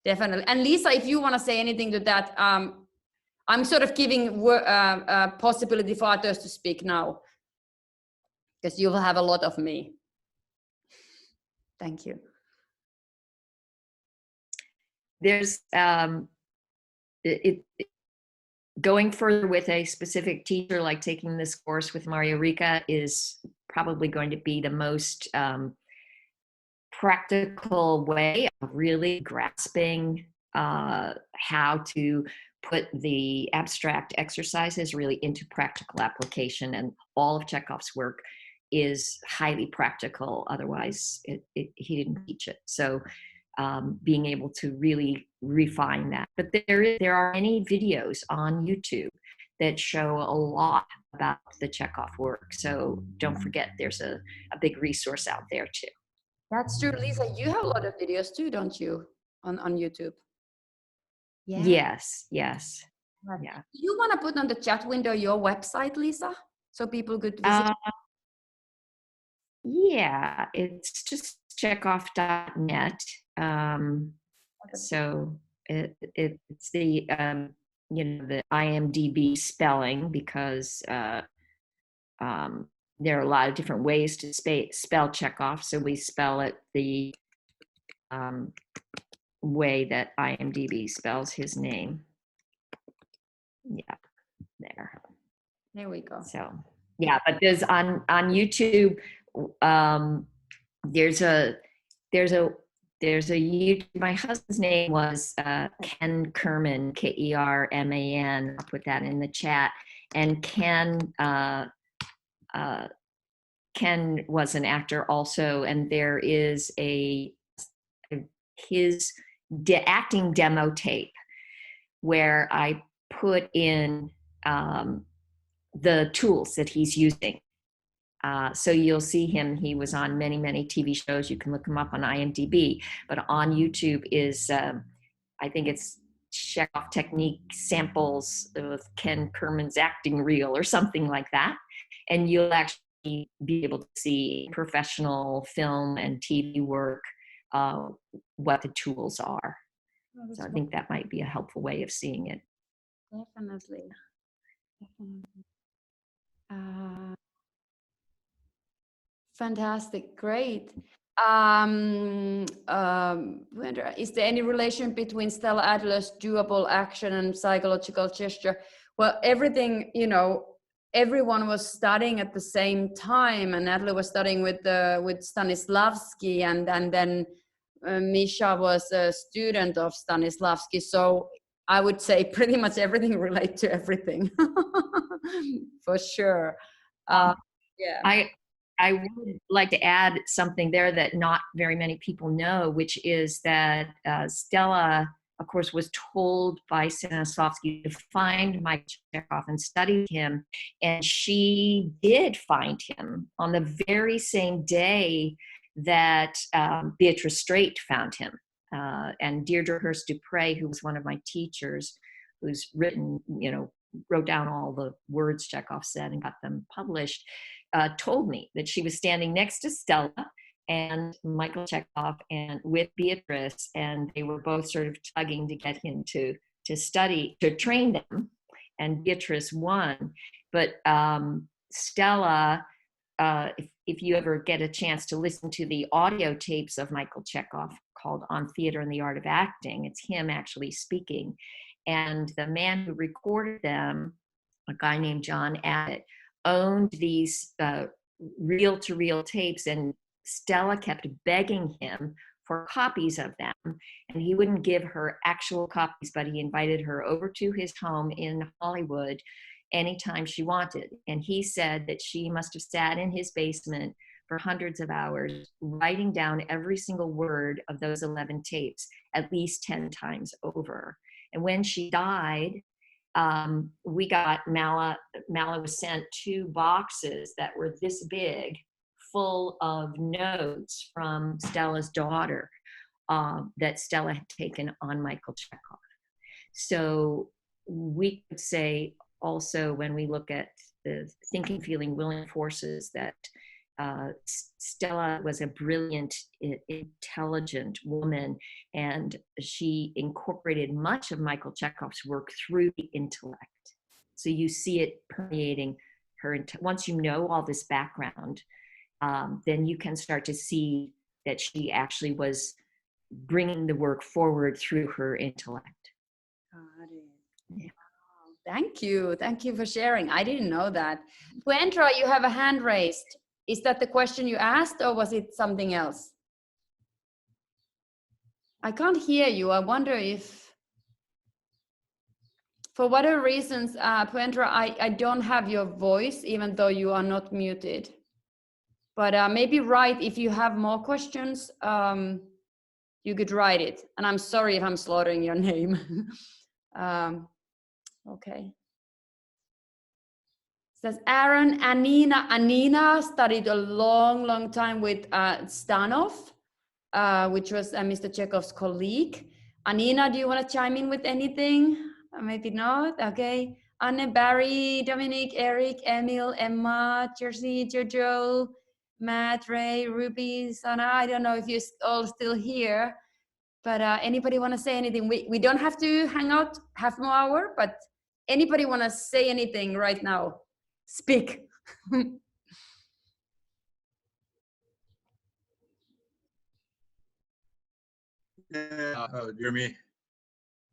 definitely. And Lisa, if you want to say anything to that, I'm sort of giving a possibility for others to speak now, because you will have a lot of me. Thank you. There's going further with a specific teacher, like taking this course with Marjo-Riikka, is probably going to be the most practical way of really grasping how to put the abstract exercises really into practical application. And all of Chekhov's work is highly practical. Otherwise, he didn't teach it. So being able to really refine that. But there are many videos on YouTube that show a lot about the Chekhov work. So don't forget, there's a big resource out there too. That's true, Lisa. You have a lot of videos too, don't you, on YouTube? Yeah. Yes. Yeah. Do you want to put on the chat window your website, Lisa, so people could visit? Yeah, it's just chekhov.net. So it's the the IMDb spelling, because there are a lot of different ways to spell Chekhov. So we spell it the way that IMDb spells his name. Yeah, There we go. So yeah, but there's on YouTube. There's a YouTube. My husband's name was Ken Kerman, Kerman. I'll put that in the chat. And Ken was an actor also, and there is his acting demo tape where I put in the tools that he's using. So you'll see him. He was on many, many TV shows. You can look him up on IMDb. But on YouTube is, I think it's Chekhov Technique samples of Ken Kerman's acting reel or something like that. And you'll actually be able to see professional film and TV work, what the tools are. So I think that might be a helpful way of seeing it. Definitely. Fantastic, great. Is there any relation between Stella Adler's doable action and psychological gesture? Well, everything, everyone was studying at the same time, and Adler was studying with Stanislavski, and then Misha was a student of Stanislavski. So I would say pretty much everything relates to everything, for sure. Yeah. I would like to add something there that not very many people know, which is that Stella, of course, was told by Stanislavski to find Michael Chekhov and study him. And she did find him on the very same day that Beatrice Straight found him. And Deirdre Hurst Dupre, who was one of my teachers, who's written, wrote down all the words Chekhov said and got them published, told me that she was standing next to Stella and Michael Chekhov and with Beatrice, and they were both sort of tugging to get him to study, to train them, and Beatrice won. But Stella, if you ever get a chance to listen to the audio tapes of Michael Chekhov called On Theater and the Art of Acting, it's him actually speaking. And the man who recorded them, a guy named John Abbott, owned these reel-to-reel tapes, and Stella kept begging him for copies of them, and he wouldn't give her actual copies, but he invited her over to his home in Hollywood anytime she wanted. And he said that she must have sat in his basement for hundreds of hours writing down every single word of those 11 tapes at least 10 times over. And when she died, we got Mala was sent 2 boxes that were this big, full of notes from Stella's daughter that Stella had taken on Michael Chekhov. So we could say also, when we look at the thinking, feeling, willing forces, that Stella was a brilliant, intelligent woman, and she incorporated much of Michael Chekhov's work through the intellect. So you see it permeating her. Once you know all this background, then you can start to see that she actually was bringing the work forward through her intellect. Yeah. Thank you for sharing. I didn't know that. Puentra, you have a hand raised. Is that the question you asked, or was it something else? I can't hear you. I wonder if, for whatever reasons, Puentra, I don't have your voice, even though you are not muted. But maybe write, if you have more questions, you could write it. And I'm sorry if I'm slaughtering your name. Okay. Says Aaron, Anina studied a long time with Stanov, which was Mr. Chekhov's colleague. Anina, do you want to chime in with anything? Maybe not. Okay. Anne, Barry, Dominic, Eric, Emil, Emma, Jersey, Jojo, Matt, Ray, Ruby, Sana. I don't know if you're all still here, but anybody want to say anything? We don't have to hang out half more hour, but anybody want to say anything right now? Speak. Do you hear me?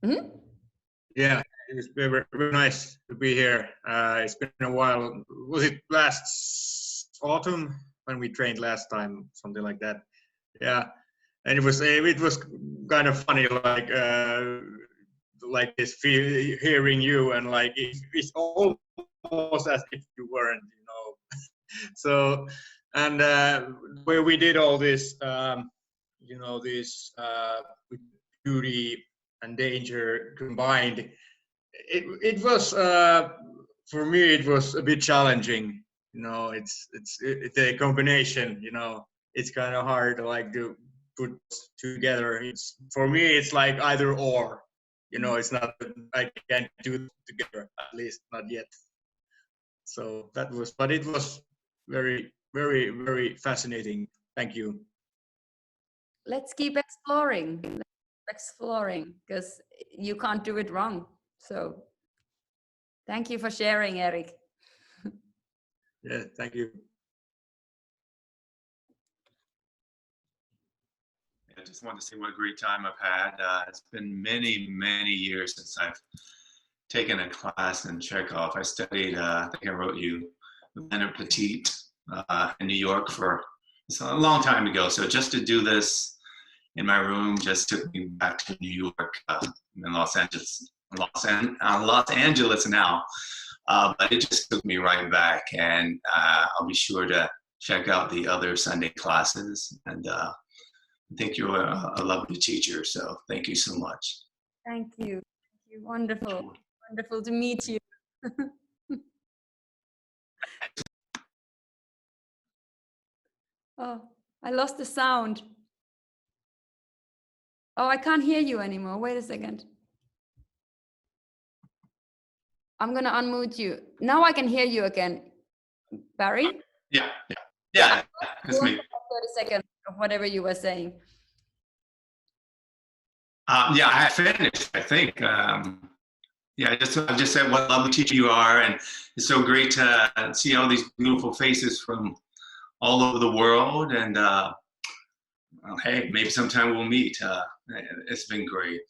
Mm-hmm. Yeah, it's very, very nice to be here. It's been a while. Was it last autumn when we trained last time? Something like that. Yeah, and it was kind of funny, like this hearing you, and like it's almost as if you weren't, So, and where we did all this, with beauty and danger combined, it was for me, it was a bit challenging. It's a combination. It's kind of hard to put together. For me, it's like either or. It's not, I can't do it together, at least not yet. So that was, but it was very, very, very fascinating. Thank you. Let's keep exploring. Because you can't do it wrong. So thank you for sharing, Eric. Yeah, thank you. I just want to say what a great time I've had. It's been many, many years since I've taken a class in Chekhov. I studied, I think I wrote you, Leonard Petit in New York it's a long time ago. So just to do this in my room just took me back to New York. I'm in Los Angeles now. But it just took me right back, and I'll be sure to check out the other Sunday classes. And I think you're a lovely teacher, so thank you so much. Thank you. Thank you. Wonderful. Wonderful to meet you. Oh, I lost the sound. Oh, I can't hear you anymore. Wait a second. I'm going to unmute you. Now I can hear you again. Barry? Yeah, it's me. 30 seconds of whatever you were saying. Yeah, I finished, I think. Yeah, I just said what a lovely teacher you are, and it's so great to see all these beautiful faces from all over the world. And well, hey, maybe sometime we'll meet. It's been great.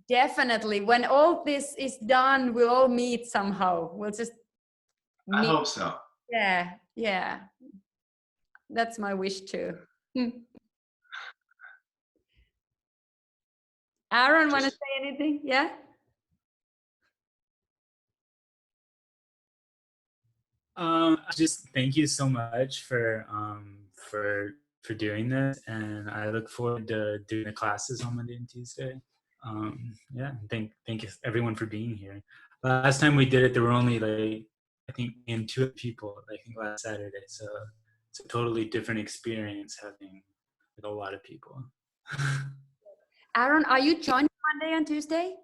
Definitely. When all this is done, we'll all meet somehow. We'll just meet. I hope so. Yeah, yeah. That's my wish too. Aaron, want to say anything? Yeah? Just thank you so much for doing this, and I look forward to doing the classes on Monday and Tuesday. Yeah, thank you everyone for being here. Last time we did it, there were only like I think me and 2 people. I think last Saturday, so it's a totally different experience having with a lot of people. Aaron, are you joining Monday and Tuesday?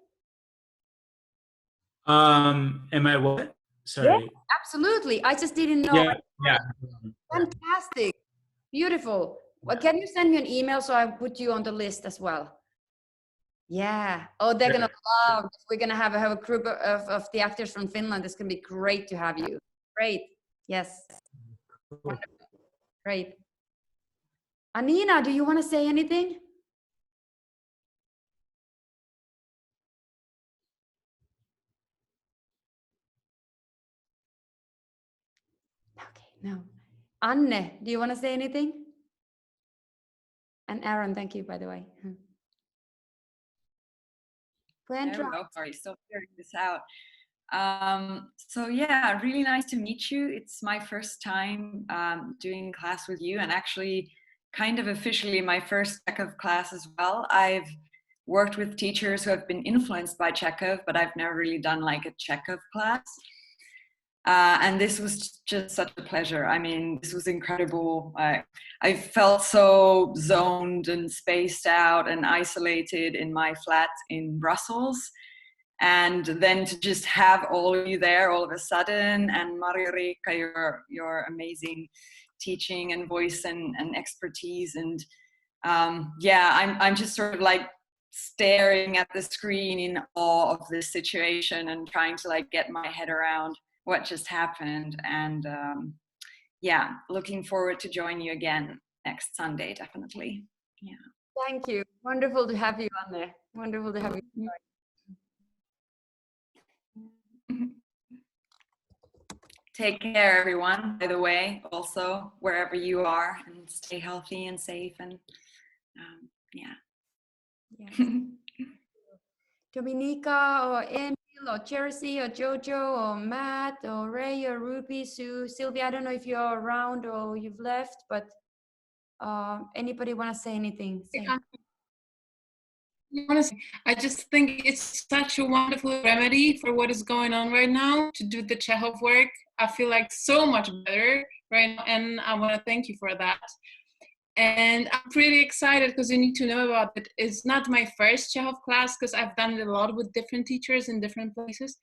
Am I what? Sorry. Yeah, absolutely. I just didn't know. Yeah. Fantastic. Beautiful. Well, can you send me an email so I put you on the list as well? Yeah. Oh, they're going to love. We're going to have a group of the actors from Finland. It's going to be great to have you. Great. Yes. Cool. Great. Anina, do you want to say anything? Okay, no. Anne, do you want to say anything? And Aaron, thank you, by the way. Hello, sorry, still figuring this out. So yeah, really nice to meet you. It's my first time doing class with you, and actually kind of officially my first Chekhov class as well. I've worked with teachers who have been influenced by Chekhov, but I've never really done like a Chekhov class. And this was just such a pleasure. I mean, this was incredible. I felt so zoned and spaced out and isolated in my flat in Brussels. And then to just have all of you there all of a sudden, and Marjo-Riikka, your amazing teaching and voice and expertise. And yeah, I'm just sort of like staring at the screen in awe of this situation and trying to like get my head around what just happened. And yeah, looking forward to join you again next Sunday, definitely. Yeah. Thank you. Wonderful to have you on there. Wonderful to have you. Take care, everyone, by the way, also, wherever you are, and stay healthy and safe. And yeah. Dominica or Emil or Jersey or Jojo or Matt or Ray or Ruby, Sue, Sylvia, I don't know if you're around or you've left, but anybody want to say anything? Say. Honestly, I just think it's such a wonderful remedy for what is going on right now to do the Chekhov work. I feel like so much better right now, and I want to thank you for that. And I'm pretty excited because you need to know about it. It's not my first Chekhov class because I've done it a lot with different teachers in different places.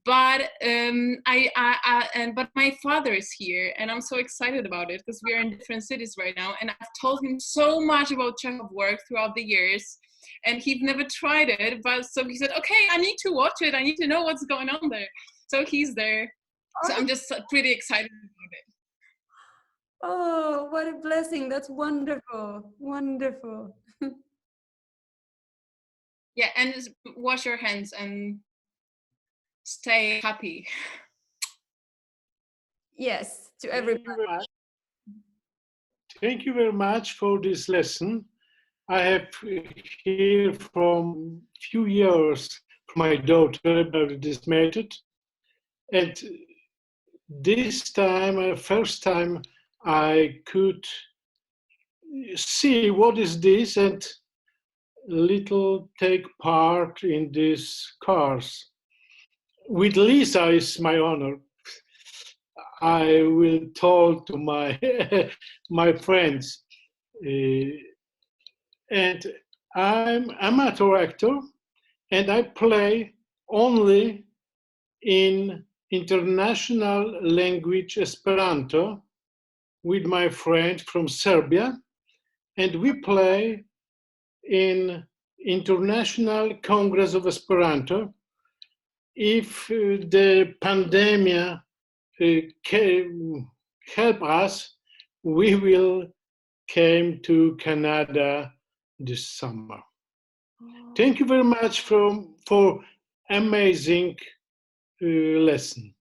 But but my father is here, and I'm so excited about it because we are in different cities right now. And I've told him so much about Chekhov work throughout the years, and he'd never tried it. But so he said, "Okay, I need to watch it. I need to know what's going on there." So he's there. So I'm just pretty excited about it. Oh, what a blessing. That's wonderful. Wonderful. Yeah, and just wash your hands and stay happy. Yes, to Thank everybody. you very much. Thank you very much for this lesson. I have here from few years from my daughter about this method, and this time, first time, I could see what is this and little take part in this course. With Lisa is my honor. I will talk to my my friends, and I'm amateur actor, and I play only in international language Esperanto with my friend from Serbia, and we play in International Congress of Esperanto. If the pandemic help us, we will came to Canada this summer. Thank you very much for amazing lesson.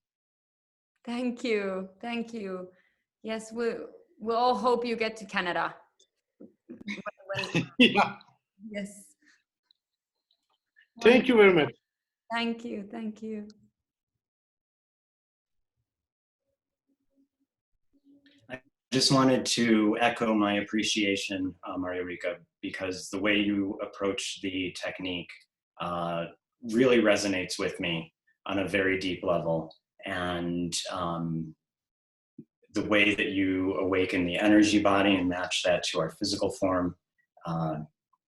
Thank you. Thank you. Yes, we'll all hope you get to Canada. Yeah. Yes. Thank you very much. Thank you. Thank you. I just wanted to echo my appreciation, Marjo-Riikka, because the way you approach the technique really resonates with me on a very deep level. And the way that you awaken the energy body and match that to our physical form,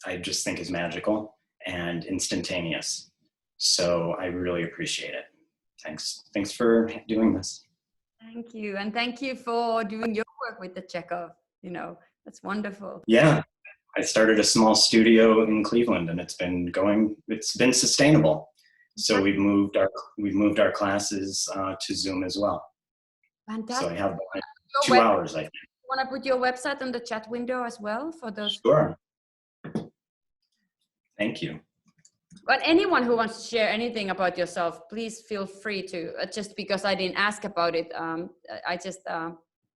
I just think is magical and instantaneous. So I really appreciate it. Thanks. Thanks for doing this. Thank you. And thank you for doing your work with the Chekhov. You know, that's wonderful. Yeah, I started a small studio in Cleveland, and it's been sustainable. So we've moved our classes to Zoom as well. Fantastic. So I have 2 hours, I think. You want to put your website on the chat window as well for those? Sure. Thank you. But anyone who wants to share anything about yourself, please feel free to. Just because I didn't ask about it, I'm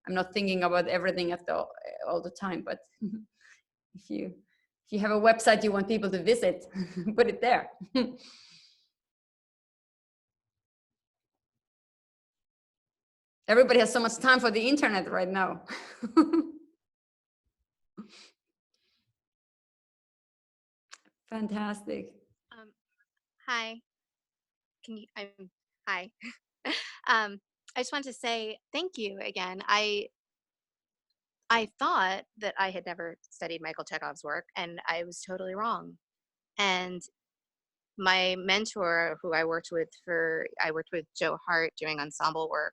not thinking about everything all the time. But if you have a website you want people to visit, put it there. Everybody has so much time for the internet right now. Fantastic. Hi. Hi. I just wanted to say thank you again. I thought that I had never studied Michael Chekhov's work, and I was totally wrong. And my mentor, who I worked with Joe Hart doing ensemble work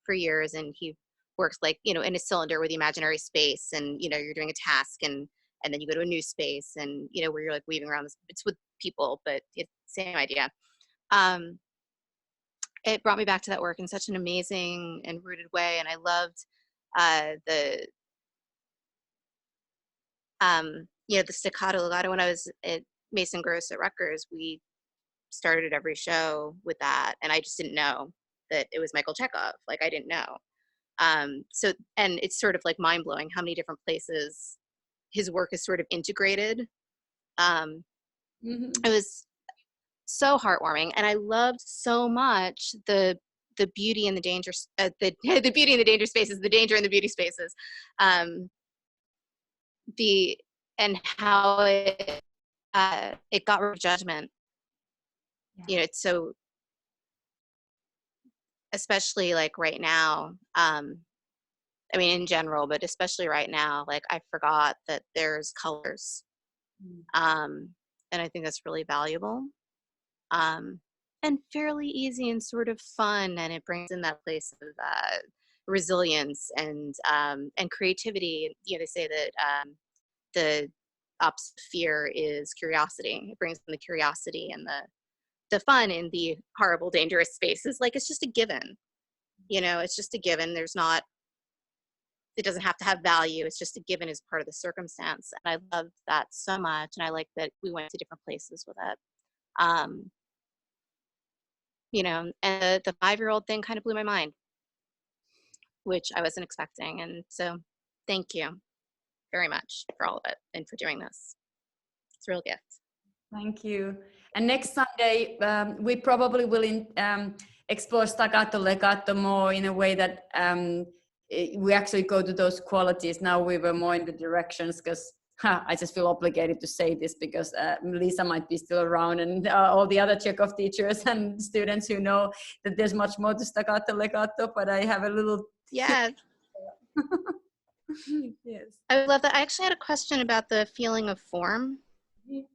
for years, and he works like, in a cylinder with the imaginary space, and you're doing a task, and then you go to a new space, and where you're like weaving around this. It's with people, but it's the same idea. It brought me back to that work in such an amazing and rooted way, and I loved the staccato legato. When I was at Mason Gross at Rutgers, we started every show with that, and I just didn't know that it was Michael Chekhov. Like, I didn't know. And it's sort of like mind-blowing how many different places his work is sort of integrated. It was so heartwarming, and I loved so much the beauty and the danger, the beauty and the danger spaces, the danger and the beauty spaces, and how it got rid of judgment. It's so, especially like right now, I mean in general, but especially right now, like I forgot that there's colors, and I think that's really valuable, and fairly easy and sort of fun, and it brings in that place of resilience and creativity. They say that the opposite of fear is curiosity. It brings in the curiosity and the fun in the horrible, dangerous spaces. Like, it's just a given. It's just a given. It doesn't have to have value. It's just a given as part of the circumstance. And I love that so much. And I like that we went to different places with it. you know, and the 5-year-old thing kind of blew my mind, which I wasn't expecting. And so thank you very much for all of it and for doing this. It's a real gift. Thank you. And next Sunday, we probably will explore staccato, legato more in a way that we actually go to those qualities. Now we were more in the directions because I just feel obligated to say this because Lisa might be still around, and all the other Chekhov teachers and students who know that there's much more to staccato, legato, but I have a little... Yes. Yes. I love that. I actually had a question about the feeling of form. You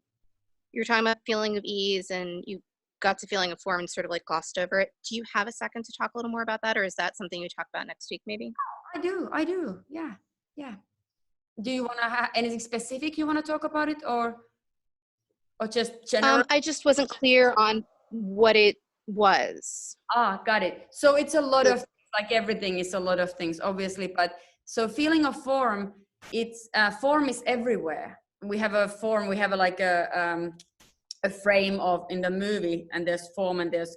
were talking about feeling of ease, and you got to feeling of form and sort of like glossed over it. Do you have a second to talk a little more about that, or is that something you talk about next week maybe? I do. Yeah. Do you want to have anything specific you want to talk about it, or just general? I just wasn't clear on what it was. Got it. So it's a lot of, like everything is a lot of things, obviously, but so feeling of form, it's form is everywhere. We have a form, we have a frame of in the movie, and there's form, and there's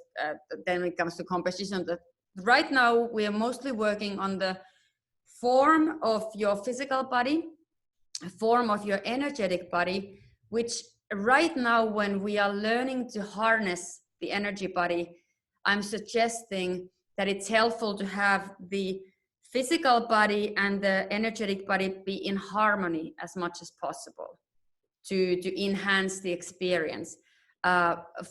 then when it comes to composition, that right now we are mostly working on the form of your physical body, form of your energetic body, which right now when we are learning to harness the energy body, I'm suggesting that it's helpful to have the physical body and the energetic body be in harmony as much as possible to enhance the experience.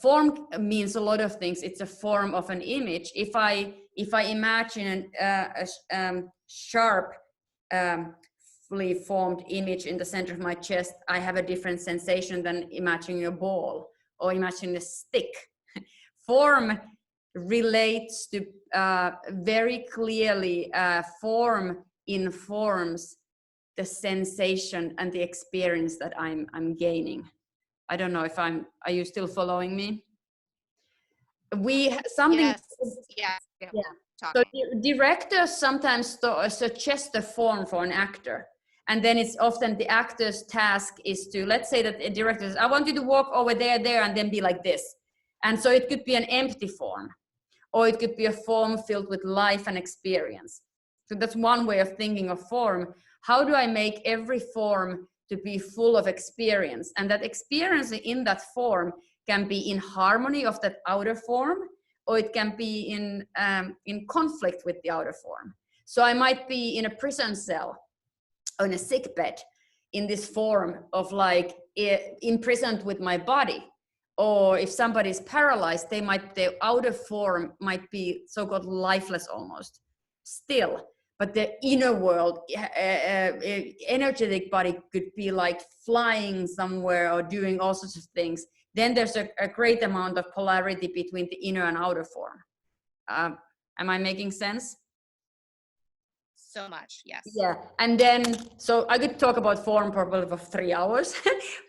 Form means a lot of things. It's a form of an image. If I imagine a sharp, fully formed image in the center of my chest, I have a different sensation than imagining a ball or imagining a stick. Form relates to very clearly, form informs the sensation and the experience that I'm gaining. I don't know if are you still following me? Yes. Yeah. So directors sometimes suggest a form for an actor, and then it's often the actor's task is to, let's say that a director says, I want you to walk over there, and then be like this. And so it could be an empty form, or it could be a form filled with life and experience. So that's one way of thinking of form. How do I make every form to be full of experience? And that experience in that form can be in harmony of that outer form, or it can be in conflict with the outer form. So I might be in a prison cell or in a sick bed in this form of like imprisoned with my body. Or if somebody is paralyzed, their outer form might be so-called lifeless almost still, but the inner world, energetic body could be like flying somewhere or doing all sorts of things. Then there's a great amount of polarity between the inner and outer form. Am I making sense? So much, yes. Yeah, and then, so I could talk about form probably for 3 hours,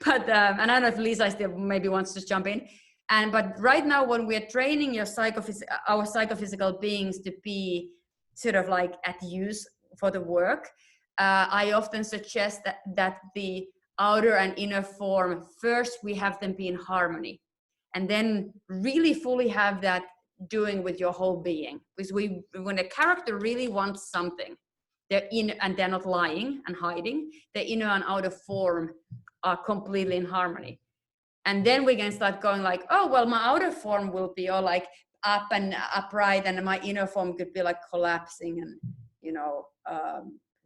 but, and I don't know if Lisa still maybe wants to jump in. But right now when we're training our psychophysical beings to be sort of like at use for the work, I often suggest that the outer and inner form, first we have them be in harmony, and then really fully have that doing with your whole being. Because when a character really wants something, they're in, and they're not lying and hiding, the inner and outer form are completely in harmony. And then we can start going like, oh, well, my outer form will be all like up and upright, and my inner form could be like collapsing and, you know,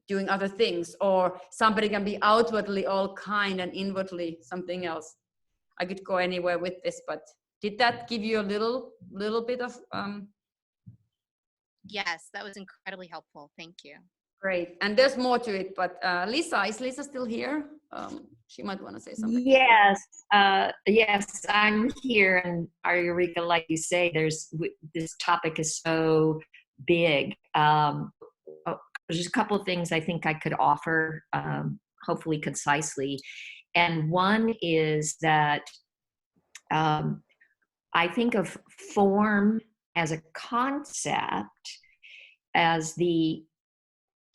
doing other things. Or somebody can be outwardly all kind and inwardly something else. I could go anywhere with this, but did that give you a little bit of? Yes, that was incredibly helpful. Thank you. Great. And there's more to it, but Lisa, is Lisa still here? She might want to say something. Yes, yes, I'm here. And Marjo-Riikka, like you say, this topic is so big. There's a couple of things I think I could offer, hopefully concisely. And one is that I think of form as a concept as the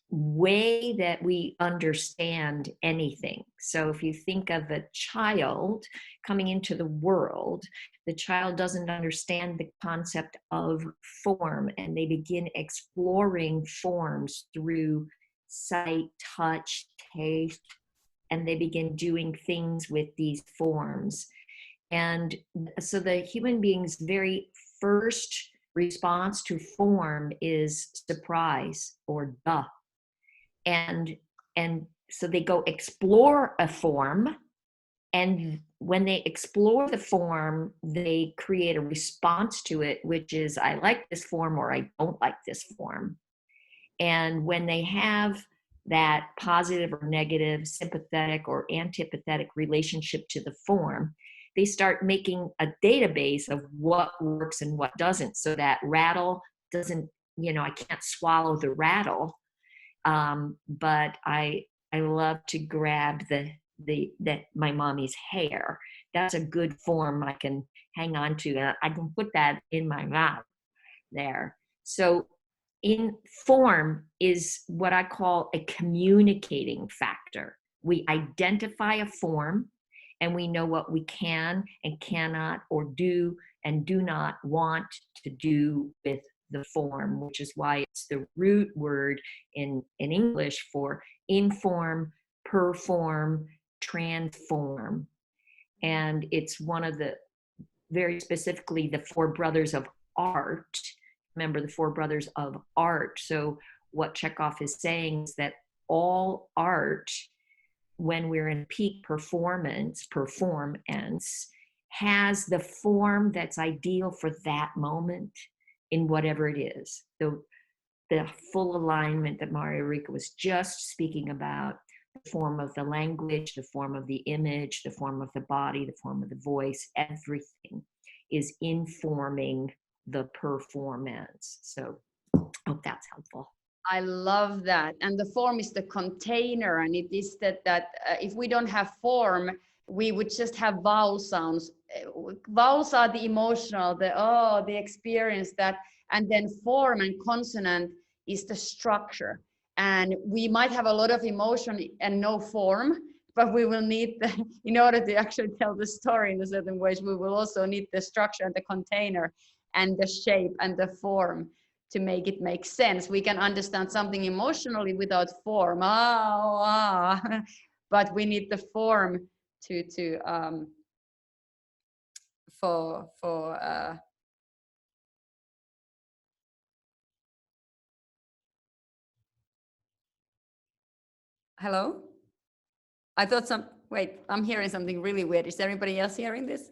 way that we understand anything. So if you think of a child coming into the world, the child doesn't understand the concept of form, and they begin exploring forms through sight, touch, taste, and they begin doing things with these forms. And so the human being's very first response to form is surprise or duh. And so they go explore a form, and when they explore the form, they create a response to it, which is, I like this form or I don't like this form. And when they have that positive or negative, sympathetic or antipathetic relationship to the form, they start making a database of what works and what doesn't. So that rattle doesn't, I can't swallow the rattle, but I love to grab my mommy's hair. That's a good form I can hang on to. I can put that in my mouth there. So in form is what I call a communicating factor. We identify a form and we know what we can and cannot or do and do not want to do with the form, which is why it's the root word in English for inform, perform, transform. And it's one of the, very specifically, the four brothers of art. Remember, the four brothers of art. So what Chekhov is saying is that all art, when we're in peak performance, has the form that's ideal for that moment in whatever it is. The full alignment that Marjo-Riikka was just speaking about, the form of the language, the form of the image, the form of the body, the form of the voice, everything is informing the performance. So hope that's helpful. I love that. And the form is the container, and it is that if we don't have form, we would just have vowel sounds. Vowels are the emotional, the experience, that, and then form and consonant is the structure. And we might have a lot of emotion and no form, but we will need in order to actually tell the story in a certain ways, we will also need the structure and the container and the shape and the form to make it make sense. We can understand something emotionally without form, but we need the form hello? I thought wait, I'm hearing something really weird. Is everybody else hearing this?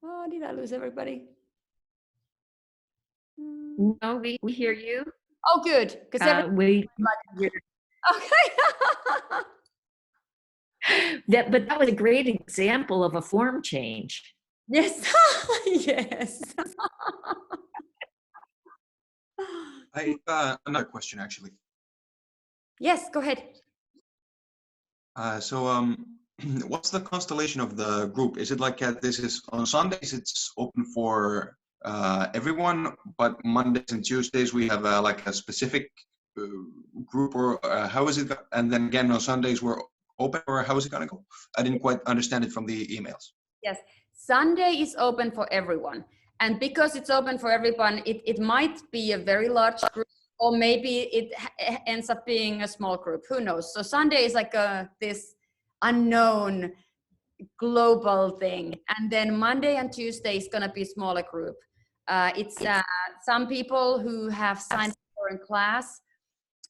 Oh, did I lose everybody? No, we hear you. Oh, good. Because we okay. But that was a great example of a form change. Yes. Yes. Another question, actually. Yes, go ahead. What's the constellation of the group? Is it like this is on Sundays it's open for everyone, but Mondays and Tuesdays we have like a specific group, or how is it? And then again on Sundays we're open, or how is it going to go? I didn't quite understand it from the emails. Yes, Sunday is open for everyone, and because it's open for everyone, it might be a very large group, or maybe it ends up being a small group. Who knows? So Sunday is like this unknown global thing, and then Monday and Tuesday is going to be a smaller group. It's some people who have signed for in class,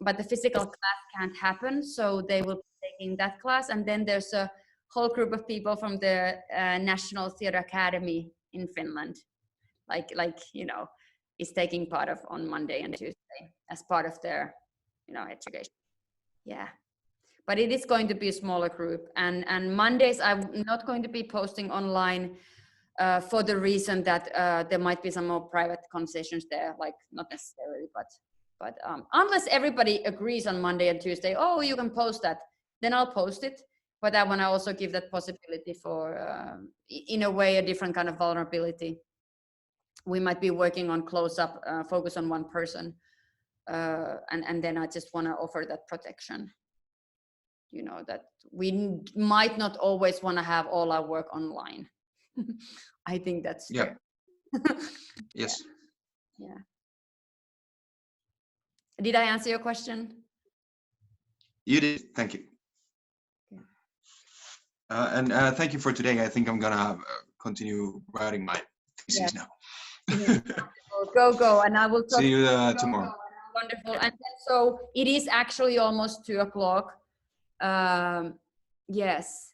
but the physical class can't happen, so they will be taking that class. And then there's a whole group of people from the National Theatre Academy in Finland, is taking part of on Monday and Tuesday as part of their, education. Yeah. But it is going to be a smaller group, and Mondays I'm not going to be posting online for the reason that there might be some more private conversations there, like not necessarily, but unless everybody agrees on Monday and Tuesday, oh, you can post that, then I'll post it. But I want to also give that possibility for, in a way, a different kind of vulnerability. We might be working on close-up, focus on one person, and then I just want to offer that protection. You know, that we might not always want to have all our work online. I think that's fair. Yes. Yeah. Did I answer your question? You did. Thank you. And thank you for today. I think I'm gonna continue writing my thesis now. Go, and I will talk. See you tomorrow. Wonderful. And so it is actually almost 2 o'clock. Yes.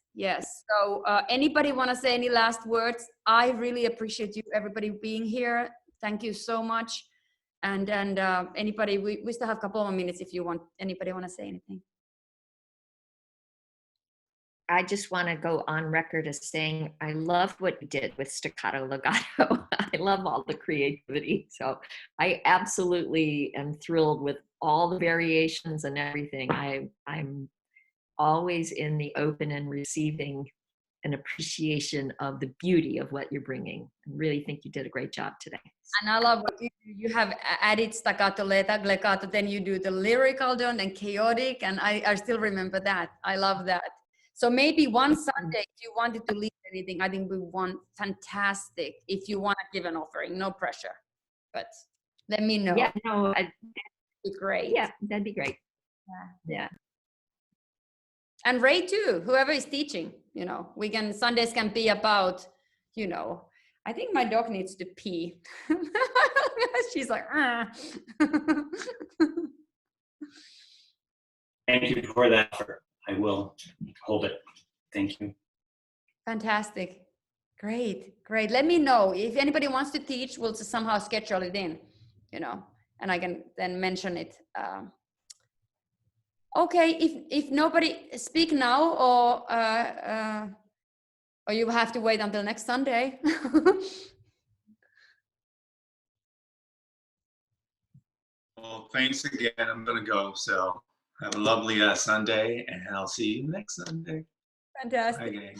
So anybody want to say any last words? I really appreciate you, everybody, being here. Thank you so much. And anybody, we still have a couple more minutes if you want. Anybody want to say anything? I just want to go on record as saying I love what you did with staccato legato. I love all the creativity. So I absolutely am thrilled with all the variations and everything. I'm always in the open and receiving an appreciation of the beauty of what you're bringing. I really think you did a great job today. And I love what you have added staccato, legato, then you do the lyrical tone and chaotic, and I still remember that. I love that. So maybe one Sunday, if you wanted to leave anything, I think we want fantastic. If you want to give an offering, no pressure, but let me know. Yeah, no, that'd be great. Yeah, that'd be great. Yeah. And Ray too, whoever is teaching, you know, Sundays can be about, you know, I think my dog needs to pee. She's like, Thank you for that effort. I will hold it. Thank you. Fantastic. Great. Let me know if anybody wants to teach. We'll just somehow schedule it in, you know, and I can then mention it. Okay, if nobody speak now, or you have to wait until next Sunday. Well, thanks again. I'm gonna go. So have a lovely Sunday, and I'll see you next Sunday. Fantastic. Bye, gang.